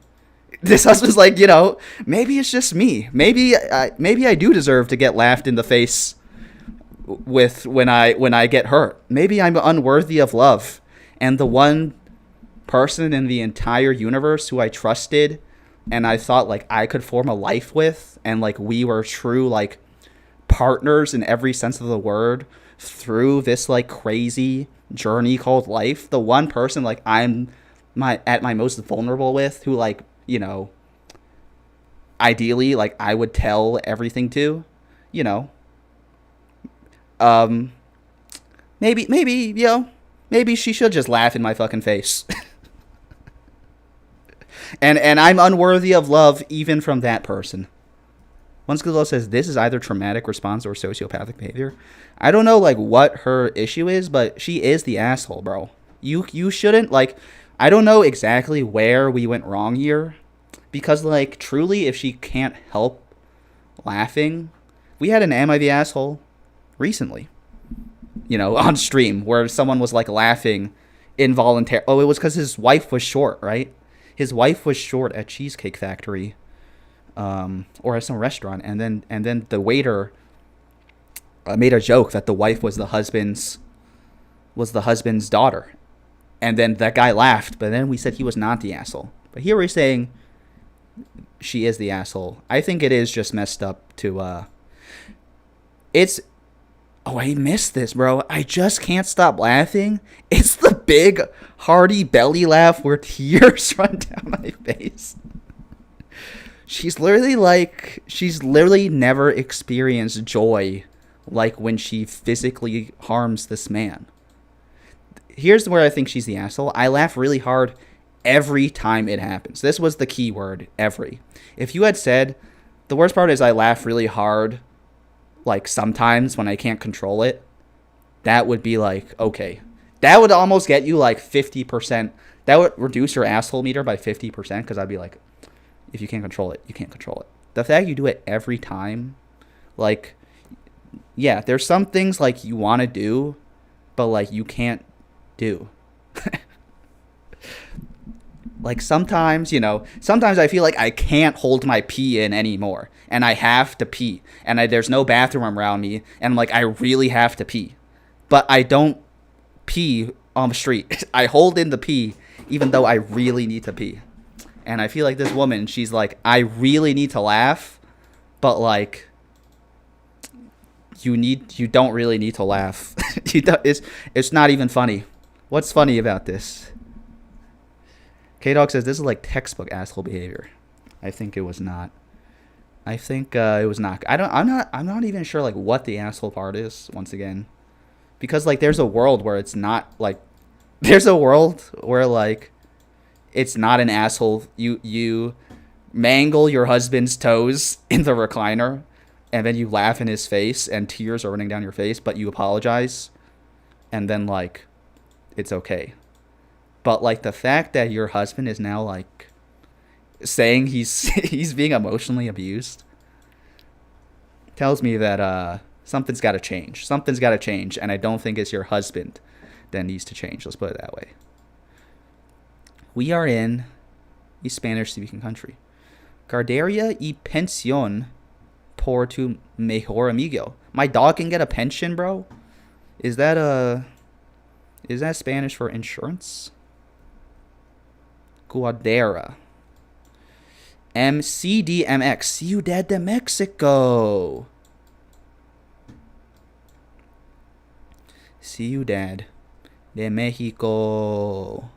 This husband's like, maybe it's just me. Maybe I do deserve to get laughed in the face with when I get hurt. Maybe I'm unworthy of love. And the one person in the entire universe who I trusted and I thought like I could form a life with, and like we were true like partners in every sense of the word through this like crazy journey called life. The one person like I'm at my most vulnerable with, who like, ideally like I would tell everything to, maybe she should just laugh in my fucking face. And I'm unworthy of love even from that person. Once says this is either traumatic response or sociopathic behavior. I don't know like what her issue is, but she is the asshole, bro. You shouldn't like. I don't know exactly where we went wrong here, because like truly, if she can't help laughing, we had an Am I the Asshole recently, on stream where someone was like laughing involuntarily. Oh, it was because his wife was short, right? His wife was short at Cheesecake Factory, or at some restaurant, and then the waiter made a joke that the wife was the husband's daughter, and then that guy laughed. But then we said he was not the asshole. But here we're saying she is the asshole. I think it is just messed up to. It's. Oh, I missed this, bro. I just can't stop laughing. It's the big, hearty belly laugh where tears run down my face. She's literally never experienced joy like when she physically harms this man. Here's where I think she's the asshole. I laugh really hard every time it happens. This was the key word, every. If you had said, the worst part is I laugh really hard, like sometimes when I can't control it, that would be like, okay. That would almost get you like 50%. That would reduce your asshole meter by 50% because I'd be like, if you can't control it, you can't control it. The fact you do it every time, like, yeah, there's some things like you want to do, but like you can't do. Like sometimes, sometimes I feel like I can't hold my pee in anymore and I have to pee and there's no bathroom around me and I'm like, I really have to pee, but I don't pee on the street. I hold in the pee even though I really need to pee. And I feel like this woman, she's like, I really need to laugh, but like, you don't really need to laugh. It's not even funny. What's funny about this? K-Dog says this is like textbook asshole behavior. I think it was not. I think it was not. I'm not even sure like what the asshole part is once again, because like there's a world where it's not like, there's a world where like it's not an asshole. You mangle your husband's toes in the recliner, and then you laugh in his face, and tears are running down your face, but you apologize, and then like it's okay. But like the fact that your husband is now like saying he's being emotionally abused tells me that something's got to change. Something's got to change, and I don't think it's your husband that needs to change. Let's put it that way. We are in a Spanish-speaking country. Guardaría y pensión por tu mejor amigo. My dog can get a pension, bro? Is that Spanish for insurance? Guadera. MCDMX. Ciudad de Mexico. Ciudad de Mexico.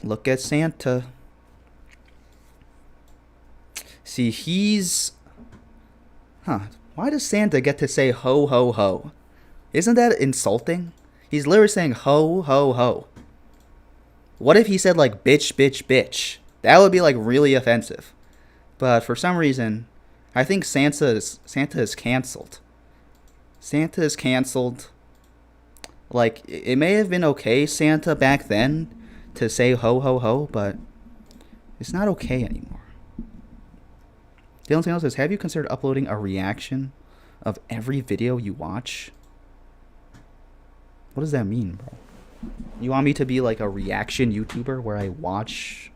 Look at Santa. See, he's... Why does Santa get to say ho, ho, ho? Isn't that insulting? He's literally saying ho, ho, ho. What if he said like bitch, bitch, bitch? That would be like really offensive. But for some reason, I think Santa is canceled. Santa is canceled. Like, it may have been okay, Santa, back then, to say ho, ho, ho, but it's not okay anymore. Dylan Samuel says, have you considered uploading a reaction of every video you watch? What does that mean, bro? You want me to be like a reaction YouTuber where I watch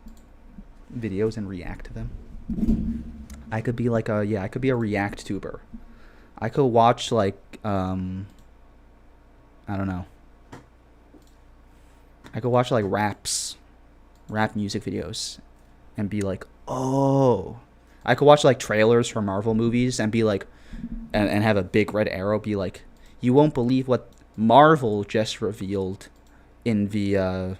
videos and react to them? I could be like I could be a react tuber. I could watch like, I don't know. I could watch like rap music videos and be like, oh. I could watch like trailers for Marvel movies and be like, and have a big red arrow be like, you won't believe what Marvel just revealed in the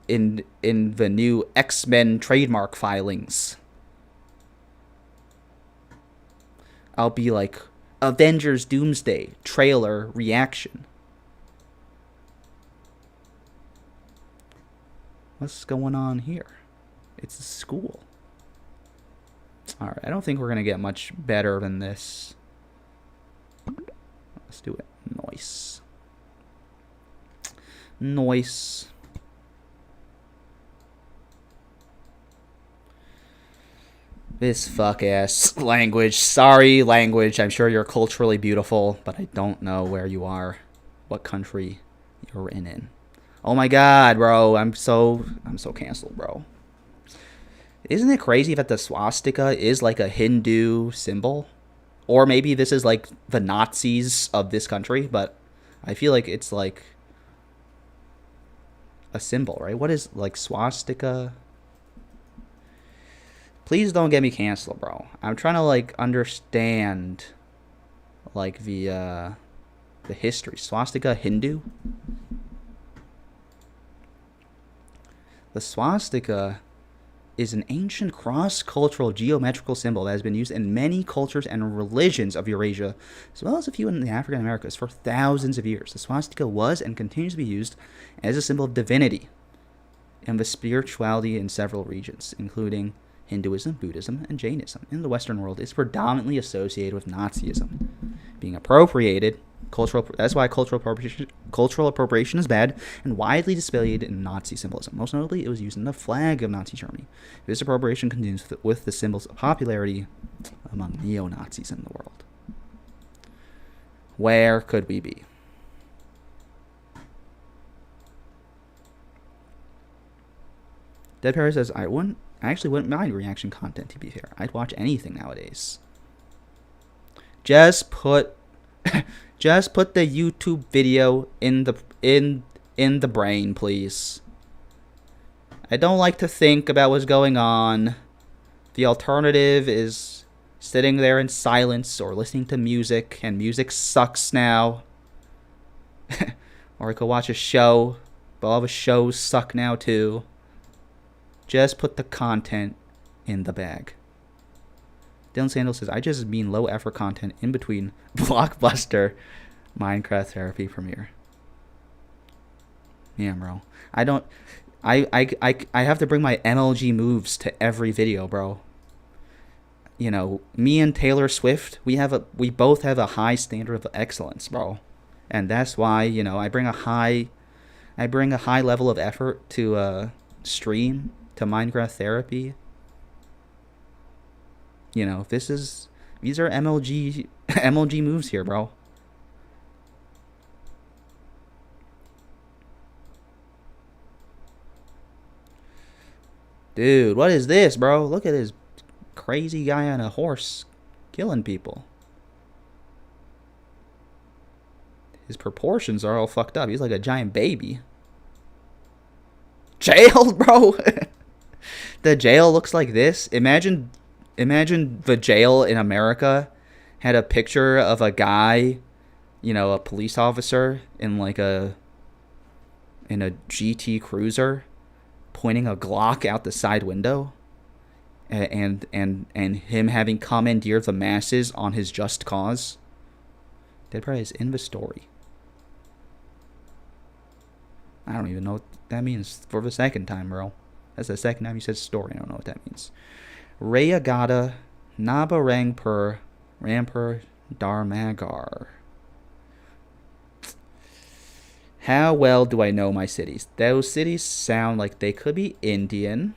new X-Men trademark filings. I'll be like, Avengers Doomsday trailer reaction. What's going on here? It's a school. Alright, I don't think we're going to get much better than this. Let's do it. Nice. Nice. This fuck-ass language. Sorry, language. I'm sure you're culturally beautiful, but I don't know where you are. What country you're in. Oh my god, bro. I'm so canceled, bro. Isn't it crazy that the swastika is like a Hindu symbol? Or maybe this is like the Nazis of this country, but I feel like it's like a symbol, right? What is like swastika? Please don't get me canceled, bro. I'm trying to like understand like the history. Swastika Hindu? The swastika is an ancient cross-cultural geometrical symbol that has been used in many cultures and religions of Eurasia, as well as a few in the African Americas, for thousands of years. The swastika was and continues to be used as a symbol of divinity and of spirituality in several regions, including Hinduism, Buddhism, and Jainism. In the Western world, it's predominantly associated with Nazism, being appropriated. That's why cultural appropriation is bad and widely displayed in Nazi symbolism. Most notably, it was used in the flag of Nazi Germany. This appropriation continues with the symbol's popularity among neo-Nazis in the world. Where could we be? Dead Parrot says, I actually wouldn't mind reaction content, to be fair. I'd watch anything nowadays. Just put the YouTube video in the brain, please. I don't like to think about what's going on. The alternative is sitting there in silence or listening to music, and music sucks now. Or I could watch a show, but all the shows suck now too. Just put the content in the bag. Dylan Sandals says, I just mean low effort content in between blockbuster Minecraft therapy premiere. Yeah, bro. I have to bring my MLG moves to every video, bro. You know, me and Taylor Swift, we both have a high standard of excellence, bro. And that's why, you know, I bring a high level of effort to stream to Minecraft therapy. You know, these are MLG moves here, bro. Dude, what is this, bro? Look at this crazy guy on a horse killing people. His proportions are all fucked up. He's like a giant baby. Jailed, bro. The jail looks like this. Imagine the jail in America had a picture of a guy, you know, a police officer in a GT Cruiser, pointing a Glock out the side window, and him having commandeered the masses on his just cause. Dead Prey is in the story. I don't even know what that means for the second time, bro. That's the second time you said story. I don't know what that means. Rayagata Nabarangpur Rampur Darmagar. How well do I know my cities? Those cities sound like they could be Indian.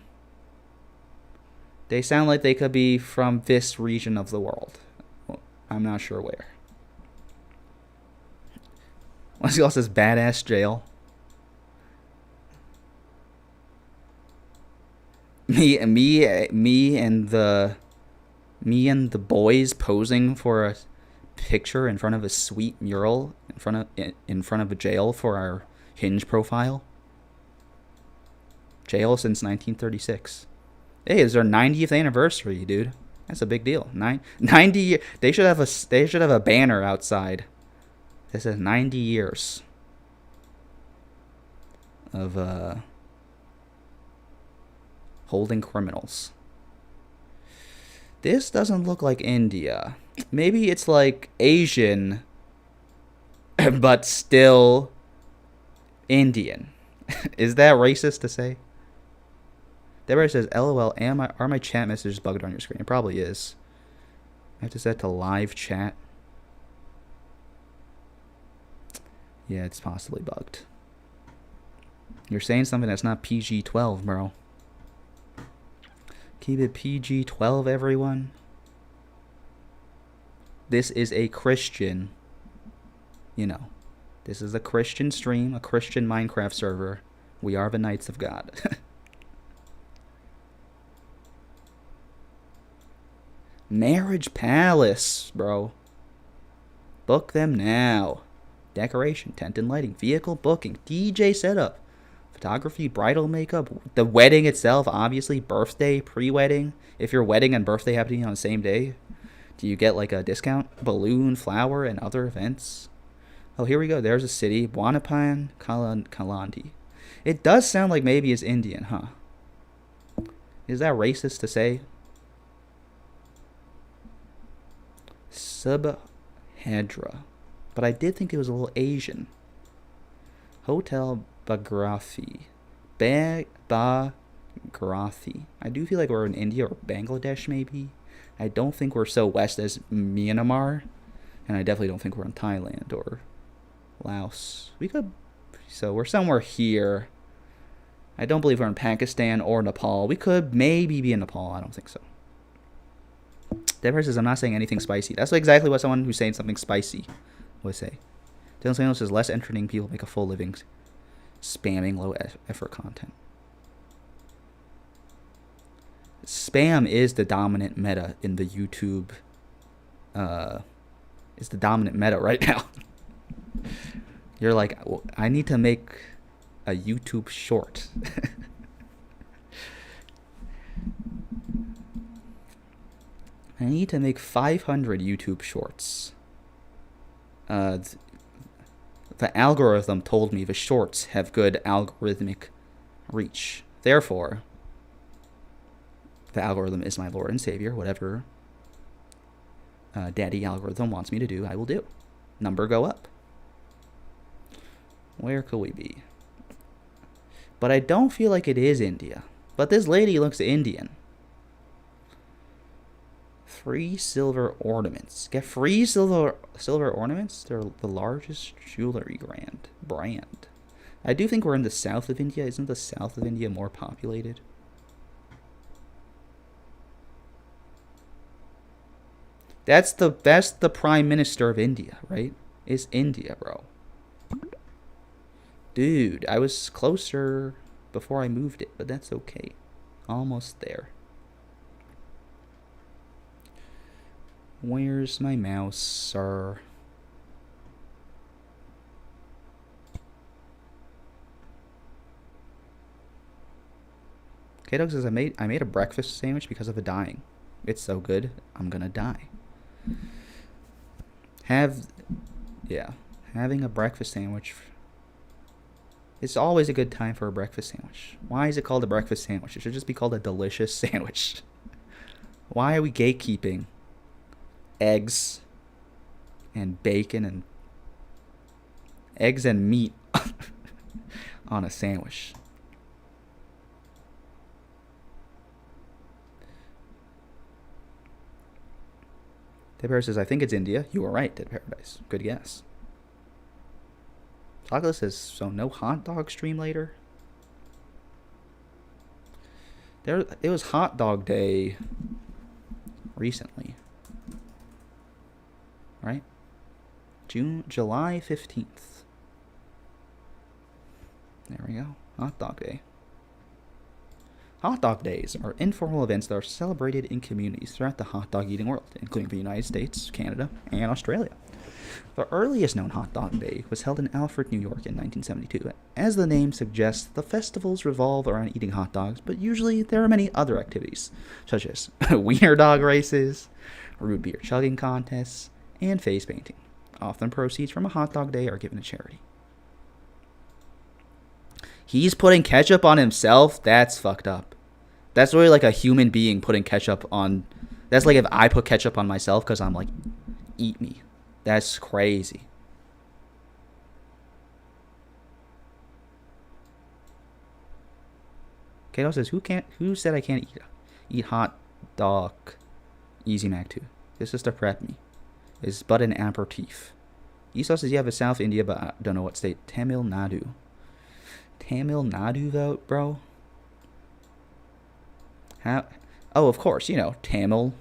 They sound like they could be from this region of the world. Well, I'm not sure where. Once he also says badass jail. Me and the boys posing for a picture in front of a sweet mural in front of a jail for our Hinge profile. Jail since 1936. Hey, it's our 90th anniversary, dude. That's a big deal. 90. They should have a banner outside that says 90 years of holding criminals. This doesn't look like India. Maybe it's like Asian, but still Indian. Is that racist to say? Deborah says, LOL, are my chat messages bugged on your screen? It probably is. I have to set to live chat. Yeah, it's possibly bugged. You're saying something that's not PG-12, bro. Keep it PG-12, everyone. This is a Christian, you know, this is a Christian stream, a Christian Minecraft server. We are the Knights of God. Marriage Palace, bro. Book them now. Decoration, tent and lighting, vehicle booking, DJ setup, photography, bridal makeup, the wedding itself, obviously, birthday, pre-wedding. If your wedding and birthday happening on the same day, do you get like a discount? Balloon, flower, and other events. Oh, here we go. There's a city, Buanapan, Kalandi. It does sound like maybe it's Indian, huh? Is that racist to say? Subhadra. But I did think it was a little Asian. Hotel Bagrathi. Bagrathi. I do feel like we're in India or Bangladesh, maybe. I don't think we're so west as Myanmar. And I definitely don't think we're in Thailand or Laos. We could... So we're somewhere here. I don't believe we're in Pakistan or Nepal. We could maybe be in Nepal. I don't think so. Dead says, I'm not saying anything spicy. That's exactly what someone who's saying something spicy would say. Dylan Samuels says, less entertaining people make a full living spamming low effort content. Spam is the dominant meta in the YouTube. Is the dominant meta right now. You're like, well, I need to make a YouTube short. I need to make 500 YouTube shorts. The algorithm told me the shorts have good algorithmic reach. Therefore, the algorithm is my Lord and Savior. Whatever daddy algorithm wants me to do, I will do. Number go up. Where could we be? But I don't feel like it is India. But this lady looks Indian. Free silver ornaments. Get free silver ornaments? They're the largest jewelry brand. I do think we're in the south of India. Isn't the south of India more populated? That's the prime minister of India, right? It's India, bro. Dude, I was closer before I moved it, but that's okay. Almost there. Where's my mouse, sir? K-Dog says, I made a breakfast sandwich because of the dying. It's so good, I'm gonna die. Having a breakfast sandwich. It's always a good time for a breakfast sandwich. Why is it called a breakfast sandwich? It should just be called a delicious sandwich. Why are we gatekeeping eggs and bacon and eggs and meat on a sandwich? Dead Paradise says, I think it's India. You were right, Dead Paradise. Good guess. Chocolate says, so no hot dog stream later? It was hot dog day recently. Right? July 15th. There we go. Hot dog day. Hot dog days are informal events that are celebrated in communities throughout the hot dog eating world, including the United States, Canada, and Australia. The earliest known hot dog day was held in Alfred, New York in 1972. As the name suggests, the festivals revolve around eating hot dogs, but usually there are many other activities, such as wiener dog races, root beer chugging contests, and face painting. Often proceeds from a hot dog day are given to charity. He's putting ketchup on himself? That's fucked up. That's really like a human being putting ketchup on... That's like if I put ketchup on myself because I'm like, eat me. That's crazy. Kato says, who said I can't eat hot dog? Easy Mac 2. This is to prep me. It's but an aperitif. Esau says you have a South India, but I don't know what state. Tamil Nadu. Tamil Nadu, though, bro? How? Oh, of course, you know, Tamil,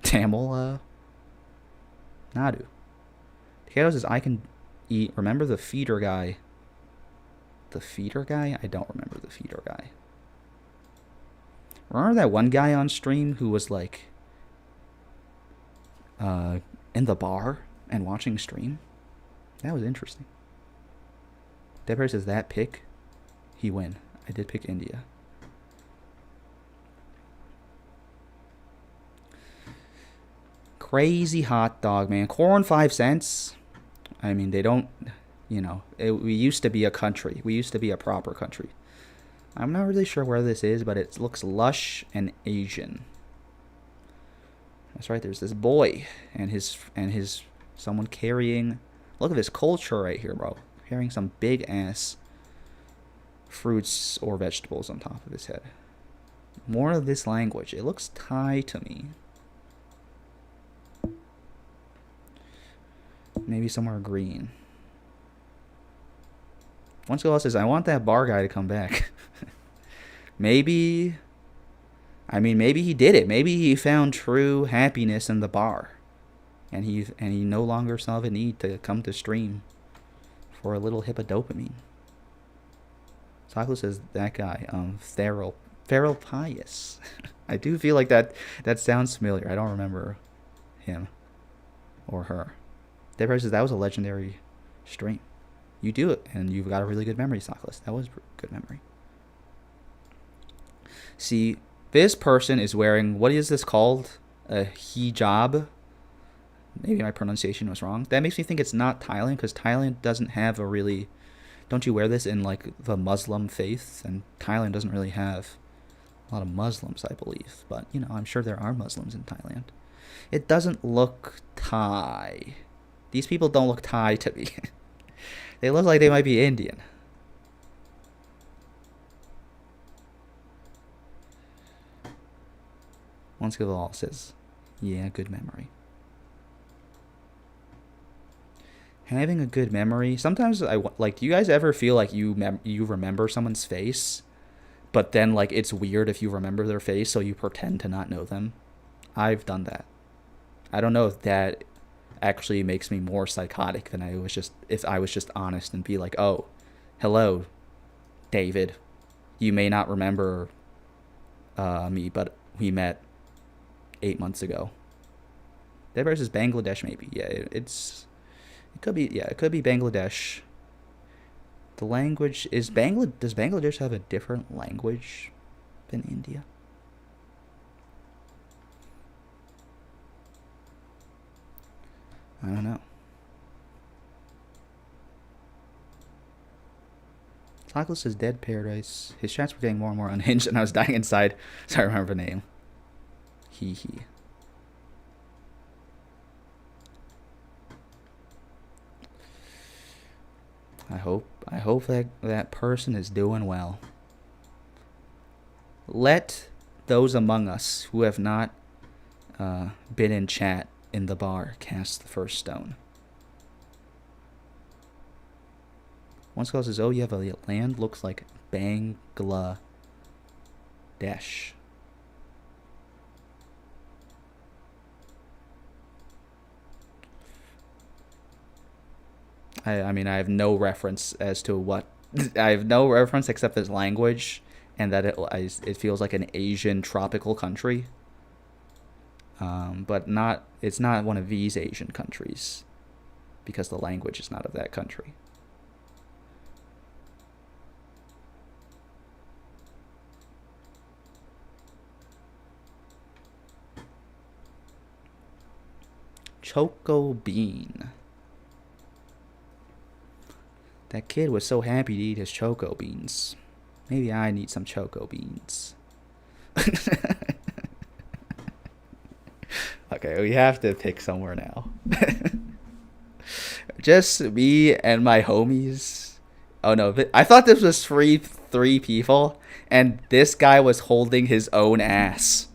Nadu. Kato says I can eat. Remember the feeder guy? The feeder guy? I don't remember the feeder guy. Remember that one guy on stream who was like in the bar and watching stream? That was interesting. Deborah says that pick, he win. I did pick India. Crazy hot dog, man. Corn 5 cents. I mean, they don't we used to be a country. We used to be a proper country. I'm not really sure where this is, but it looks lush and Asian. That's right. There's this boy and his someone carrying. Look at this culture right here, bro. Carrying some big ass fruits or vegetables on top of his head. More of this language. It looks Thai to me. Maybe somewhere green. Once girl says, I want that bar guy to come back. Maybe he did it. Maybe he found true happiness in the bar. And he no longer saw the need to come to stream for a little hit of dopamine. Sakura says that guy, Feral Pious. I do feel like that sounds familiar. I don't remember him or her. Deborah says that was a legendary stream. You do it, and you've got a really good memory, Sakura. That was a good memory. See, this person is wearing, what is this called? A hijab. Maybe my pronunciation was wrong. That makes me think it's not Thailand, because Thailand doesn't have a really... Don't you wear this in, like, the Muslim faith? And Thailand doesn't really have a lot of Muslims, I believe. But, I'm sure there are Muslims in Thailand. It doesn't look Thai. These people don't look Thai to me. They look like they might be Indian. Once give all says, yeah, good memory. Having a good memory. Sometimes do you guys ever feel like you remember someone's face, but then like it's weird if you remember their face, so you pretend to not know them? I've done that. I don't know if that actually makes me more psychotic than if I was just honest and be like, oh, hello, David. You may not remember me, but we met 8 months ago. That versus Bangladesh, maybe. Yeah, it could be. Yeah, it could be Bangladesh. The language is Does Bangladesh have a different language than India? I don't know. Tacos is dead paradise. His chats were getting more and more unhinged, and I was dying inside. So I remember the name. Hee. I hope that person is doing well. Let those among us who have not been in chat in the bar cast the first stone. One skull says, oh, you have a land looks like Bangladesh. I mean, I have no reference as to what... I have no reference except this language, and that it feels like an Asian tropical country. But it's not one of these Asian countries, because the language is not of that country. Choco Bean. That kid was so happy to eat his choco beans. Maybe I need some choco beans. Okay, we have to pick somewhere now. Just me and my homies. Oh no, I thought this was three people, and this guy was holding his own ass.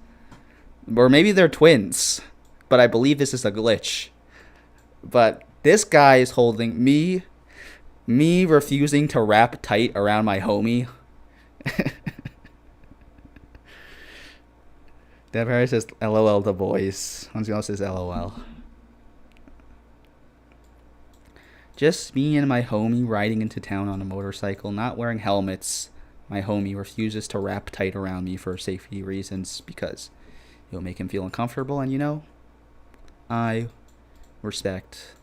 Or maybe they're twins, but I believe this is a glitch. But this guy is holding me refusing to wrap tight around my homie. Deborah says LOL the boys. Hansi says LOL. Just me and my homie riding into town on a motorcycle, not wearing helmets. My homie refuses to wrap tight around me for safety reasons because it'll make him feel uncomfortable, and I respect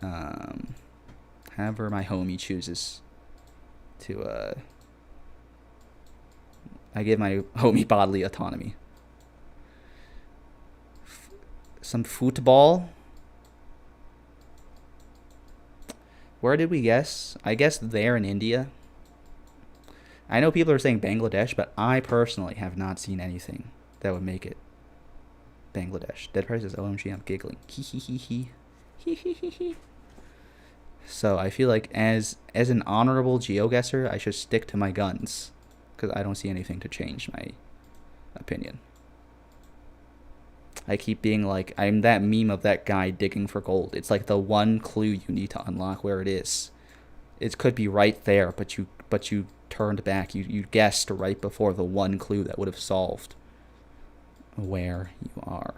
however my homie chooses to I give my homie bodily autonomy. Some football. Where did we guess? I guess there in India. I know people are saying Bangladesh, but I personally have not seen anything that would make it Bangladesh. Dead Price says, OMG, I'm giggling. Hee hee hee hee. Hee hee hee hee. So I feel like as an honorable geoguesser, I should stick to my guns. Because I don't see anything to change my opinion. I keep being like, I'm that meme of that guy digging for gold. It's like the one clue you need to unlock where it is. It could be right there, but you turned back. You guessed right before the one clue that would have solved where you are.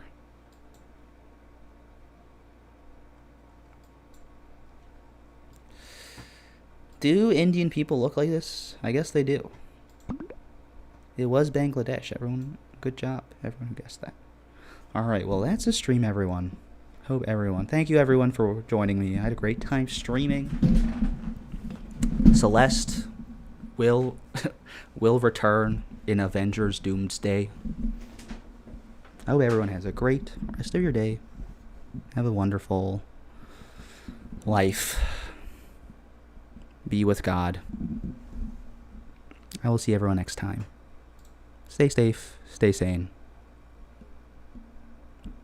Do Indian people look like this? I guess they do. It was Bangladesh. Everyone, good job. Everyone who guessed that. Alright, well, that's a stream, everyone. Thank you, everyone, for joining me. I had a great time streaming. Celeste will return in Avengers Doomsday. I hope everyone has a great rest of your day. Have a wonderful life. Be with God. I will see everyone next time. Stay safe. Stay sane.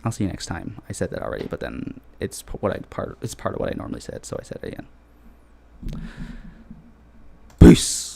I'll see you next time. I said that already, but then it's part of what I normally said, so I said it again. Peace.